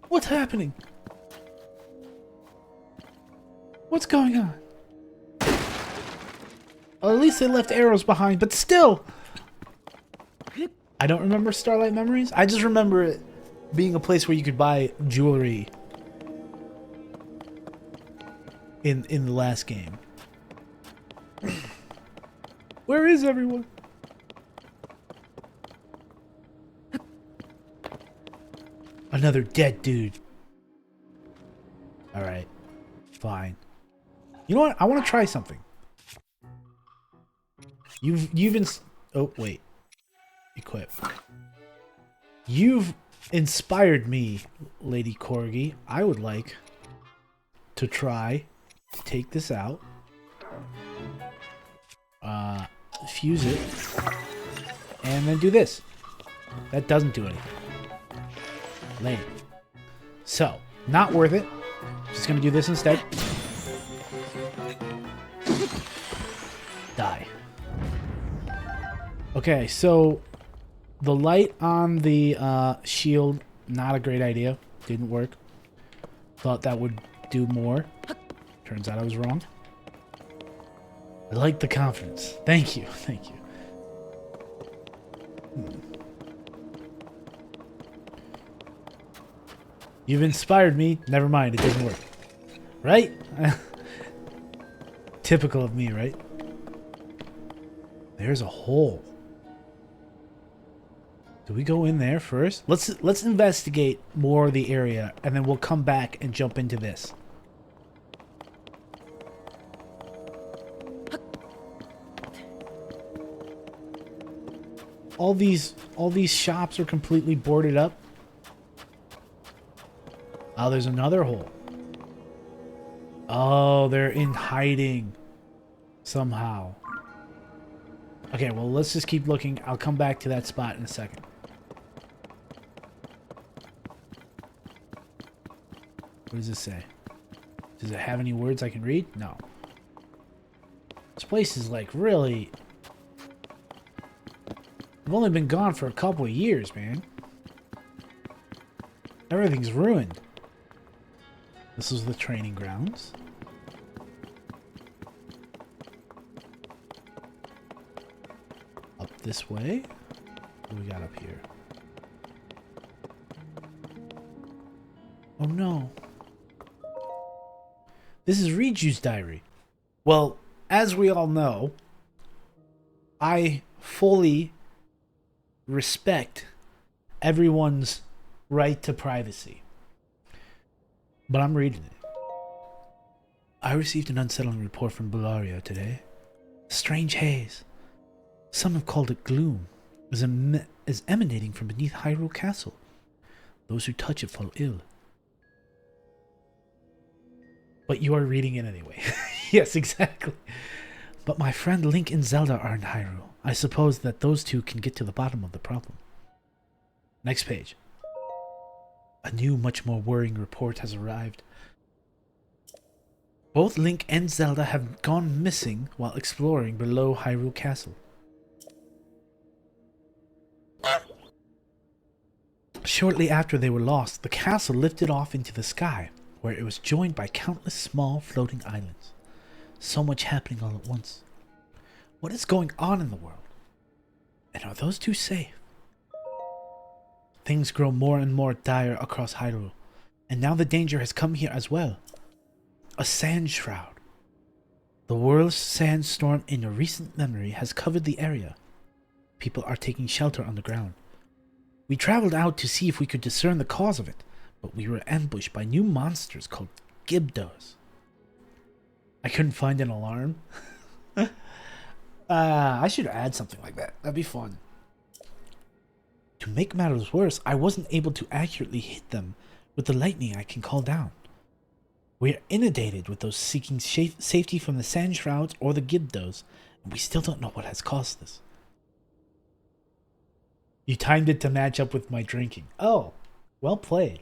What's happening? What's going on? Well, at least they left arrows behind, but still! I don't remember Starlight Memories. I just remember it being a place where you could buy jewelry in the last game. Where is everyone? Another dead dude. Alright. Fine. You know what? I want to try something. You've oh, wait. Equip. You've inspired me, Lady Corgi. I would like to try to take this out. Fuse it. And then do this. That doesn't do anything. Lame. So, not worth it. Just gonna do this instead. Die. Okay, so the light on the shield, not a great idea. Didn't work. Thought that would do more. Turns out I was wrong. I like the confidence. Thank you. Thank you. You've inspired me. Never mind, it doesn't work. Right? Typical of me, right? There's a hole. Do we go in there first? Let's investigate more of the area, and then we'll come back and jump into this. All these shops are completely boarded up. Oh, there's another hole. Oh, they're in hiding somehow. Okay, well, let's just keep looking. I'll come back to that spot in a second. What does this say? Does it have any words I can read? No. This place is like really... I've only been gone for a couple of years, man. Everything's ruined. This is the training grounds. Up this way. What do we got up here? Oh no. This is Riju's diary. Well, as we all know, I fully respect everyone's right to privacy. But I'm reading it. I received an unsettling report from Bellaria today. Strange haze. Some have called it gloom. Is emanating from beneath Hyrule Castle. Those who touch it fall ill. But you are reading it anyway. Yes, exactly. But my friend Link and Zelda are in Hyrule. I suppose that those two can get to the bottom of the problem. Next page. A new, much more worrying report has arrived. Both Link and Zelda have gone missing while exploring below Hyrule Castle. Shortly after they were lost, the castle lifted off into the sky, where it was joined by countless small floating islands. So much happening all at once. What is going on in the world? And are those two safe? Things grow more and more dire across Hyrule, and now the danger has come here as well. A sand shroud. The worst sandstorm in a recent memory has covered the area. People are taking shelter on the ground. We traveled out to see if we could discern the cause of it, but we were ambushed by new monsters called Gibdos. I couldn't find an alarm. I should add something like that. That'd be fun. To make matters worse, I wasn't able to accurately hit them with the lightning I can call down. We are inundated with those seeking safety from the sand shrouds or the Gibdos, and we still don't know what has caused this. You timed it to match up with my drinking. Oh, well played.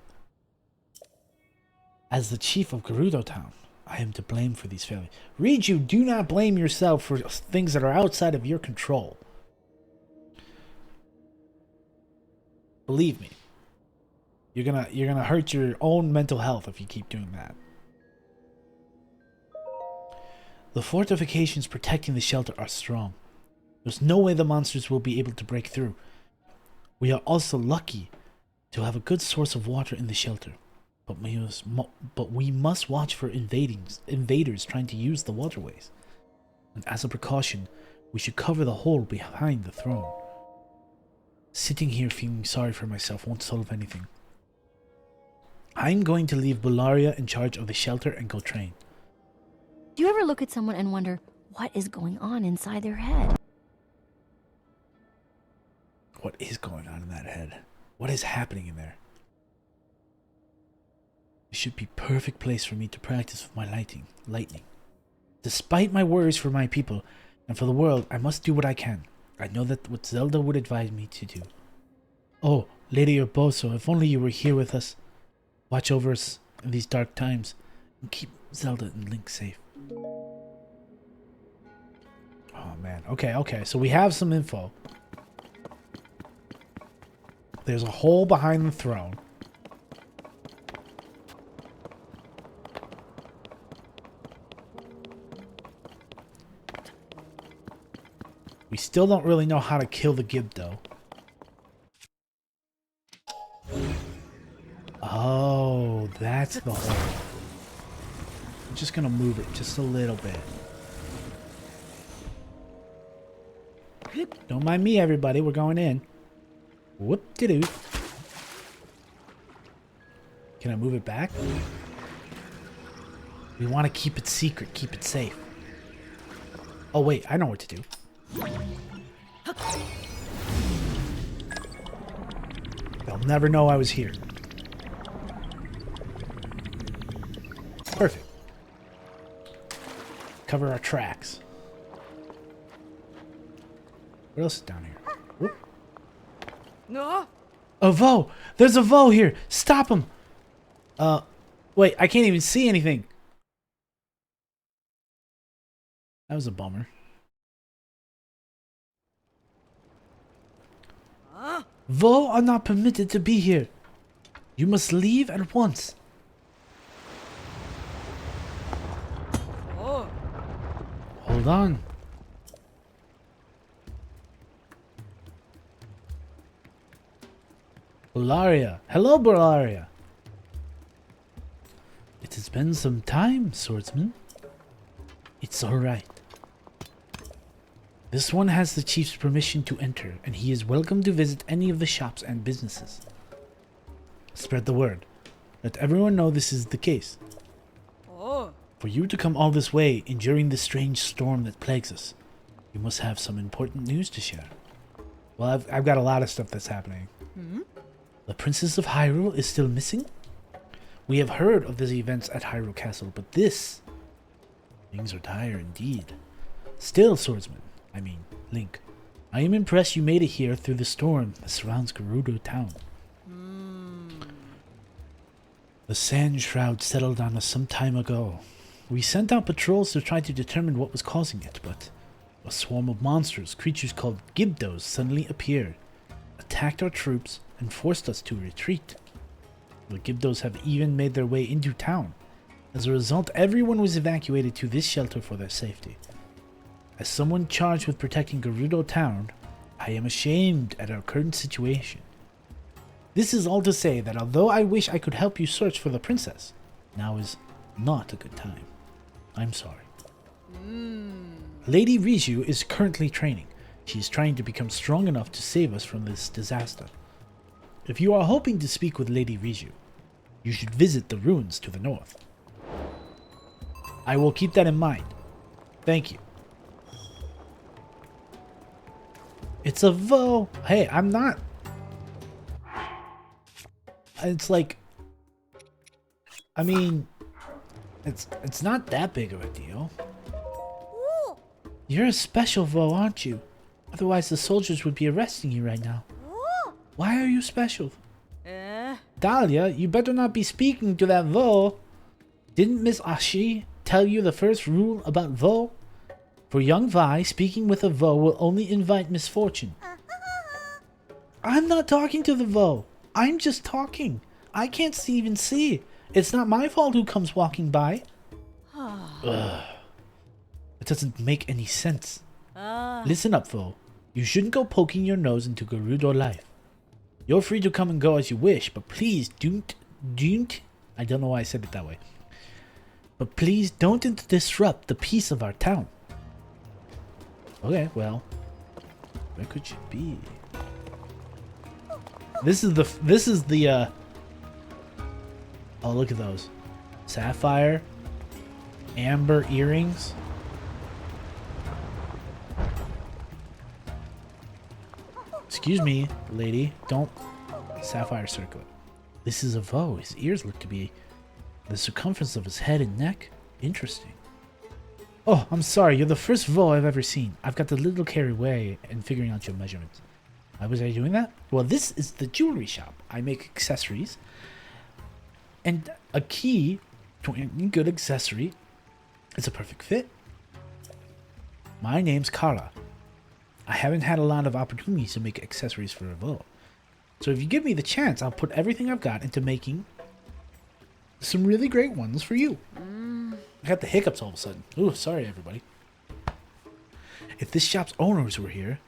As the chief of Gerudo Town, I am to blame for these failures. Riju, do not blame yourself for things that are outside of your control. Believe me, You're gonna hurt your own mental health if you keep doing that. The fortifications protecting the shelter are strong. There's no way the monsters will be able to break through. We are also lucky to have a good source of water in the shelter, but we must watch for invaders trying to use the waterways. And as a precaution, we should cover the hole behind the throne. Sitting here feeling sorry for myself won't solve anything. I'm going to leave Bellaria in charge of the shelter and go train. Do you ever look at someone and wonder what is going on inside their head? What is going on in that head? What is happening in there? It should be perfect place for me to practice with my lightning. Despite my worries for my people and for the world, I must do what I can. I know that what Zelda would advise me to do. Oh, Lady Urboso, if only you were here with us. Watch over us in these dark times and keep Zelda and Link safe. Oh man, okay, so we have some info. There's a hole behind the throne. We still don't really know how to kill the Gibdo. Oh, that's the hole. I'm just gonna move it just a little bit. Don't mind me, everybody. We're going in. Whoop-de-doo. Can I move it back? We want to keep it secret, keep it safe. Oh, wait. I know what to do. They'll never know I was here. Perfect. Cover our tracks. What else is down here? Whoop. No. A Vo! There's a Vo here! Stop him! Wait, I can't even see anything. That was a bummer. Vo are not permitted to be here. You must leave at once. Oh. Hold on. Bellaria. Hello, Bellaria. It has been some time, swordsman. It's alright. This one has the chief's permission to enter, and he is welcome to visit any of the shops and businesses. Spread the word. Let everyone know this is the case. Oh. For you to come all this way, enduring the strange storm that plagues us, you must have some important news to share. Well, I've got a lot of stuff that's happening. The Princess of Hyrule is still missing? We have heard of these events at Hyrule Castle, but things are dire indeed. Still, swordsman, I mean, Link, I am impressed you made it here through the storm that surrounds Gerudo Town. The sand shroud settled on us some time ago. We sent out patrols to try to determine what was causing it, but a swarm of monsters, creatures called Gibdos, suddenly appeared, attacked our troops, and forced us to retreat. The Gibdos have even made their way into town. As a result, everyone was evacuated to this shelter for their safety. As someone charged with protecting Gerudo Town, I am ashamed at our current situation. This is all to say that although I wish I could help you search for the princess, now is not a good time. I'm sorry. Lady Riju is currently training. She is trying to become strong enough to save us from this disaster. If you are hoping to speak with Lady Riju, you should visit the ruins to the north. I will keep that in mind. Thank you. It's a Vo. Hey, I'm not. It's like, I mean, it's not that big of a deal. You're a special Vo, aren't you? Otherwise the soldiers would be arresting you right now. Why are you special? Dahlia, you better not be speaking to that Vo. Didn't Miss Aahhh tell you the first rule about Vo? For young Vi, speaking with a Vo will only invite misfortune. I'm not talking to the Vo. I'm just talking. I can't even see. It's not my fault who comes walking by. Ugh. It doesn't make any sense. Listen up, foe. You shouldn't go poking your nose into Gerudo life. You're free to come and go as you wish, but please don't. I don't know why I said it that way. But please don't disrupt the peace of our town. Okay, well, where could she be? This is the oh, look at those. Sapphire, amber earrings. Excuse me, lady, don't. Sapphire circlet. This is a Vo. His ears look to be the circumference of his head and neck. Interesting. Oh, I'm sorry. You're the first Vo I've ever seen. I've got a little carried away in figuring out your measurements. Why was I doing that? Well, this is the jewelry shop. I make accessories. And a key to any good accessory is a perfect fit. My name's Kara. I haven't had a lot of opportunities to make accessories for a Vo. So if you give me the chance, I'll put everything I've got into making some really great ones for you. I got the hiccups all of a sudden. Ooh, sorry everybody. If this shop's owners were here,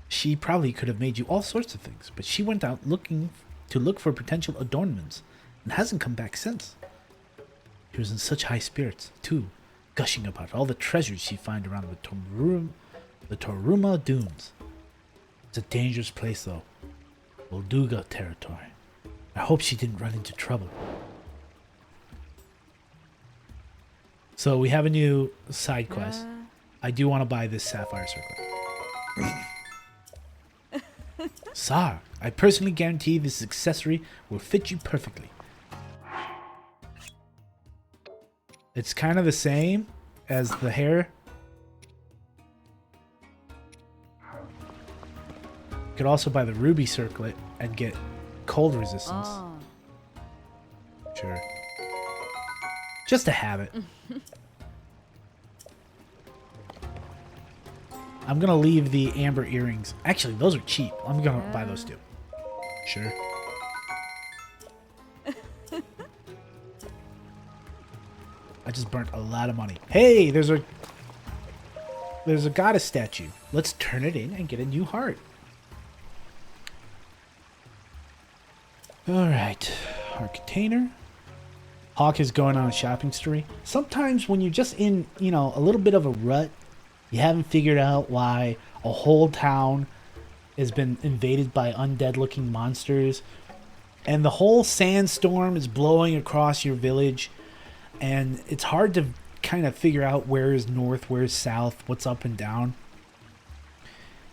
she probably could have made you all sorts of things, but she went out looking for potential adornments and hasn't come back since. She was in such high spirits, too, gushing about all the treasures she'd find around the Toruma Dunes. It's a dangerous place, though. Volduga territory. I hope she didn't run into trouble. So we have a new side quest. I do want to buy this sapphire circlet. Sar, I personally guarantee this accessory will fit you perfectly. It's kind of the same as the hair. You could also buy the ruby circlet and get cold resistance. Sure. Just to have it. I'm gonna leave the amber earrings. Actually, those are cheap. I'm gonna buy those too. Sure. I just burnt a lot of money. Hey, there's a goddess statue. Let's turn it in and get a new heart. Alright. Our container. Hawk is going on a shopping spree. Sometimes when you're just in, you know, a little bit of a rut, you haven't figured out why a whole town has been invaded by undead-looking monsters, and the whole sandstorm is blowing across your village, and it's hard to kind of figure out where is north, where is south, what's up and down.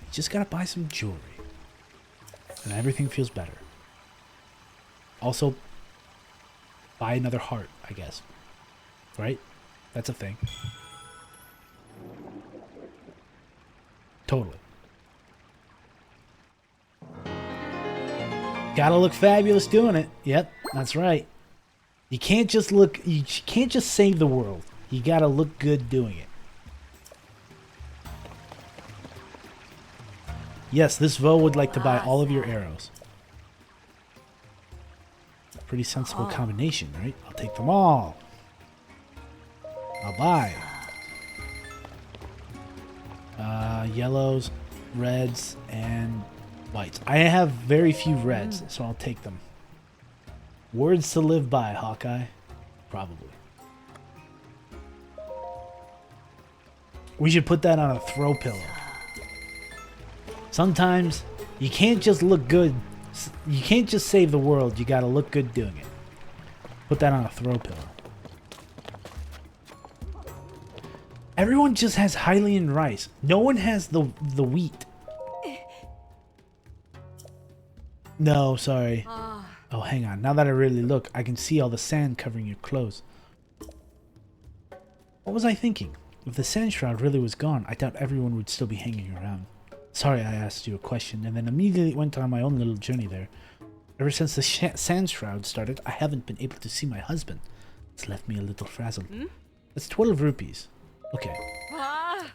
You just gotta buy some jewelry, and everything feels better. Also, buy another heart, I guess. Right? That's a thing. Totally. Gotta look fabulous doing it. Yep, that's right. You can't just save the world. You gotta look good doing it. Yes, this Vo would like to buy all of your arrows. Pretty sensible combination, right? I'll take them all. I'll buy. Yellows, reds, and whites. I have very few reds, so I'll take them. Words to live by, Hawkeye. Probably. We should put that on a throw pillow. Sometimes you can't just look good. You can't just save the world. You gotta look good doing it. Put that on a throw pillow. Everyone just has Hylian rice. No one has the wheat. No, sorry. Oh, hang on. Now that I really look, I can see all the sand covering your clothes. What was I thinking? If the sand shroud really was gone, I doubt everyone would still be hanging around. Sorry I asked you a question and then immediately went on my own little journey there. Ever since the sand shroud started, I haven't been able to see my husband. It's left me a little frazzled. It's 12 rupees. Okay.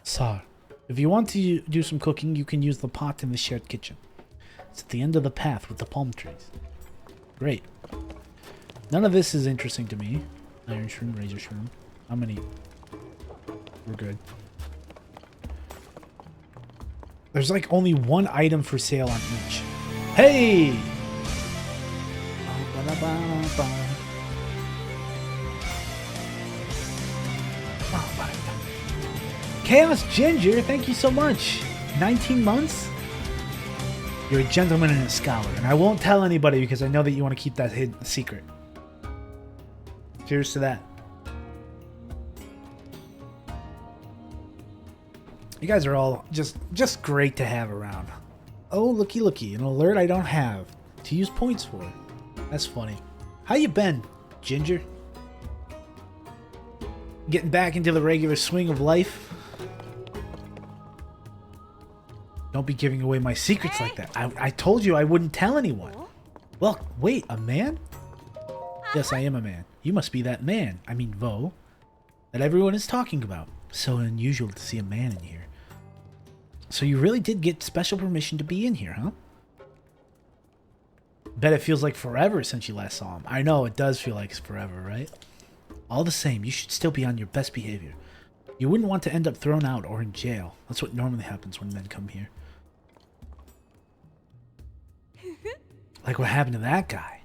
Sar, if you want to do some cooking, you can use the pot in the shared kitchen. It's at the end of the path with the palm trees. Great. None of this is interesting to me. Iron shroom, razor shroom. How many? We're good. There's like only one item for sale on each. Hey! Chaos Ginger, thank you so much. 19 months? You're a gentleman and a scholar, and I won't tell anybody because I know that you want to keep that hidden secret. Cheers to that. You guys are all just great to have around. Oh, looky, an alert I don't have to use points for. That's funny. How you been, Ginger? Getting back into the regular swing of life? Don't be giving away my secrets like that. I told you I wouldn't tell anyone. Well, wait, a man? Yes, I am a man. You must be that man, I mean Vo, that everyone is talking about. So unusual to see a man in here. So you really did get special permission to be in here, huh? Bet it feels like forever since you last saw him. I know, it does feel like it's forever, right? All the same, you should still be on your best behavior. You wouldn't want to end up thrown out or in jail. That's what normally happens when men come here. Like what happened to that guy.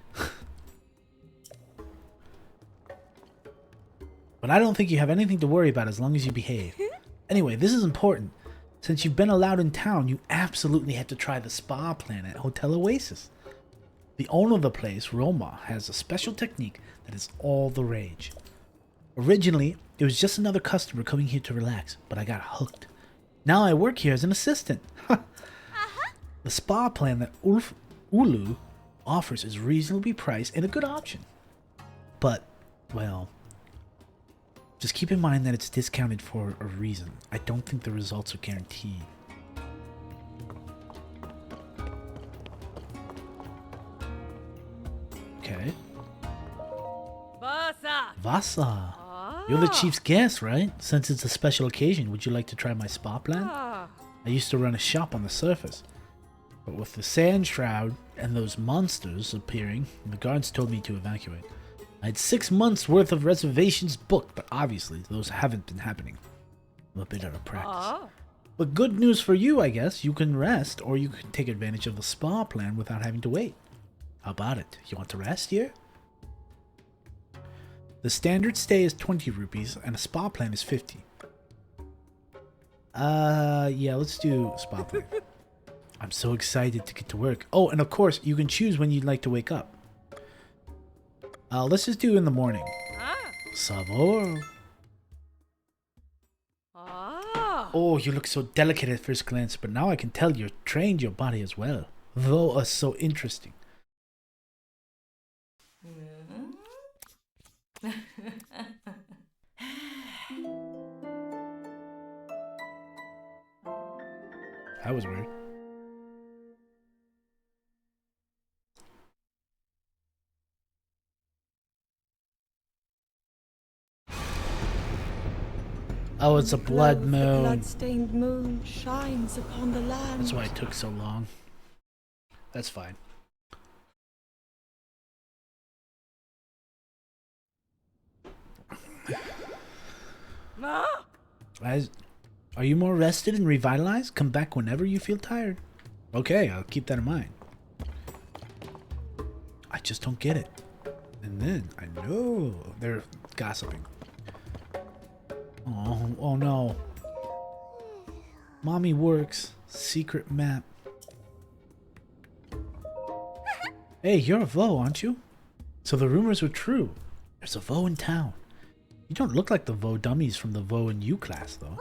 But I don't think you have anything to worry about as long as you behave. Anyway, this is important. Since you've been allowed in town, you absolutely have to try the spa plan at Hotel Oasis. The owner of the place, Roma, has a special technique that is all the rage. Originally, it was just another customer coming here to relax, but I got hooked. Now I work here as an assistant. The spa plan that Ulu offers is reasonably priced and a good option. But, well, just keep in mind that it's discounted for a reason. I don't think the results are guaranteed. Okay. Vasa. You're the chief's guest, right? Since it's a special occasion, would you like to try my spa plan? I used to run a shop on the surface. But with the sand shroud and those monsters appearing, the guards told me to evacuate. I had 6 months worth of reservations booked, but obviously those haven't been happening. I'm a bit out of practice. But good news for you, I guess. You can rest, or you can take advantage of the spa plan without having to wait. How about it? You want to rest here? The standard stay is 20 rupees, and a spa plan is 50. Yeah, let's do spa plan. I'm so excited to get to work. Oh, and of course, you can choose when you'd like to wake up. Let's just do in the morning. Savor. Oh, you look so delicate at first glance, but now I can tell you've trained your body as well. Though so interesting. That was weird. Oh, it's a blood moon. The blood-stained moon shines upon the land. That's why it took so long. That's fine. Are you more rested and revitalized? Come back whenever you feel tired. Okay, I'll keep that in mind. I just don't get it. And then I know they're gossiping. Oh no. Mommy works. Secret map. Hey, you're a Vo, aren't you? So the rumors were true. There's a Vo in town. You don't look like the Vo dummies from the Vo and U class, though.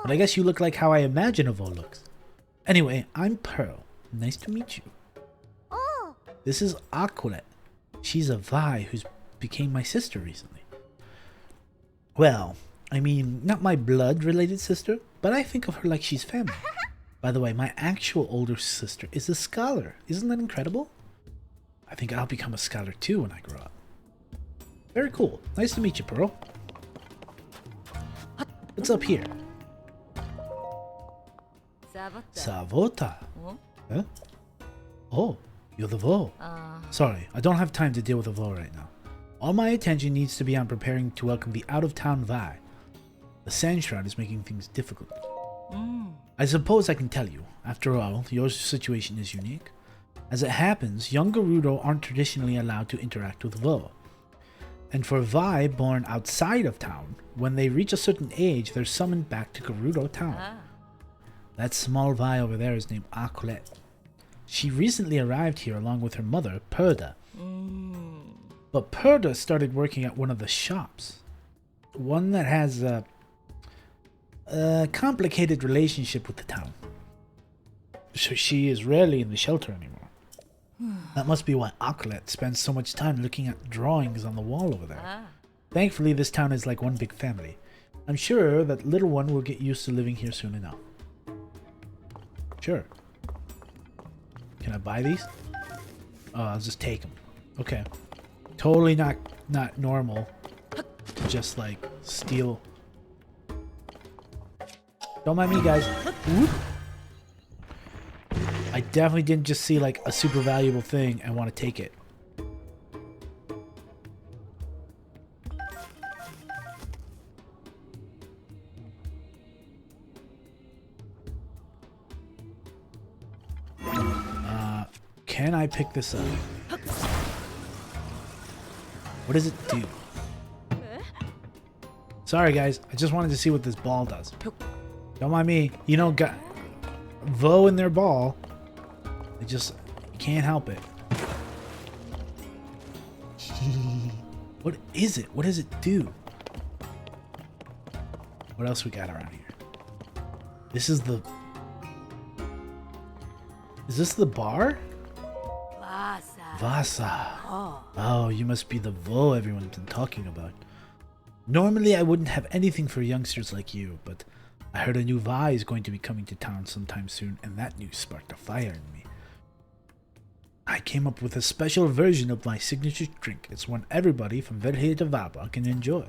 But I guess you look like how I imagine a Vo looks. Anyway, I'm Pearl. Nice to meet you. This is Aquilette. She's a Vi who's became my sister recently. Well, I mean, not my blood-related sister, but I think of her like she's family. By the way, my actual older sister is a scholar. Isn't that incredible? I think I'll become a scholar too when I grow up. Very cool. Nice to meet you, Pearl. What's up here? Savota. Huh? Oh, you're the Vo. Sorry, I don't have time to deal with a Vo right now. All my attention needs to be on preparing to welcome the out-of-town Vi. The sand shroud is making things difficult. I suppose I can tell you. After all, your situation is unique. As it happens, young Gerudo aren't traditionally allowed to interact with Vo. And for Vi born outside of town, when they reach a certain age, they're summoned back to Gerudo town. That small Vi over there is named Aahhh. She recently arrived here along with her mother, Perda. But Perda started working at one of the shops. One that has a complicated relationship with the town. So she is rarely in the shelter anymore. That must be why Aahhh spends so much time looking at drawings on the wall over there. Thankfully, this town is like one big family. I'm sure that little one will get used to living here soon enough. Sure. Can I buy these? Oh, I'll just take them. Okay. Totally not normal. Just like steal. Don't mind me, guys. Whoop. I definitely didn't just see like a super valuable thing and want to take it. Can I pick this up? What does it do? Sorry guys, I just wanted to see what this ball does. Don't mind me. You know, got Vo in their ball. They just can't help it. What is it? What does it do? What else we got around here? This is the... Is this the bar? Vasa. Oh, you must be the Vo everyone's been talking about. Normally I wouldn't have anything for youngsters like you, but I heard a new Vi is going to be coming to town sometime soon, and that news sparked a fire in me. I came up with a special version of my signature drink. It's one everybody from Verhe to Vaba can enjoy.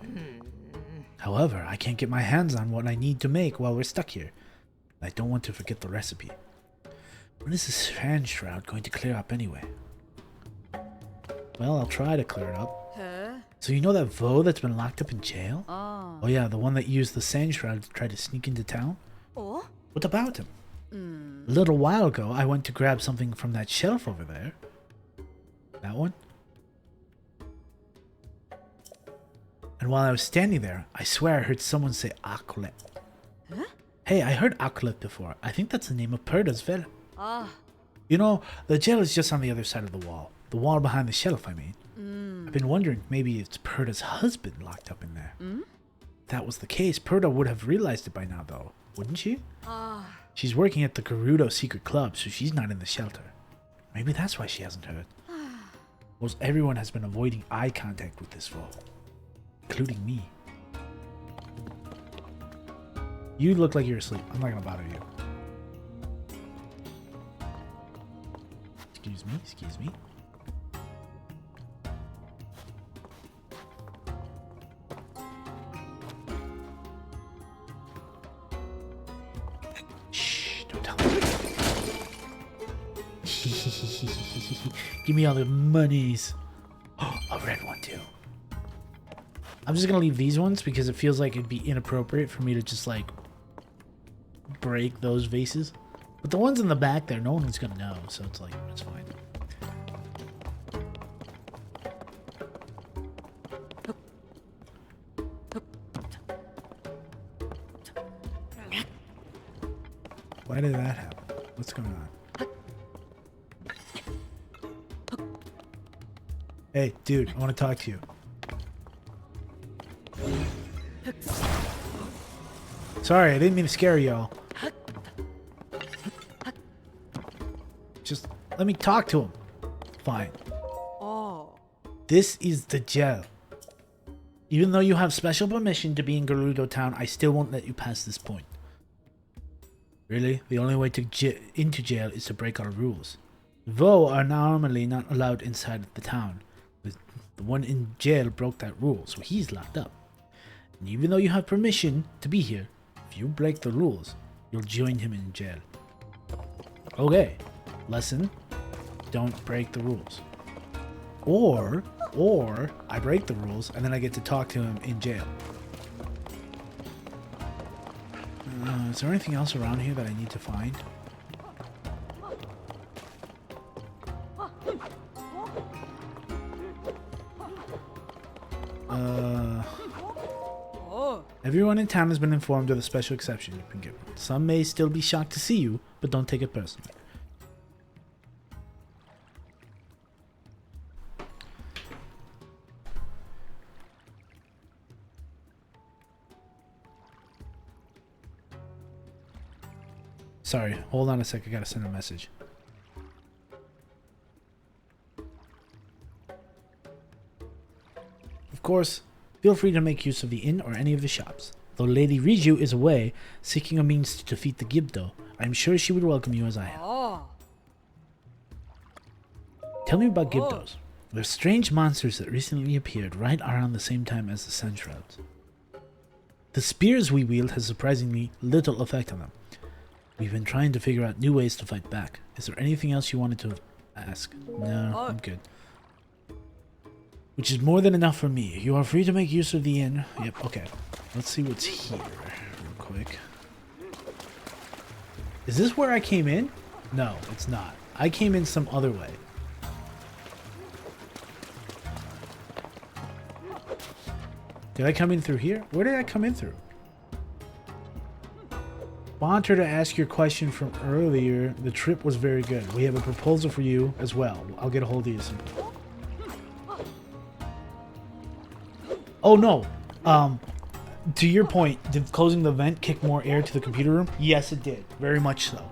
However, I can't get my hands on what I need to make while we're stuck here. I don't want to forget the recipe. When is this sand shroud going to clear up anyway? Well, I'll try to clear it up. So you know that Vo that's been locked up in jail? Oh yeah, the one that used the sand shroud to try to sneak into town? What about him? A little while ago, I went to grab something from that shelf over there. That one? And while I was standing there, I swear I heard someone say Aahhh. Hey, I heard Aahhh before. I think that's the name of Perda's villa. You know, the jail is just on the other side of the wall. The wall behind the shelf, I mean. I've been wondering, maybe it's Perda's husband locked up in there. If that was the case, Perda would have realized it by now, though, wouldn't she? She's working at the Gerudo secret club, so she's not in the shelter. Maybe that's why she hasn't heard. Most everyone has been avoiding eye contact with this Vo, including me. You look like you're asleep. I'm not gonna bother you. Excuse me, excuse me. Shh, don't tell me. Give me all the monies. Oh, a red one too. I'm just gonna leave these ones because it feels like it'd be inappropriate for me to just like break those vases. But the ones in the back there, no one's gonna know, so it's like, it's fine. Why did that happen? What's going on? Hey, dude, I want to talk to you. Sorry, I didn't mean to scare y'all. Just let me talk to him. Fine. This is the jail. Even though you have special permission to be in Gerudo town, I still won't let you pass this point. Really? The only way to into jail is to break our rules. Vo are normally not allowed inside the town. The one in jail broke that rule, so he's locked up. And even though you have permission to be here, if you break the rules, you'll join him in jail. Okay. Lesson, don't break the rules. Or or I break the rules and then I get to talk to him in jail. Is there anything else around here that I need to find? Everyone in town has been informed of the special exception you've been given. Some may still be shocked to see you, but don't take it personally. Sorry, hold on a sec, I gotta send a message. Of course, feel free to make use of the inn or any of the shops. Though Lady Riju is away, seeking a means to defeat the Gibdo, I am sure she would welcome you as I am. Oh. Tell me about Gibdos. They're strange monsters that recently appeared right around the same time as the Sun Shrouds. The spears we wield has surprisingly little effect on them. We've been trying to figure out new ways to fight back. Is there anything else you wanted to ask? No, I'm good. Which is more than enough for me. You are free to make use of the inn. Yep, okay. Let's see what's here real quick. Is this where I came in? No, it's not. I came in some other way. Did I come in through here? Where did I come in through? Want her to ask your question from earlier. The trip was very good. We have a proposal for you as well. I'll get a hold of you soon. Oh no. To your point, did closing the vent kick more air to the computer room? Yes, it did. Very much so.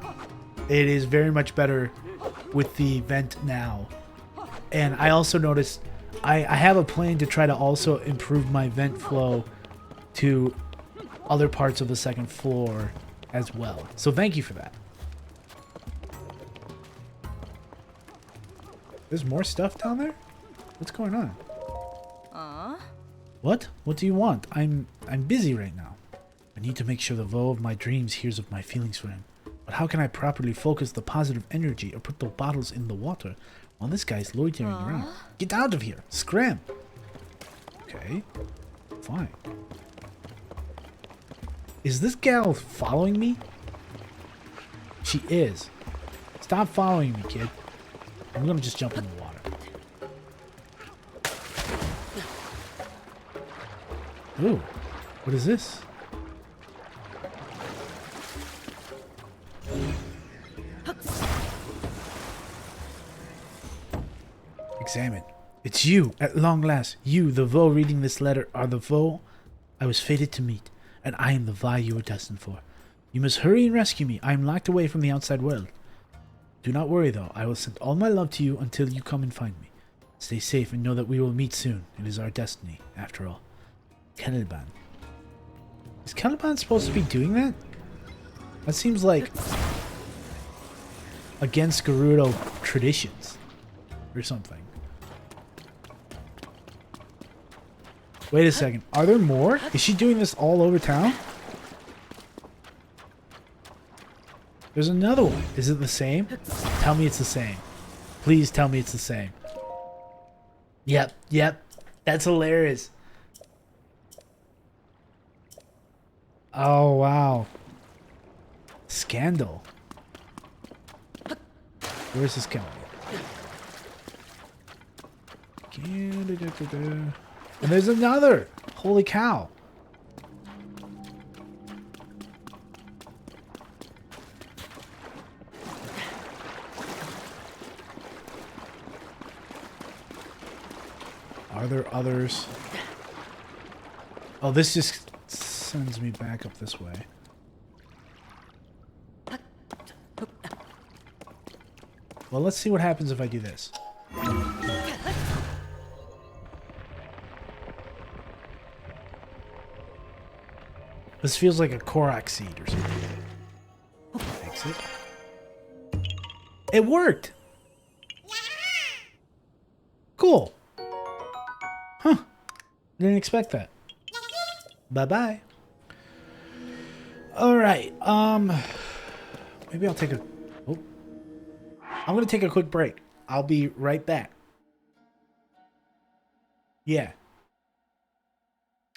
It is very much better with the vent now. And I also noticed I have a plan to try to also improve my vent flow to other parts of the second floor as well. So thank you for that. There's more stuff down there? What's going on? What? What do you want? I'm busy right now. I need to make sure the Vo of my dreams hears of my feelings for him. But how can I properly focus the positive energy or put the bottles in the water while this guy's loitering around? Get out of here! Scram! Okay. Fine. Is this gal following me? She is. Stop following me, kid. I'm gonna just jump in the water. Ooh, what is this? Examine. It's you, at long last. You, the Vo reading this letter, are the Vo I was fated to meet, and I am the Vi you were destined for. You must hurry and rescue me. I am locked away from the outside world. Do not worry, though. I will send all my love to you until you come and find me. Stay safe and know that we will meet soon. It is our destiny, after all. Caliban. Is Caliban supposed to be doing that? That seems like against Gerudo traditions or something. Wait a second. Are there more? Is she doing this all over town? There's another one. Is it the same? Tell me it's the same. Please tell me it's the same. Yep, yep. That's hilarious. Oh, wow. Scandal. Where's this going? And there's another! Holy cow. Are there others? Oh, this just sends me back up this way. Well, let's see what happens if I do this. This feels like a Korok seed or something. Exit. It worked! Cool. Huh. Didn't expect that. Bye-bye. Alright, maybe I'll take a... Oh. I'm gonna take a quick break. I'll be right back. Yeah.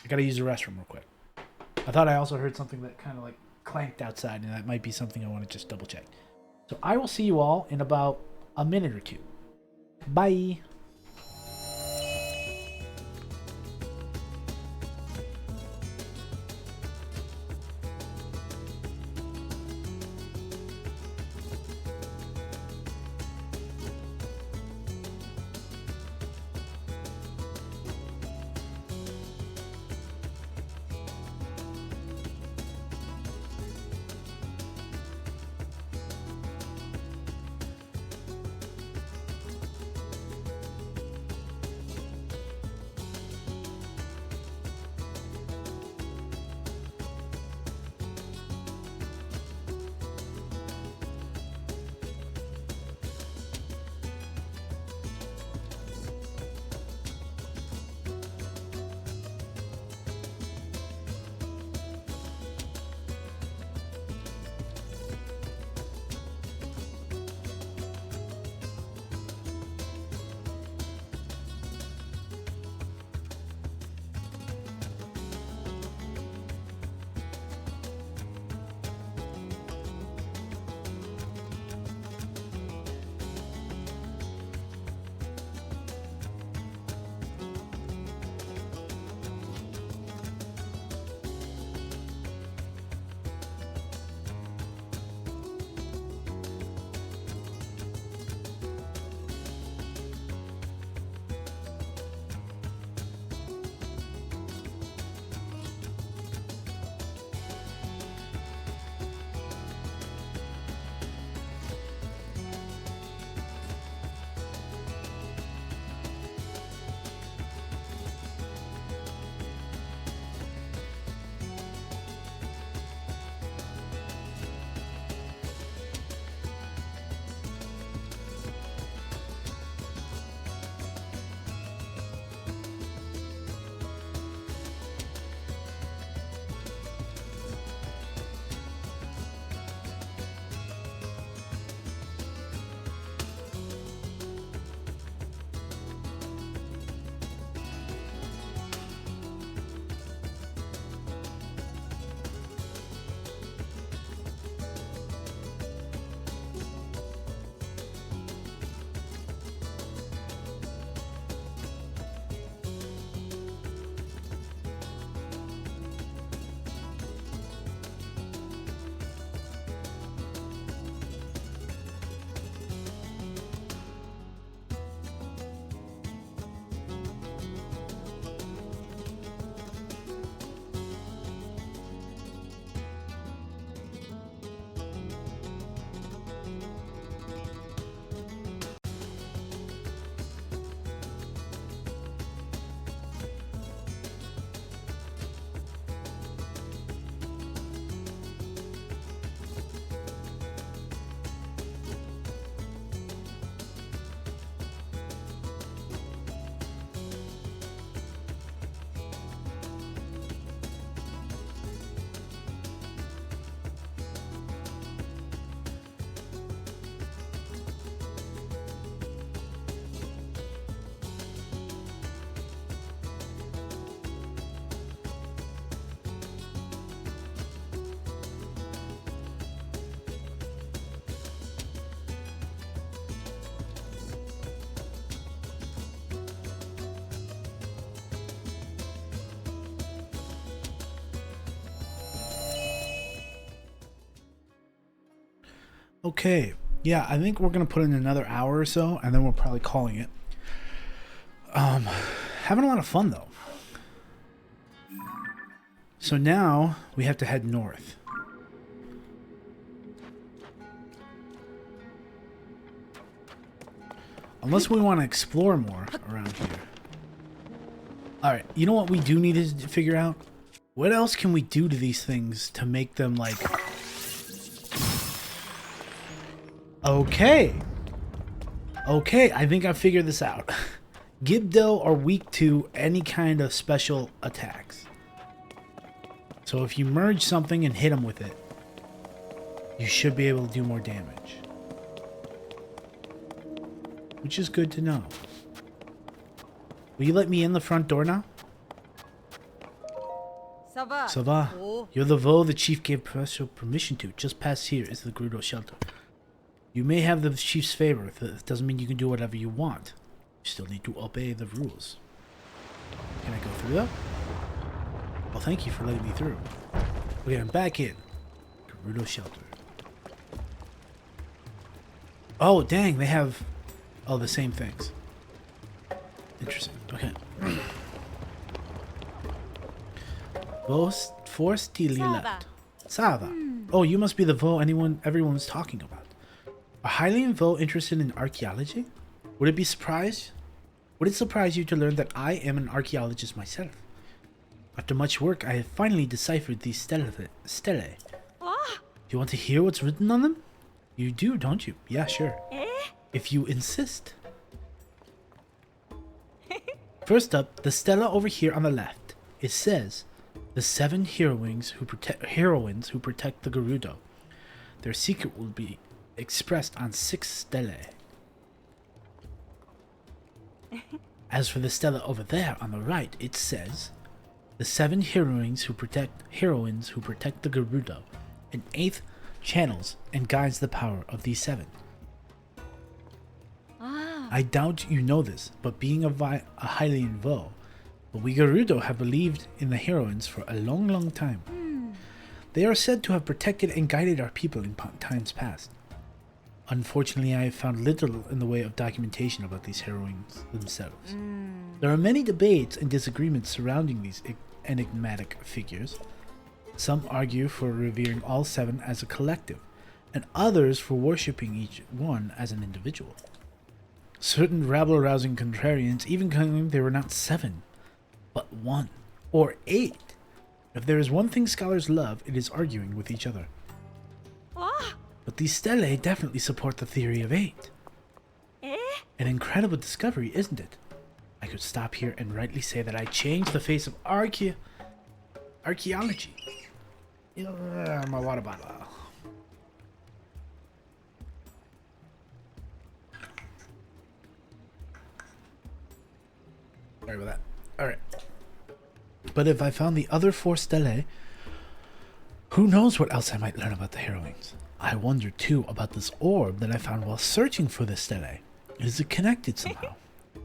I gotta use the restroom real quick. I thought I also heard something that kind of like clanked outside, and that might be something I want to just double check. So I will see you all in about a minute or two. Bye. Okay. Yeah, I think we're gonna put in another hour or so, and then we're probably calling it. Having a lot of fun though. So now we have to head north. Unless we want to explore more around here. Alright, you know what we do need to figure out? What else can we do to these things to make them like... Okay. Okay, I think I figured this out. Gibdo are weak to any kind of special attacks. So if you merge something and hit them with it, you should be able to do more damage. Which is good to know. Will you let me in the front door now? Ça va? Ça va. Oh. You're the Vo the chief gave special permission to. Just past here is the Gerudo shelter. You may have the chief's favor. That doesn't mean you can do whatever you want. You still need to obey the rules. Can I go through that? Well, thank you for letting me through. Okay, I'm back in. Gerudo shelter. Oh, dang, they have all the same things. Interesting. Okay. Four steely left. Sava. Oh, you must be the Vo everyone was talking about. Are Hylian Vo interested in archaeology? Would it surprise you to learn that I am an archaeologist myself? After much work, I have finally deciphered these stelae. You want to hear what's written on them? You do, don't you? Yeah, sure. If you insist. First up, the stela over here on the left. It says, the 7 heroines who protect the Gerudo. Their secret will be expressed on 6 stelae. As for the stela over there on the right, it says, the 7 heroines who protect the Gerudo. An 8th channels and guides the power of these 7. I doubt you know this, but being a Hylian Vo, we Gerudo have believed in the heroines for a long, long time. They are said to have protected and guided our people in times past. Unfortunately, I have found little in the way of documentation about these heroines themselves. There are many debates and disagreements surrounding these enigmatic figures. Some argue for revering all 7 as a collective, and others for worshipping each one as an individual. Certain rabble-rousing contrarians even claim they were not 7, but 1 or 8. If there is one thing scholars love, it is arguing with each other. But these stelae definitely support the theory of 8. An incredible discovery, isn't it? I could stop here and rightly say that I changed the face of archaeology. My water bottle. Sorry about that. Alright. But if I found the other 4 stelae, who knows what else I might learn about the heroines. I wonder too about this orb that I found while searching for the stelae. Is it connected somehow?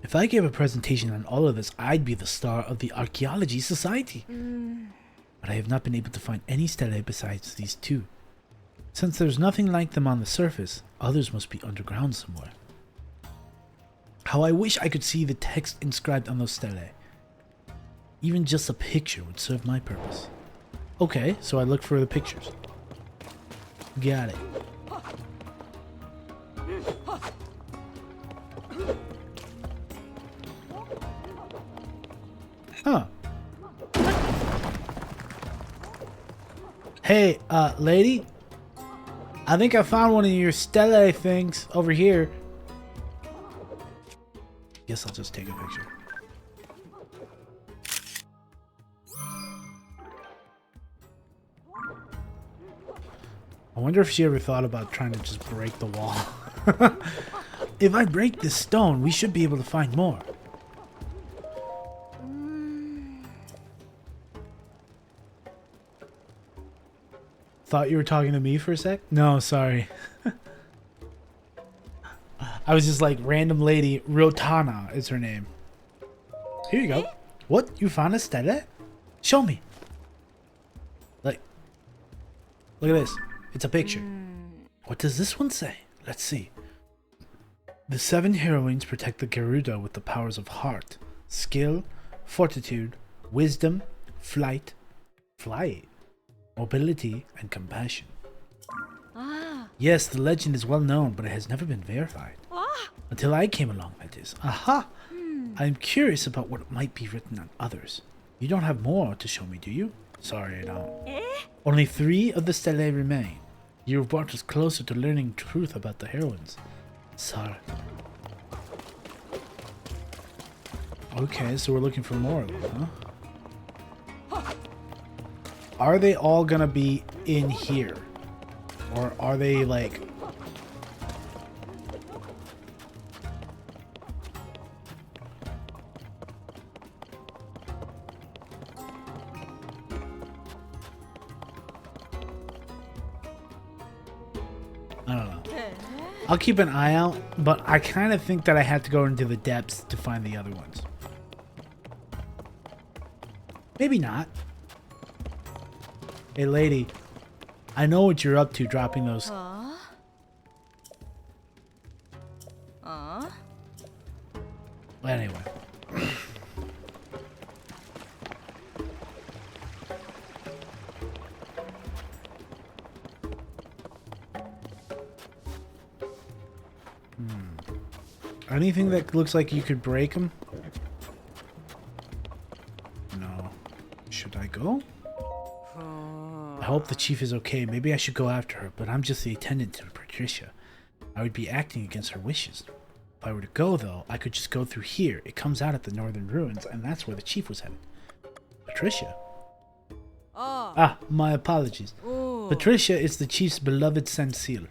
If I gave a presentation on all of this, I'd be the star of the Archaeology Society. But I have not been able to find any stelae besides these 2. Since there's nothing like them on the surface, others must be underground somewhere. How I wish I could see the text inscribed on those stelae. Even just a picture would serve my purpose. Okay, so I look for the pictures. Got it. Huh. Hey, lady? I think I found one of your stelae things over here. Guess I'll just take a picture. I wonder if she ever thought about trying to just break the wall. If I break this stone, we should be able to find more. Thought you were talking to me for a sec? No, sorry. I was just like, random lady, Rotana is her name. Here you go. What? You found a stele? Show me. Like, look at this. It's a picture. What does this one say? Let's see. The 7 heroines protect the Gerudo with the powers of heart, skill, fortitude, wisdom, flight, mobility, and compassion. Yes, the legend is well known, but it has never been verified. Until I came along, that is. Aha! I'm curious about what might be written on others. You don't have more to show me, do you? Sorry, I don't. Only 3 of the stelae remain. You've brought us closer to learning truth about the heroines. Sorry. Okay, so we're looking for more of them, huh? Are they all gonna be in here? Or are they like... I don't know. I'll keep an eye out, but I kind of think that I had to go into the depths to find the other ones. Maybe not. Hey, lady. I know what you're up to dropping those. Anyway. Anything that looks like you could break them? No. Should I go? I hope the chief is okay. Maybe I should go after her, but I'm just the attendant to Patricia. I would be acting against her wishes. If I were to go, though, I could just go through here. It comes out at the northern ruins, and that's where the chief was headed. Patricia? Ah, my apologies. Patricia is the chief's beloved sand seal.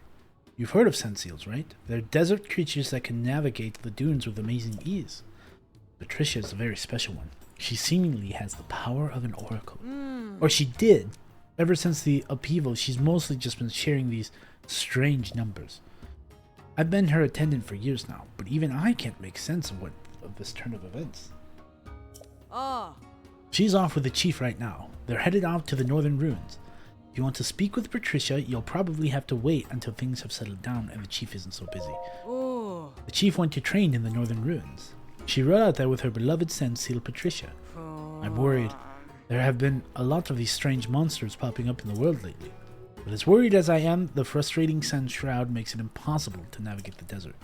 You've heard of sand seals, right? They're desert creatures that can navigate the dunes with amazing ease. Patricia is a very special one. She seemingly has the power of an oracle. Or she did. Ever since the upheaval, she's mostly just been sharing these strange numbers. I've been her attendant for years now, but even I can't make sense of this turn of events. She's off with the chief right now. They're headed out to the northern ruins. If you want to speak with Patricia, you'll probably have to wait until things have settled down and the chief isn't so busy. The chief went to train in the northern ruins. She rode out there with her beloved sand seal Patricia. I'm worried. There have been a lot of these strange monsters popping up in the world lately. But as worried as I am, the frustrating sand shroud makes it impossible to navigate the desert.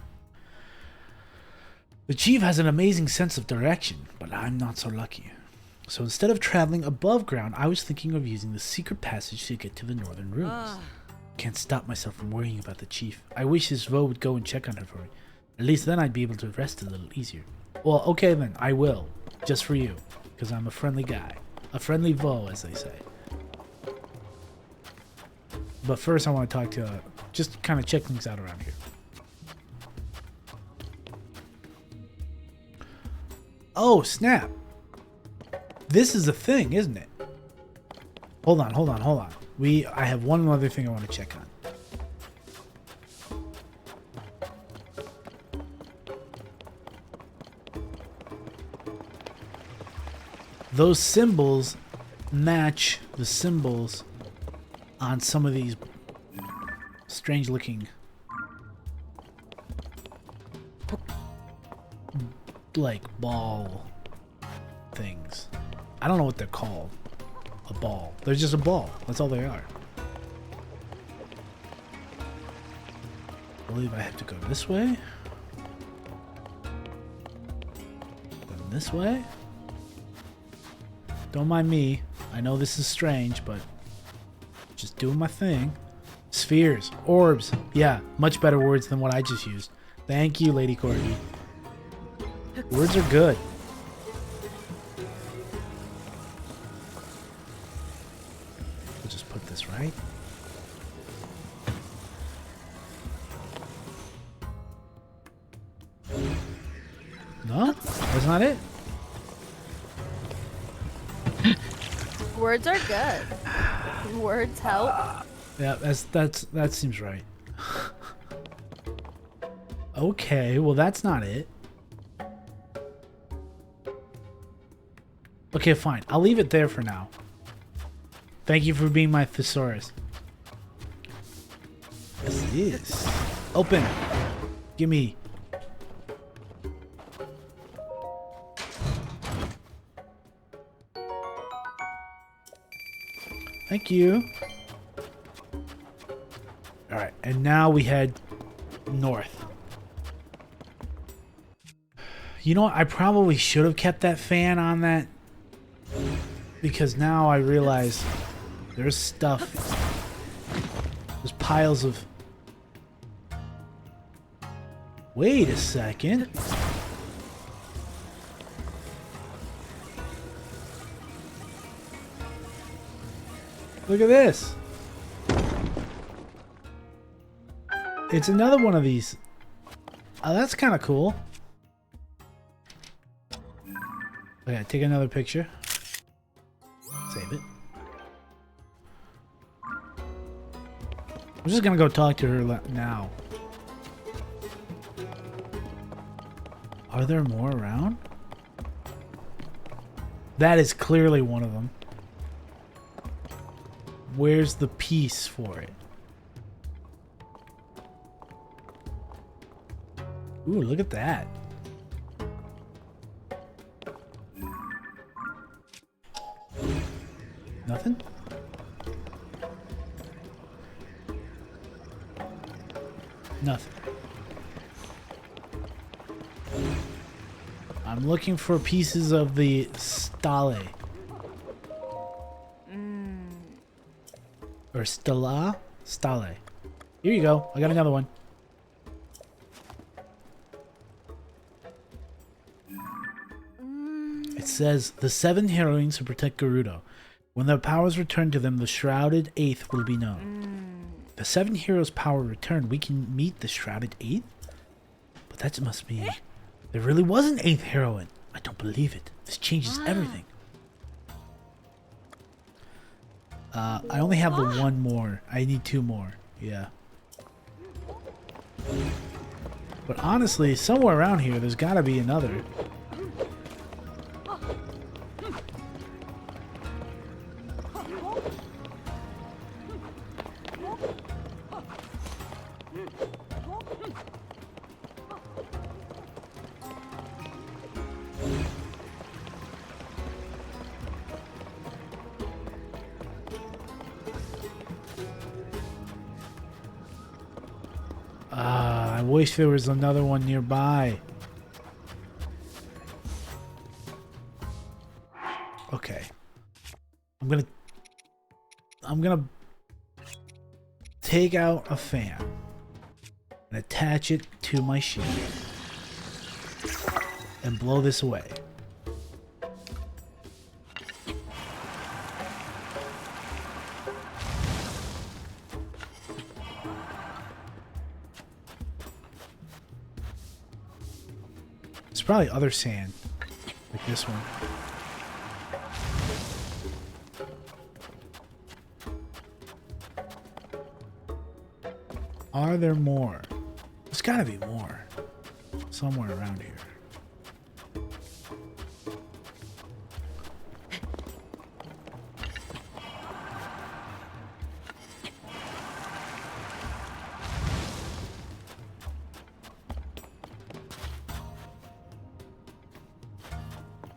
The chief has an amazing sense of direction, but I'm not so lucky. So instead of traveling above ground, I was thinking of using the secret passage to get to the northern ruins. Can't stop myself from worrying about the chief. I wish his Vo would go and check on her for me. At least then I'd be able to rest a little easier. Well, okay then, I will. Just for you. Because I'm a friendly guy. A friendly Vo, as they say. But first I want to talk to, just kind of check things out around here. Oh, snap. This is a thing, isn't it? Hold on. I have one other thing I want to check on. Those symbols match the symbols on some of these strange looking like ball things. I don't know what they're called. A ball. They're just a ball. That's all they are. I believe I have to go this way. Then this way. Don't mind me. I know this is strange, but just doing my thing. Spheres. Orbs. Yeah, much better words than what I just used. Thank you, Lady Corgi. Words are good. We'll just put this right. No? That's not it? Words are good. Words help. Yeah, that seems right. Okay, well that's not it. Okay, fine. I'll leave it there for now. Thank you for being my thesaurus. Yes, it is. Open. Gimme. Thank you. Alright, and now we head north. You know what? I probably should have kept that fan on that, because now I realize there's stuff. There's piles of... Wait a second. Look at this. It's another one of these. Oh, that's kind of cool. Okay, take another picture. Save it. I'm just gonna go talk to her now. Are there more around? That is clearly one of them. Where's the piece for it? Ooh, look at that. Nothing? Nothing. I'm looking for pieces of the stele. Or stela? Stele. Here you go. I got another one. It says, the 7 heroines who protect Gerudo. When their powers return to them, the shrouded 8th will be known. The 7 heroes' power returned. We can meet the shrouded 8th? But that must mean there really was an 8th heroine. I don't believe it. This changes everything. I only have the one more. I need 2 more. Yeah. But honestly, somewhere around here, there's gotta be another. I wish there was another one nearby. Okay. I'm gonna take out a fan and attach it to my shield and blow this away. There's probably other sand, like this one. Are there more? There's gotta be more. Somewhere around here.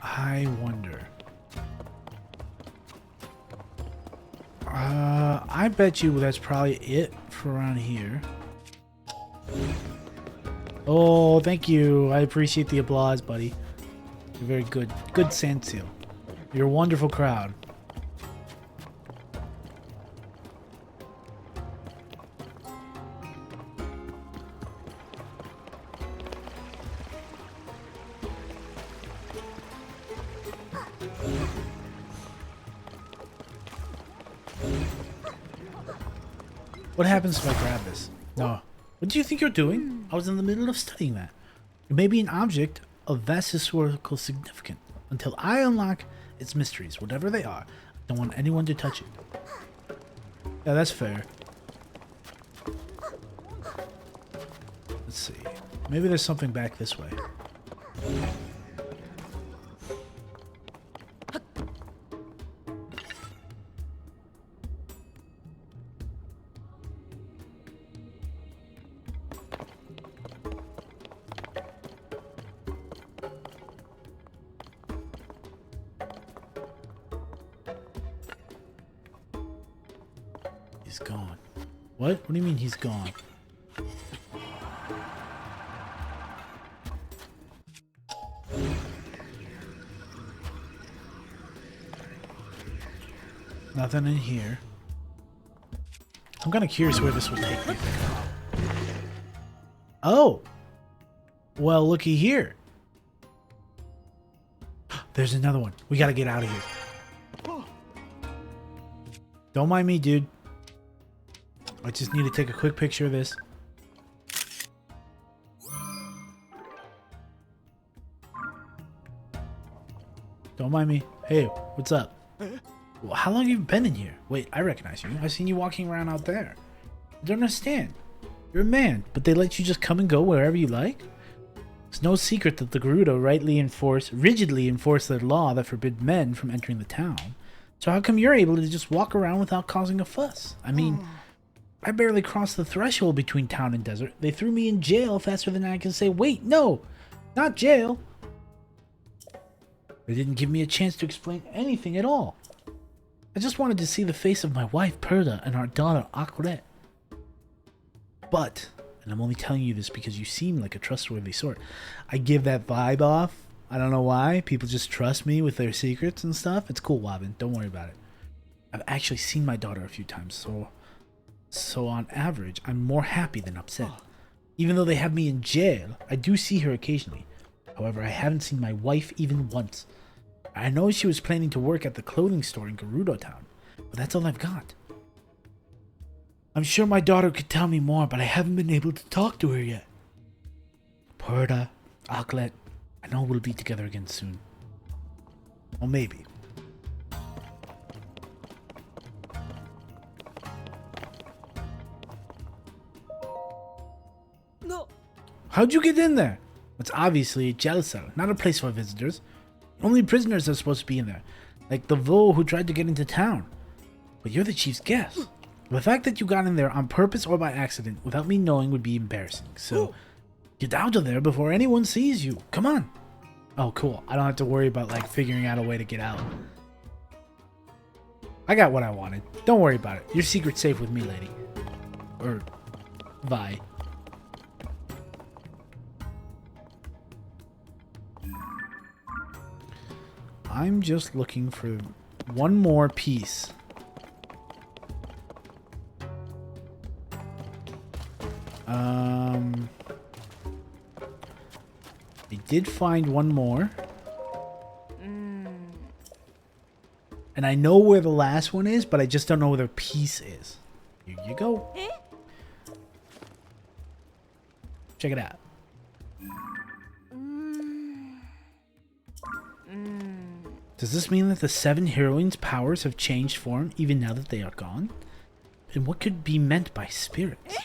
I wonder. I bet you that's probably it for around here. Oh, thank you. I appreciate the applause, buddy. You're very good. Good sand seal. You're a wonderful crowd. What happens if I grab this? No. What do you think you're doing? I was in the middle of studying that. It may be an object of vast historical significance. Until I unlock its mysteries, whatever they are, I don't want anyone to touch it. Yeah, that's fair. Let's see. Maybe there's something back this way. He's gone. What? What do you mean he's gone? Nothing in here. I'm kind of curious where this will take me. Oh! Well, looky here. There's another one. We gotta get out of here. Don't mind me, dude. I just need to take a quick picture of this. Don't mind me. Hey, what's up? Well, how long have you been in here? Wait, I recognize you. I've seen you walking around out there. don't understand. You're a man, but they let you just come and go wherever you like? It's no secret that the Gerudo rigidly enforce their law that forbid men from entering the town. So how come you're able to just walk around without causing a fuss? I mean, I barely crossed the threshold between town and desert. They threw me in jail faster than I can say, wait, no, not jail. They didn't give me a chance to explain anything at all. I just wanted to see the face of my wife, Perda, and our daughter, Aahhh. But, and I'm only telling you this because you seem like a trustworthy sort, I give that vibe off. I don't know why. People just trust me with their secrets and stuff. It's cool, Wobbin. Don't worry about it. I've actually seen my daughter a few times, so on average, I'm more happy than upset. Even though they have me in jail, I do see her occasionally. However, I haven't seen my wife even once. I know she was planning to work at the clothing store in Gerudo Town, but that's all I've got. I'm sure my daughter could tell me more, but I haven't been able to talk to her yet. Perda, Aahhh, I know we'll be together again soon. Or maybe. No. How'd you get in there? It's obviously a jail cell, not a place for visitors. Only prisoners are supposed to be in there, like the Vo who tried to get into town. But you're the chief's guest. The fact that you got in there on purpose or by accident without me knowing would be embarrassing. So, get out of there before anyone sees you. Come on. Oh, cool. I don't have to worry about, like, figuring out a way to get out. I got what I wanted. Don't worry about it. Your secret's safe with me, lady. Or, Vi. I'm just looking for one more piece. I did find one more. And I know where the last one is, but I just don't know where the piece is. Here you go. Check it out. Does this mean that the 7 heroines' powers have changed form even now that they are gone? And what could be meant by spirits?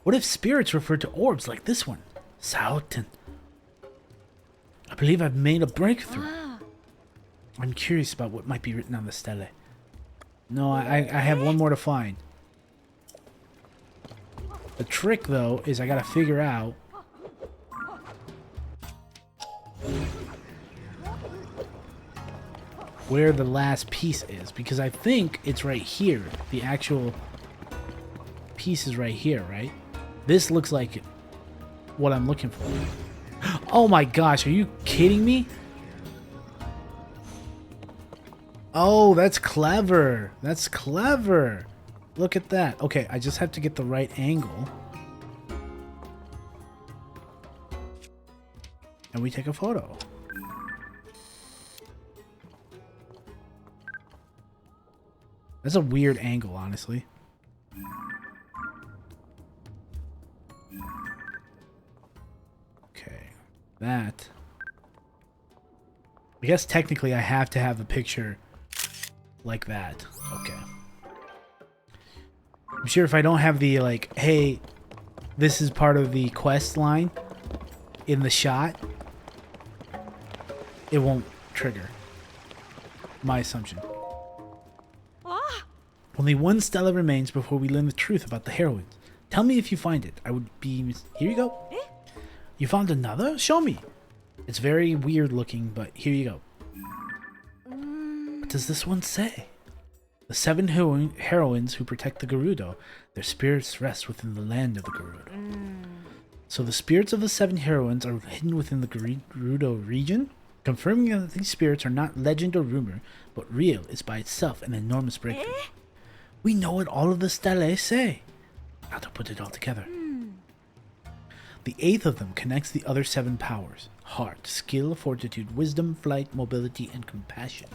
What if spirits refer to orbs like this one? Saoten. I believe I've made a breakthrough. I'm curious about what might be written on the stele. No, I have one more to find. The trick, though, is I gotta figure out where the last piece is, because I think it's right here. The actual piece is right here, right? This looks like what I'm looking for. Oh my gosh, are you kidding me? Oh, that's clever. That's clever. Look at that. Okay, I just have to get the right angle. And we take a photo. That's a weird angle, honestly. Okay, that. I guess technically I have to have the picture like that. Okay. I'm sure if I don't have the, like, hey, this is part of the quest line in the shot, it won't trigger. My assumption. Only one stella remains before we learn the truth about the heroines. Tell me if you find it. I would be... Here you go. You found another? Show me. It's very weird looking, but here you go. What does this one say? The 7 heroines who protect the Gerudo, their spirits rest within the land of the Gerudo. So the spirits of the 7 heroines are hidden within the Gerudo region? Confirming that these spirits are not legend or rumor, but real is by itself an enormous breakthrough. We know what all of the stelae say. Now to put it all together. The 8th of them connects the other 7 powers. Heart, skill, fortitude, wisdom, flight, mobility, and compassion.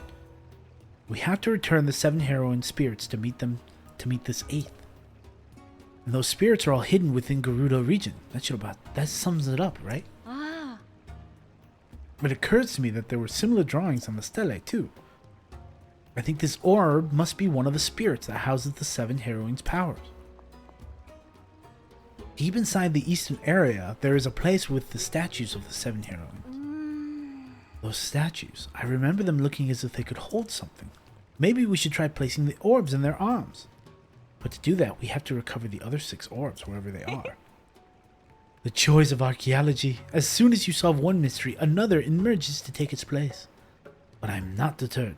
We have to return the 7 heroine spirits to meet this 8th. And those spirits are all hidden within Gerudo region. That sums it up, right? But it occurs to me that there were similar drawings on the stele too. I think this orb must be one of the spirits that houses the 7 heroines' powers. Deep inside the eastern area, there is a place with the statues of the 7 heroines. Those statues, I remember them looking as if they could hold something. Maybe we should try placing the orbs in their arms. But to do that, we have to recover the other 6 orbs, wherever they are. The joys of archaeology. As soon as you solve one mystery, another emerges to take its place. But I'm not deterred.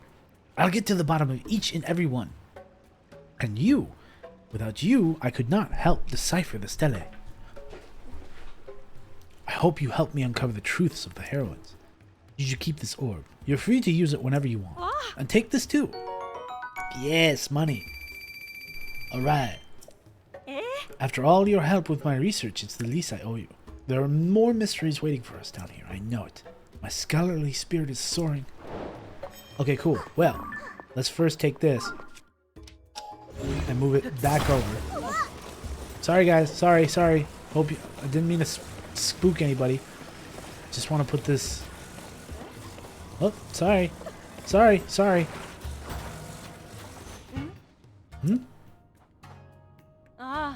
I'll get to the bottom of each and every one. And you, without you, I could not help decipher the stele. I hope you help me uncover the truths of the heroines. You should keep this orb. You're free to use it whenever you want. And take this too. Yes, money. Alright. After all your help with my research, it's the least I owe you. There are more mysteries waiting for us down here. I know it. My scholarly spirit is soaring. Okay, cool. Well, let's first take this and move it back over. Sorry, guys. Sorry. Hope you. I didn't mean to spook anybody. Just want to put this. Oh, sorry.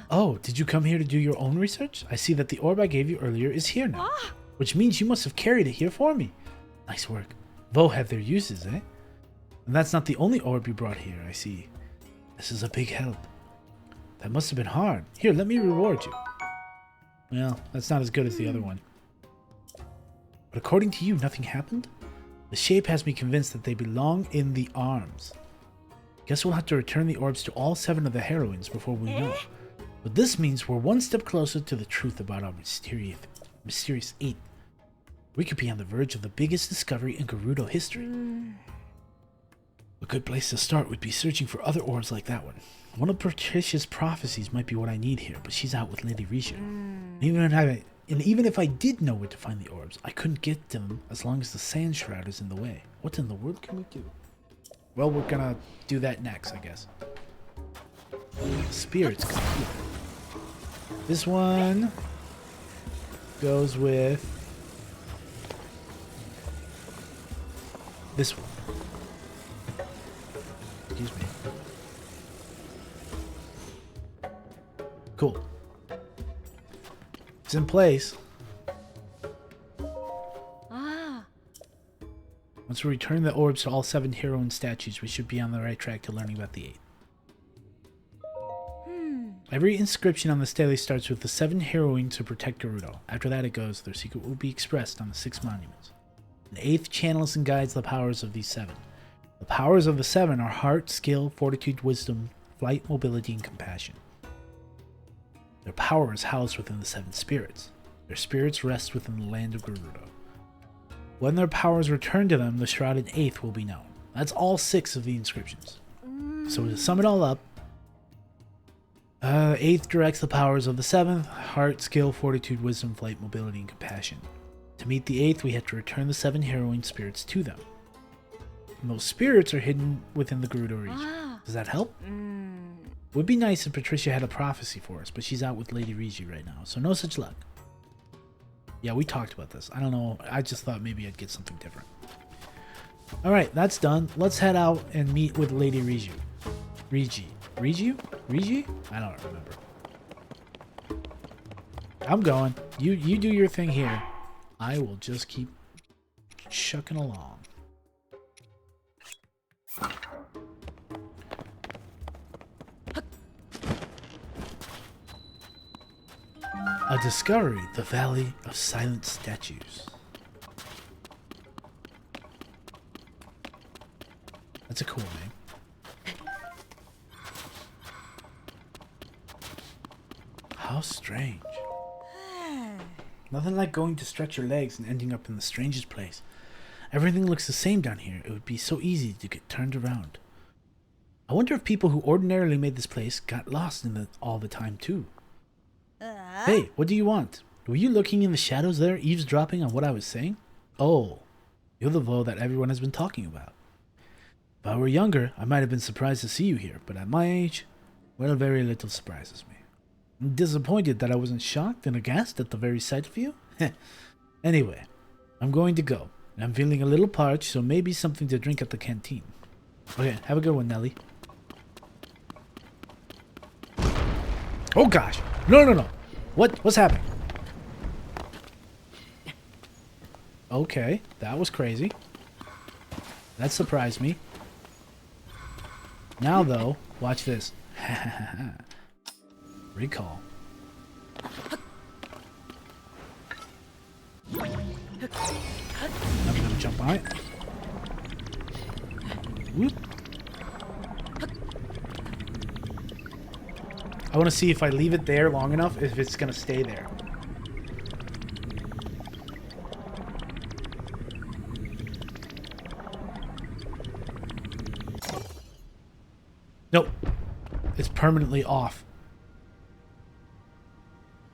Oh, did you come here to do your own research? I see that the orb I gave you earlier is here now. Which means you must have carried it here for me. Nice work. Both have their uses, eh? And that's not the only orb you brought here, I see. This is a big help. That must have been hard. Here, let me reward you. Well, that's not as good as the other one. But according to you, nothing happened? The shape has me convinced that they belong in the arms. Guess we'll have to return the orbs to all 7 of the heroines before we know. But this means we're one step closer to the truth about our mysterious 8. We could be on the verge of the biggest discovery in Gerudo history. A good place to start would be searching for other orbs like that one. One of Patricia's prophecies might be what I need here, but she's out with Lady Risha. Even if I did know where to find the orbs, I couldn't get them as long as the sand shroud is in the way. What in the world can we do? Well, we're gonna do that next, I guess. Spirits come here. This one goes with this one. Excuse me. Cool. It's in place. Once we return the orbs to all 7 heroine statues, we should be on the right track to learning about the 8. Every inscription on the stele starts with the 7 heroines to protect Gerudo. After that it goes, their secret will be expressed on the 6 monuments. The 8th channels and guides the powers of these 7. The powers of the 7 are heart, skill, fortitude, wisdom, flight, mobility, and compassion. Their power is housed within the 7 spirits. Their spirits rest within the land of Gerudo. When their powers return to them, the shrouded 8th will be known. That's all 6 of the inscriptions. So to sum it all up, 8th directs the powers of the 7th, heart, skill, fortitude, wisdom, flight, mobility, and compassion. To meet the 8th, we have to return the 7 heroine spirits to them. And those spirits are hidden within the Gerudo region. Does that help? Would be nice if Patricia had a prophecy for us, but she's out with Lady Rigi right now, so no such luck. Yeah, we talked about this. I don't know. I just thought maybe I'd get something different. Alright, that's done. Let's head out and meet with Lady Rigi. Rigi? I don't remember. I'm going. You do your thing here. I will just keep chucking along. A discovery, the Valley of Silent Statues. That's a cool name. How strange. Nothing like going to stretch your legs and ending up in the strangest place. Everything looks the same down here. It would be so easy to get turned around. I wonder if people who ordinarily made this place got lost in it all the time too. Hey, what do you want? Were you looking in the shadows there, eavesdropping on what I was saying? Oh, you're the Vo that everyone has been talking about. If I were younger, I might have been surprised to see you here, but at my age, well, very little surprises me. I'm disappointed that I wasn't shocked and aghast at the very sight of you. Anyway, I'm going to go. I'm feeling a little parched, so maybe something to drink at the canteen. Okay, have a good one, Nelly. Oh gosh! No! What's happening? Okay, that was crazy. That surprised me. Now though, watch this. Recall. I'm gonna jump on it. Whoop. I want to see if I leave it there long enough, if it's gonna stay there. Nope. It's permanently off.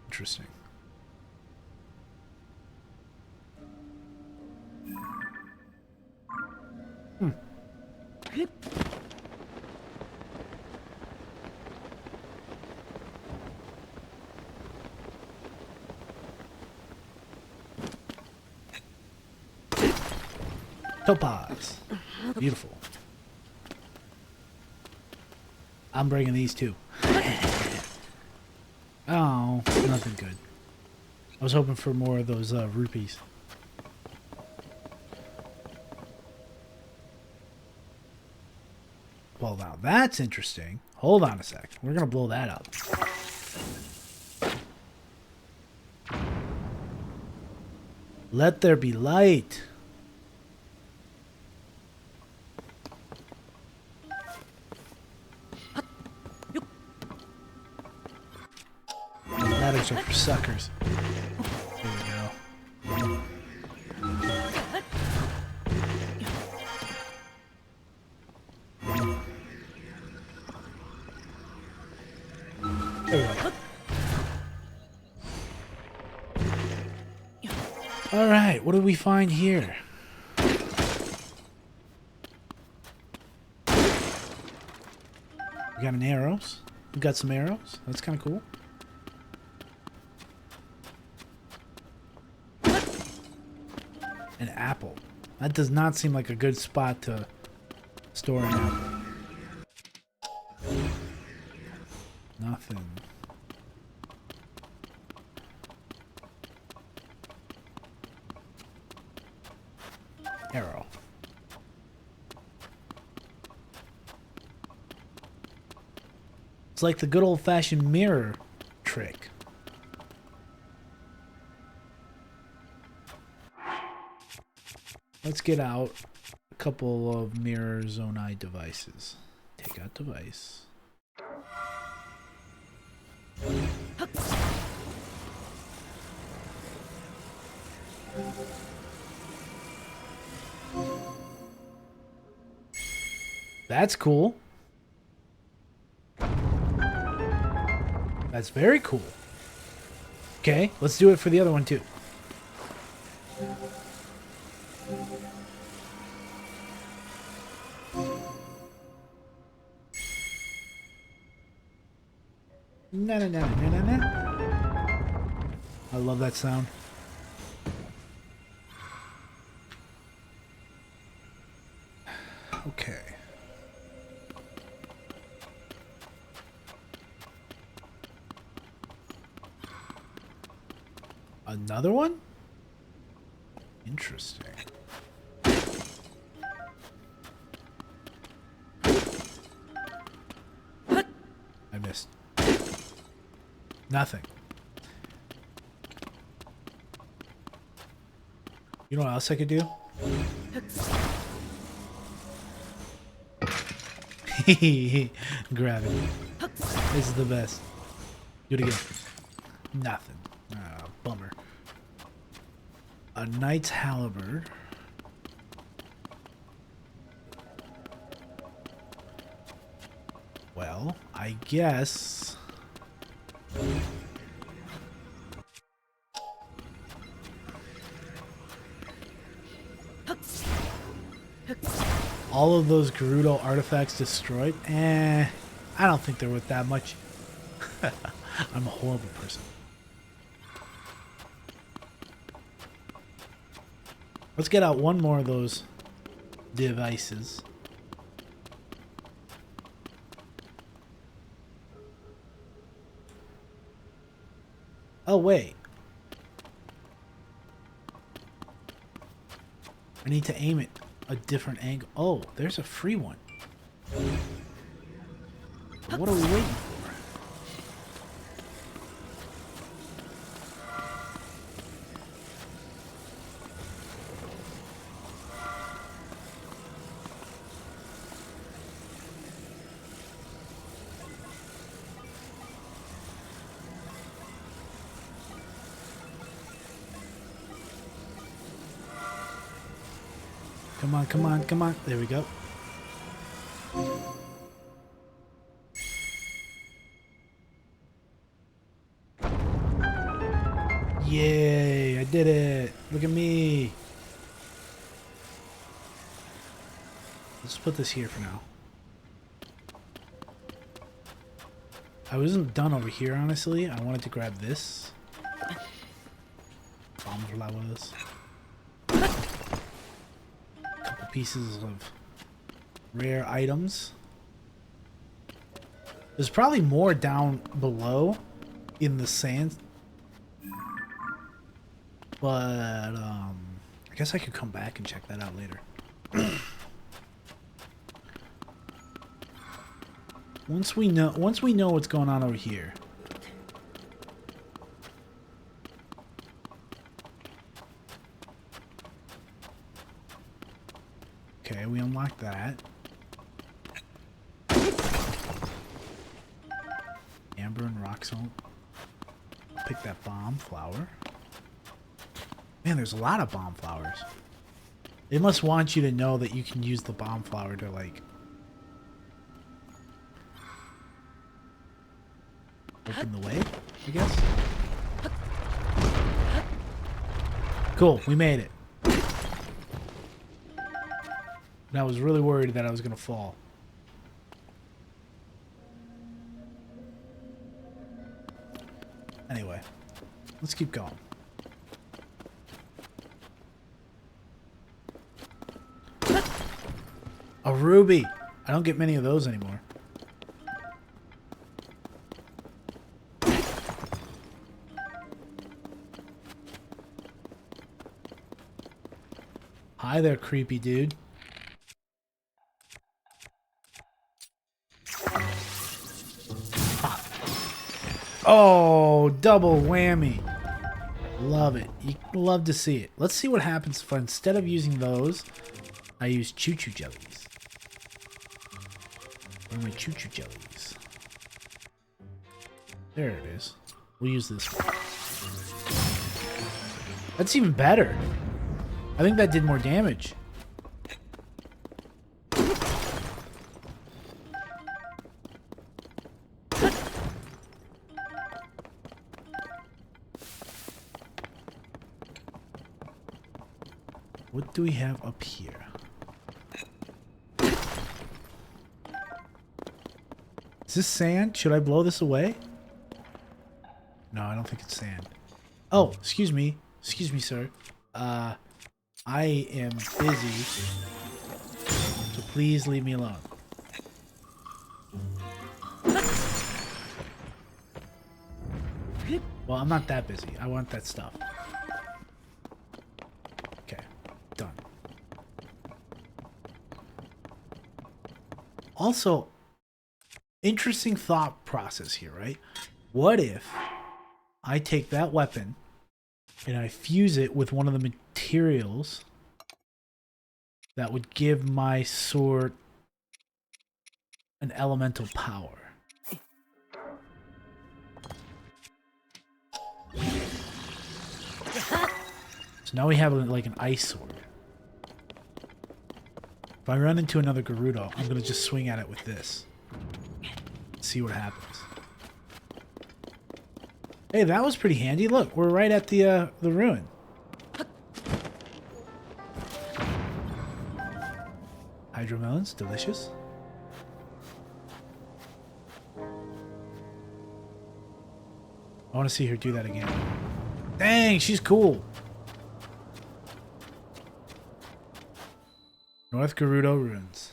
Interesting. Topaz. Beautiful. I'm bringing these too. Oh, nothing good. I was hoping for more of those rupees. Well, now that's interesting. Hold on a sec. We're going to blow that up. Let there be light. Ladders are for suckers. There we go. There we go. Alright, what do we find here? We got an arrows. We got some arrows. That's kind of cool. An apple. That does not seem like a good spot to store an apple. Nothing. Arrow. It's like the good old-fashioned mirror trick. Let's get out a couple of mirror Zonai devices. Take out device. That's cool. That's very cool. Okay, let's do it for the other one too. Na na na na na na. I love that sound. Okay. Another one? Interesting. I missed. Nothing. You know what else I could do? Gravity. This is the best. Do it again. Nothing. Ah, bummer. A knight's halberd. Well, I guess. All of those Gerudo artifacts destroyed? I don't think they're worth that much. I'm a horrible person. Let's get out one more of those devices. Oh, wait. I need to aim it a different angle. Oh, there's a free one. What are we waiting for? Come on, come on, come on. There we go. Yay, I did it. Look at me. Let's put this here for now. I wasn't done over here, honestly. I wanted to grab this. Bomb flowers. Couple pieces of rare items. There's probably more down below in the sand. But, I guess I could come back and check that out later. Once we know what's going on over here. Okay, we unlocked that. Amber and rock salt. Pick that bomb flower. Man, there's a lot of bomb flowers. They must want you to know that you can use the bomb flower to, like, open the way, I guess. Cool, we made it. And I was really worried that I was gonna fall. Anyway, let's keep going. A ruby! I don't get many of those anymore. Hi there, creepy dude. Ah. Oh, double whammy. Love it. You love to see it. Let's see what happens if instead of using those, I use choo-choo jellies. Where are my choo-choo jellies? There it is. We'll use this one. That's even better. I think that did more damage. What do we have up here? Is this sand? Should I blow this away? No, I don't think it's sand. Oh, excuse me. Excuse me, sir. I am busy. So please leave me alone. Well, I'm not that busy. I want that stuff. Okay, done. Also, interesting thought process here, right? What if I take that weapon and I fuse it with one of the materials that would give my sword an elemental power? So now we have like an ice sword. If I run into another Gerudo, I'm gonna just swing at it with this. See what happens. Hey, that was pretty handy. Look, we're right at the ruin. Hydromelons, delicious. I want to see her do that again. Dang, she's cool. North Gerudo Ruins.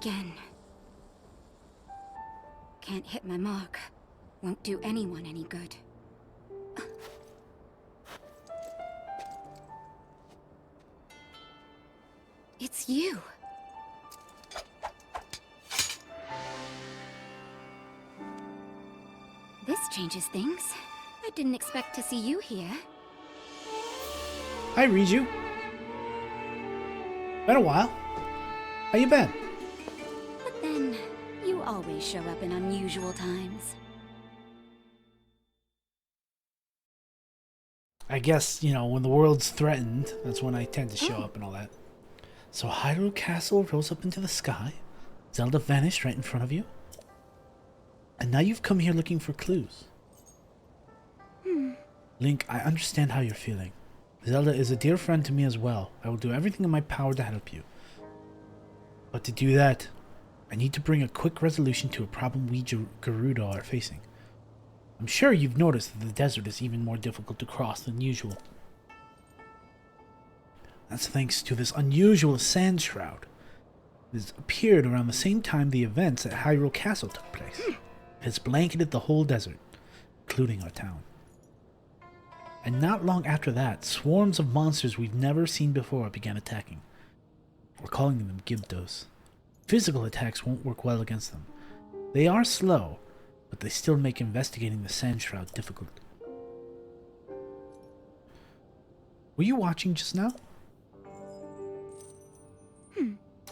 again. Can't hit my mark. Won't do anyone any good. It's you. This changes things. I didn't expect to see you here. Hi, Riju. Been a while. How you been? But then, you always show up in unusual times. I guess, you know, when the world's threatened, that's when I tend to show up and all that. So Hyrule Castle rose up into the sky. Zelda vanished right in front of you. And now you've come here looking for clues. Link, I understand how you're feeling. Zelda is a dear friend to me as well. I will do everything in my power to help you. But to do that, I need to bring a quick resolution to a problem we Gerudo are facing. I'm sure you've noticed that the desert is even more difficult to cross than usual. That's thanks to this unusual sand shroud. It appeared around the same time the events at Hyrule Castle took place. It has blanketed the whole desert, including our town. And not long after that, swarms of monsters we've never seen before began attacking. We're calling them Gibdos. Physical attacks won't work well against them. They are slow, but they still make investigating the sand shroud difficult. Were you watching just now?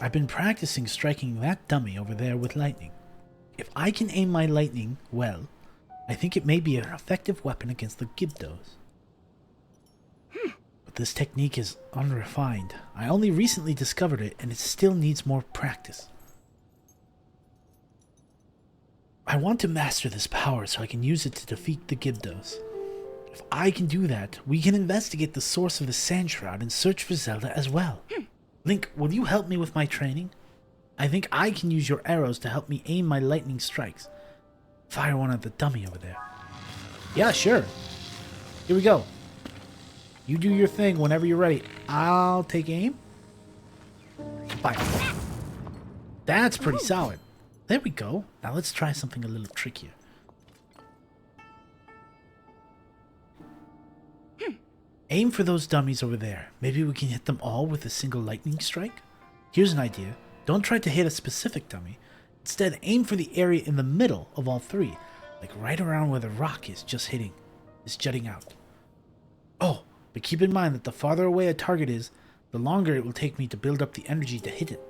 I've been practicing striking that dummy over there with lightning. If I can aim my lightning well, I think it may be an effective weapon against the Gibdos. But this technique is unrefined. I only recently discovered it, and it still needs more practice. I want to master this power so I can use it to defeat the Gibdos. If I can do that, we can investigate the source of the sand shroud and search for Zelda as well. Link, will you help me with my training? I think I can use your arrows to help me aim my lightning strikes. Fire one at the dummy over there. Yeah, sure. Here we go. You do your thing whenever you're ready. I'll take aim. Fire. That's pretty solid. There we go. Now let's try something a little trickier. Aim for those dummies over there. Maybe we can hit them all with a single lightning strike? Here's an idea. Don't try to hit a specific dummy. Instead, aim for the area in the middle of all three, like right around where the rock is jutting out. Oh, but keep in mind that the farther away a target is, the longer it will take me to build up the energy to hit it.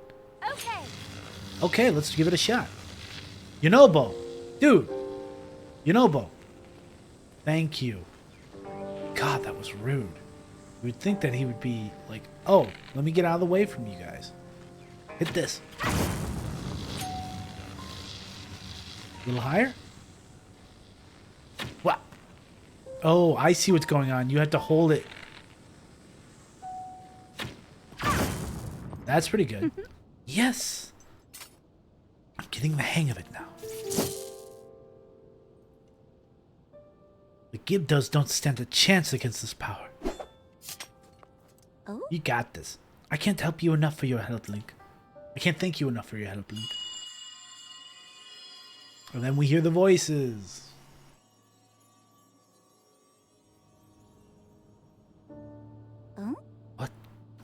Okay, let's give it a shot. Yonobo! Dude! Yonobo! Thank you. God, that was rude. You would think that he would be like, oh, let me get out of the way from you guys. Hit this. A little higher? What? Oh, I see what's going on. You have to hold it. That's pretty good. Yes! I'm getting the hang of it now. The Gibdos don't stand a chance against this power. Oh? You got this. I can't help you enough for your help, Link. I can't thank you enough for your help, Link. And then we hear the voices. Oh? What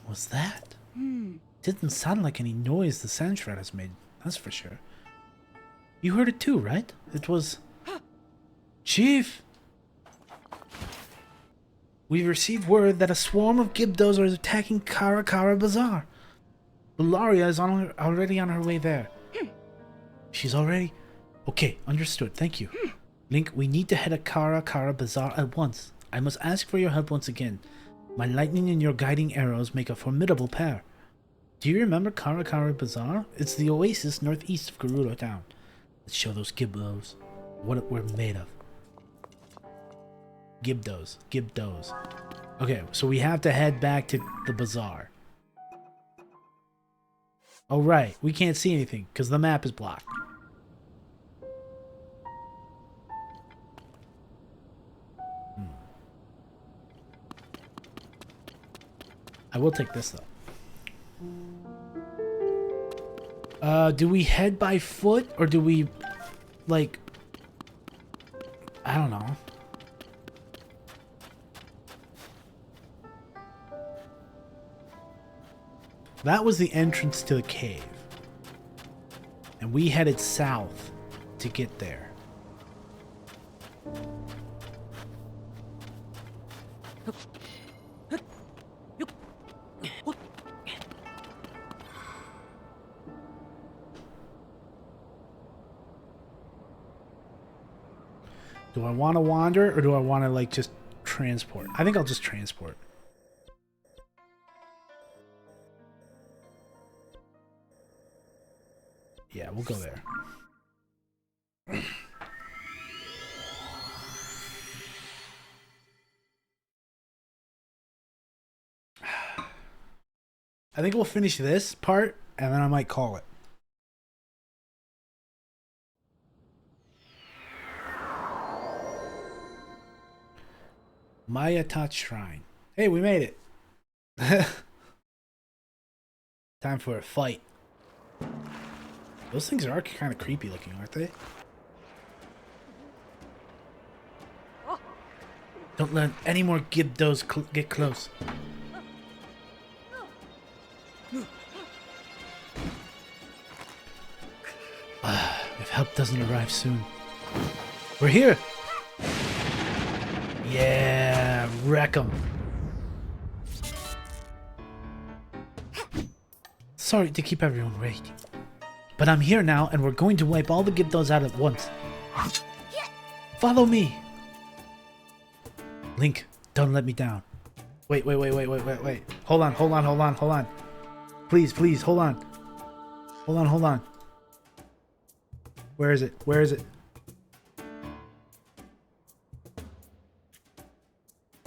was that? Didn't sound like any noise the sand shroud has made, that's for sure. You heard it too, right? It was... Chief! We've received word that a swarm of Gibdos are attacking Kara Kara Bazaar. Bularia is already on her way there. She's already... Okay, understood. Thank you. Link, we need to head to Kara Kara Bazaar at once. I must ask for your help once again. My lightning and your guiding arrows make a formidable pair. Do you remember Kara Kara Bazaar? It's the oasis northeast of Gerudo Town. Let's show those Gibdos what we're made of. Gibdos. Gibdos. Okay, so we have to head back to the bazaar. Oh, right. We can't see anything because the map is blocked. I will take this, though. Do we head by foot or do we, like, I don't know. That was the entrance to the cave. And we headed south to get there. Do I want to wander or do I want to like just transport? I think I'll just transport. Yeah, we'll go there. I think we'll finish this part and then I might call it. Maya Tot Shrine. Hey, we made it. Time for a fight. Those things are kind of creepy looking, aren't they? Don't let any more Gibdos get close. If help doesn't arrive soon. We're here! Yeah, wreck 'em. Sorry to keep everyone waiting. But I'm here now, and we're going to wipe all the Gibdos out at once. Follow me! Link, don't let me down. Wait. Hold on. Please, hold on. Hold on. Where is it?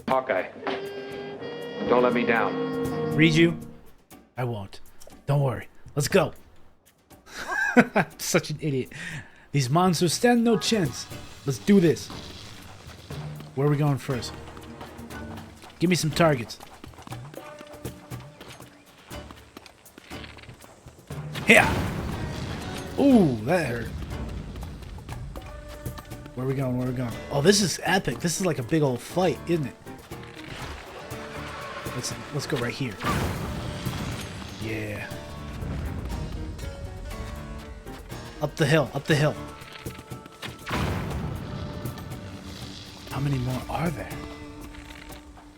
Hawkeye, don't let me down. Read you? I won't. Don't worry. Let's go. Such an idiot. These monsters stand no chance. Let's do this. Where are we going first? Give me some targets. Yeah. Ooh, that hurt. Where are we going? Oh, this is epic. This is like a big old fight, isn't it? Let's go right here. Yeah. Up the hill. How many more are there?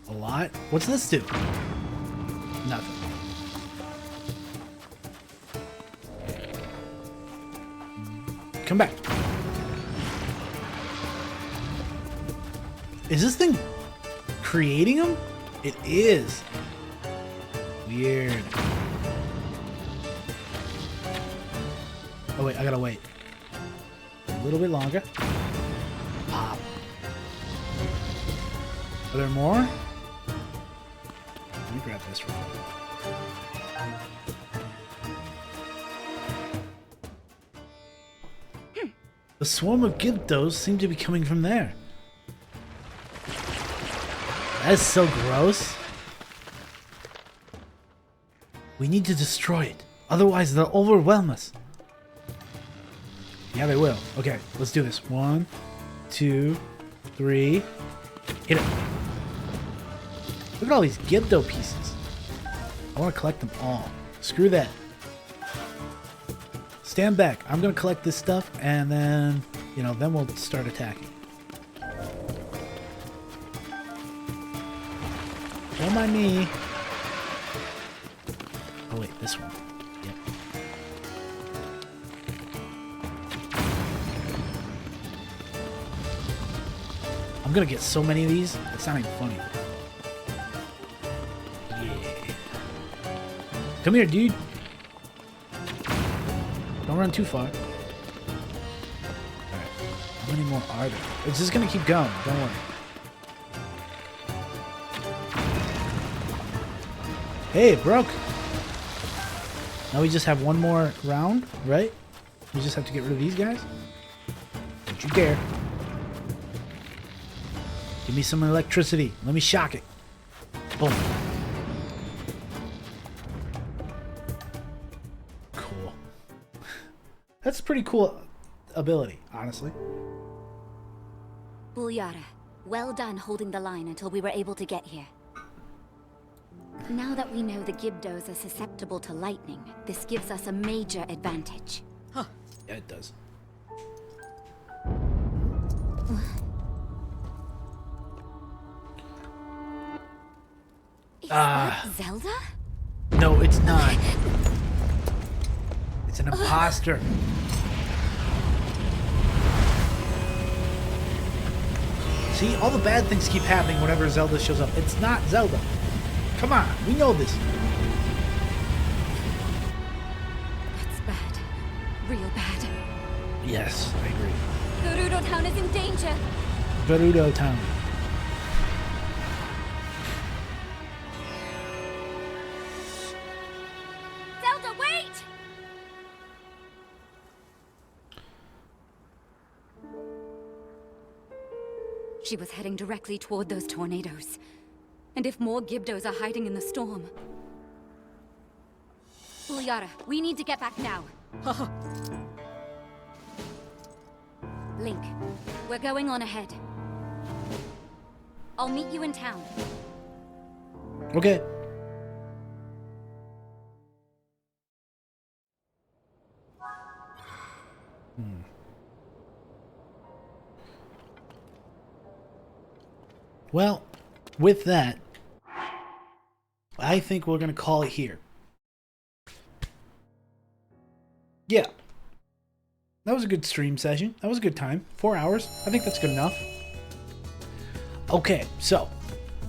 A lot? What's this do? Nothing. Come back. Is this thing creating them? It is. Weird. Oh wait, I gotta wait. A little bit longer. Pop. Are there more? Let me grab this real quick. The swarm of Gibdos seem to be coming from there. That is so gross. We need to destroy it. Otherwise, they'll overwhelm us. Yeah, they will. Okay, let's do this. 1, 2, 3. Hit it. Look at all these Gibdo pieces. I want to collect them all. Screw that. Stand back. I'm going to collect this stuff, and then, then we'll start attacking. Don't mind me. Oh wait, this one. Yep. I'm gonna get so many of these, it's not even funny. Yeah. Come here, dude. Don't run too far. Alright. How many more are there? It's just gonna keep going, don't worry. Hey, it broke. Now we just have one more round, right? We just have to get rid of these guys? Don't you dare. Give me some electricity. Let me shock it. Boom. Cool. That's a pretty cool ability, honestly. Bulyara, well done holding the line until we were able to get here. Now that we know the Gibdos are susceptible to lightning, this gives us a major advantage. Yeah, it does. Is that Zelda? No, it's not. It's an imposter. See, all the bad things keep happening whenever Zelda shows up. It's not Zelda. Come on, we know this. That's bad. Real bad. Yes, I agree. Gerudo Town is in danger. Gerudo Town. Zelda, wait! She was heading directly toward those tornadoes. And if more Gibdos are hiding in the storm... Bulyara, we need to get back now. Link, we're going on ahead. I'll meet you in town. Okay. Well, with that, I think we're going to call it here. Yeah. That was a good stream session. That was a good time. 4 hours. I think that's good enough. Okay, so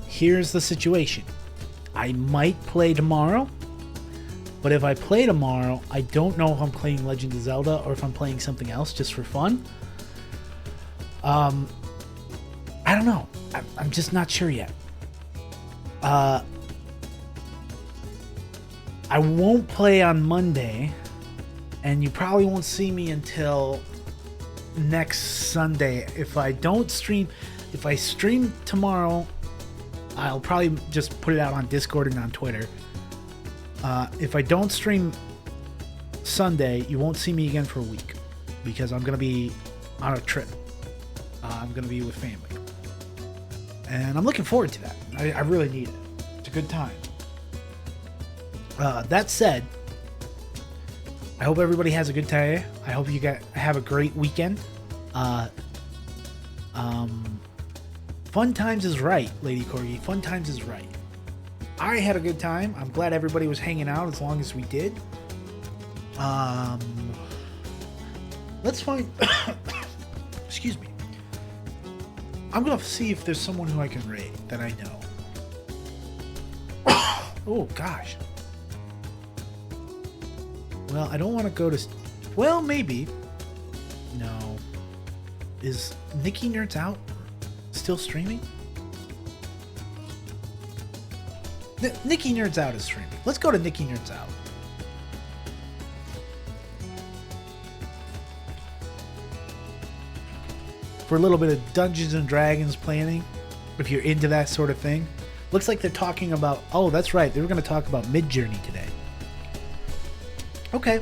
here's the situation. I might play tomorrow, but if I play tomorrow, I don't know if I'm playing Legend of Zelda or if I'm playing something else just for fun. I don't know. I'm just not sure yet. I won't play on Monday, and you probably won't see me until next Sunday. If I don't stream, if I stream tomorrow, I'll probably just put it out on Discord and on Twitter. If I don't stream Sunday, you won't see me again for a week because I'm going to be on a trip. I'm going to be with family. And I'm looking forward to that. I really need it. It's a good time. That said, I hope everybody has a good time. I hope you have a great weekend. Fun times is right, Lady Corgi. Fun times is right. I had a good time. I'm glad everybody was hanging out as long as we did. Let's find... Excuse me. I'm going to see if there's someone who I can raid that I know. Oh, gosh. Well, I don't want to go to... Well, maybe. No. Is Nikki Nerds Out still streaming? Nikki Nerds Out is streaming. Let's go to Nikki Nerds Out. For a little bit of Dungeons and Dragons planning, if you're into that sort of thing. Looks like they're talking about... Oh, that's right. They were going to talk about Midjourney today. Okay.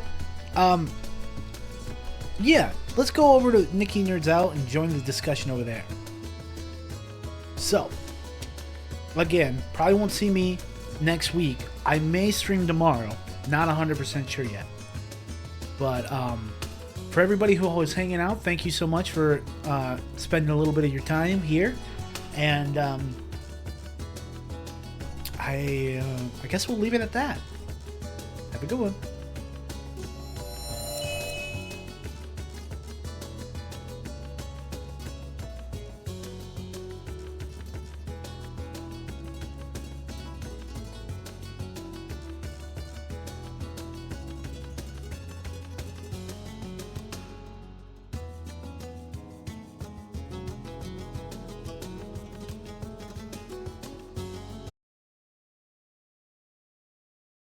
Yeah, let's go over to Nikki Nerds Out and join the discussion over there. So, again, probably won't see me next week. I may stream tomorrow. Not 100% sure yet. But, for everybody who was hanging out, thank you so much for spending a little bit of your time here. And I guess we'll leave it at that. Have a good one.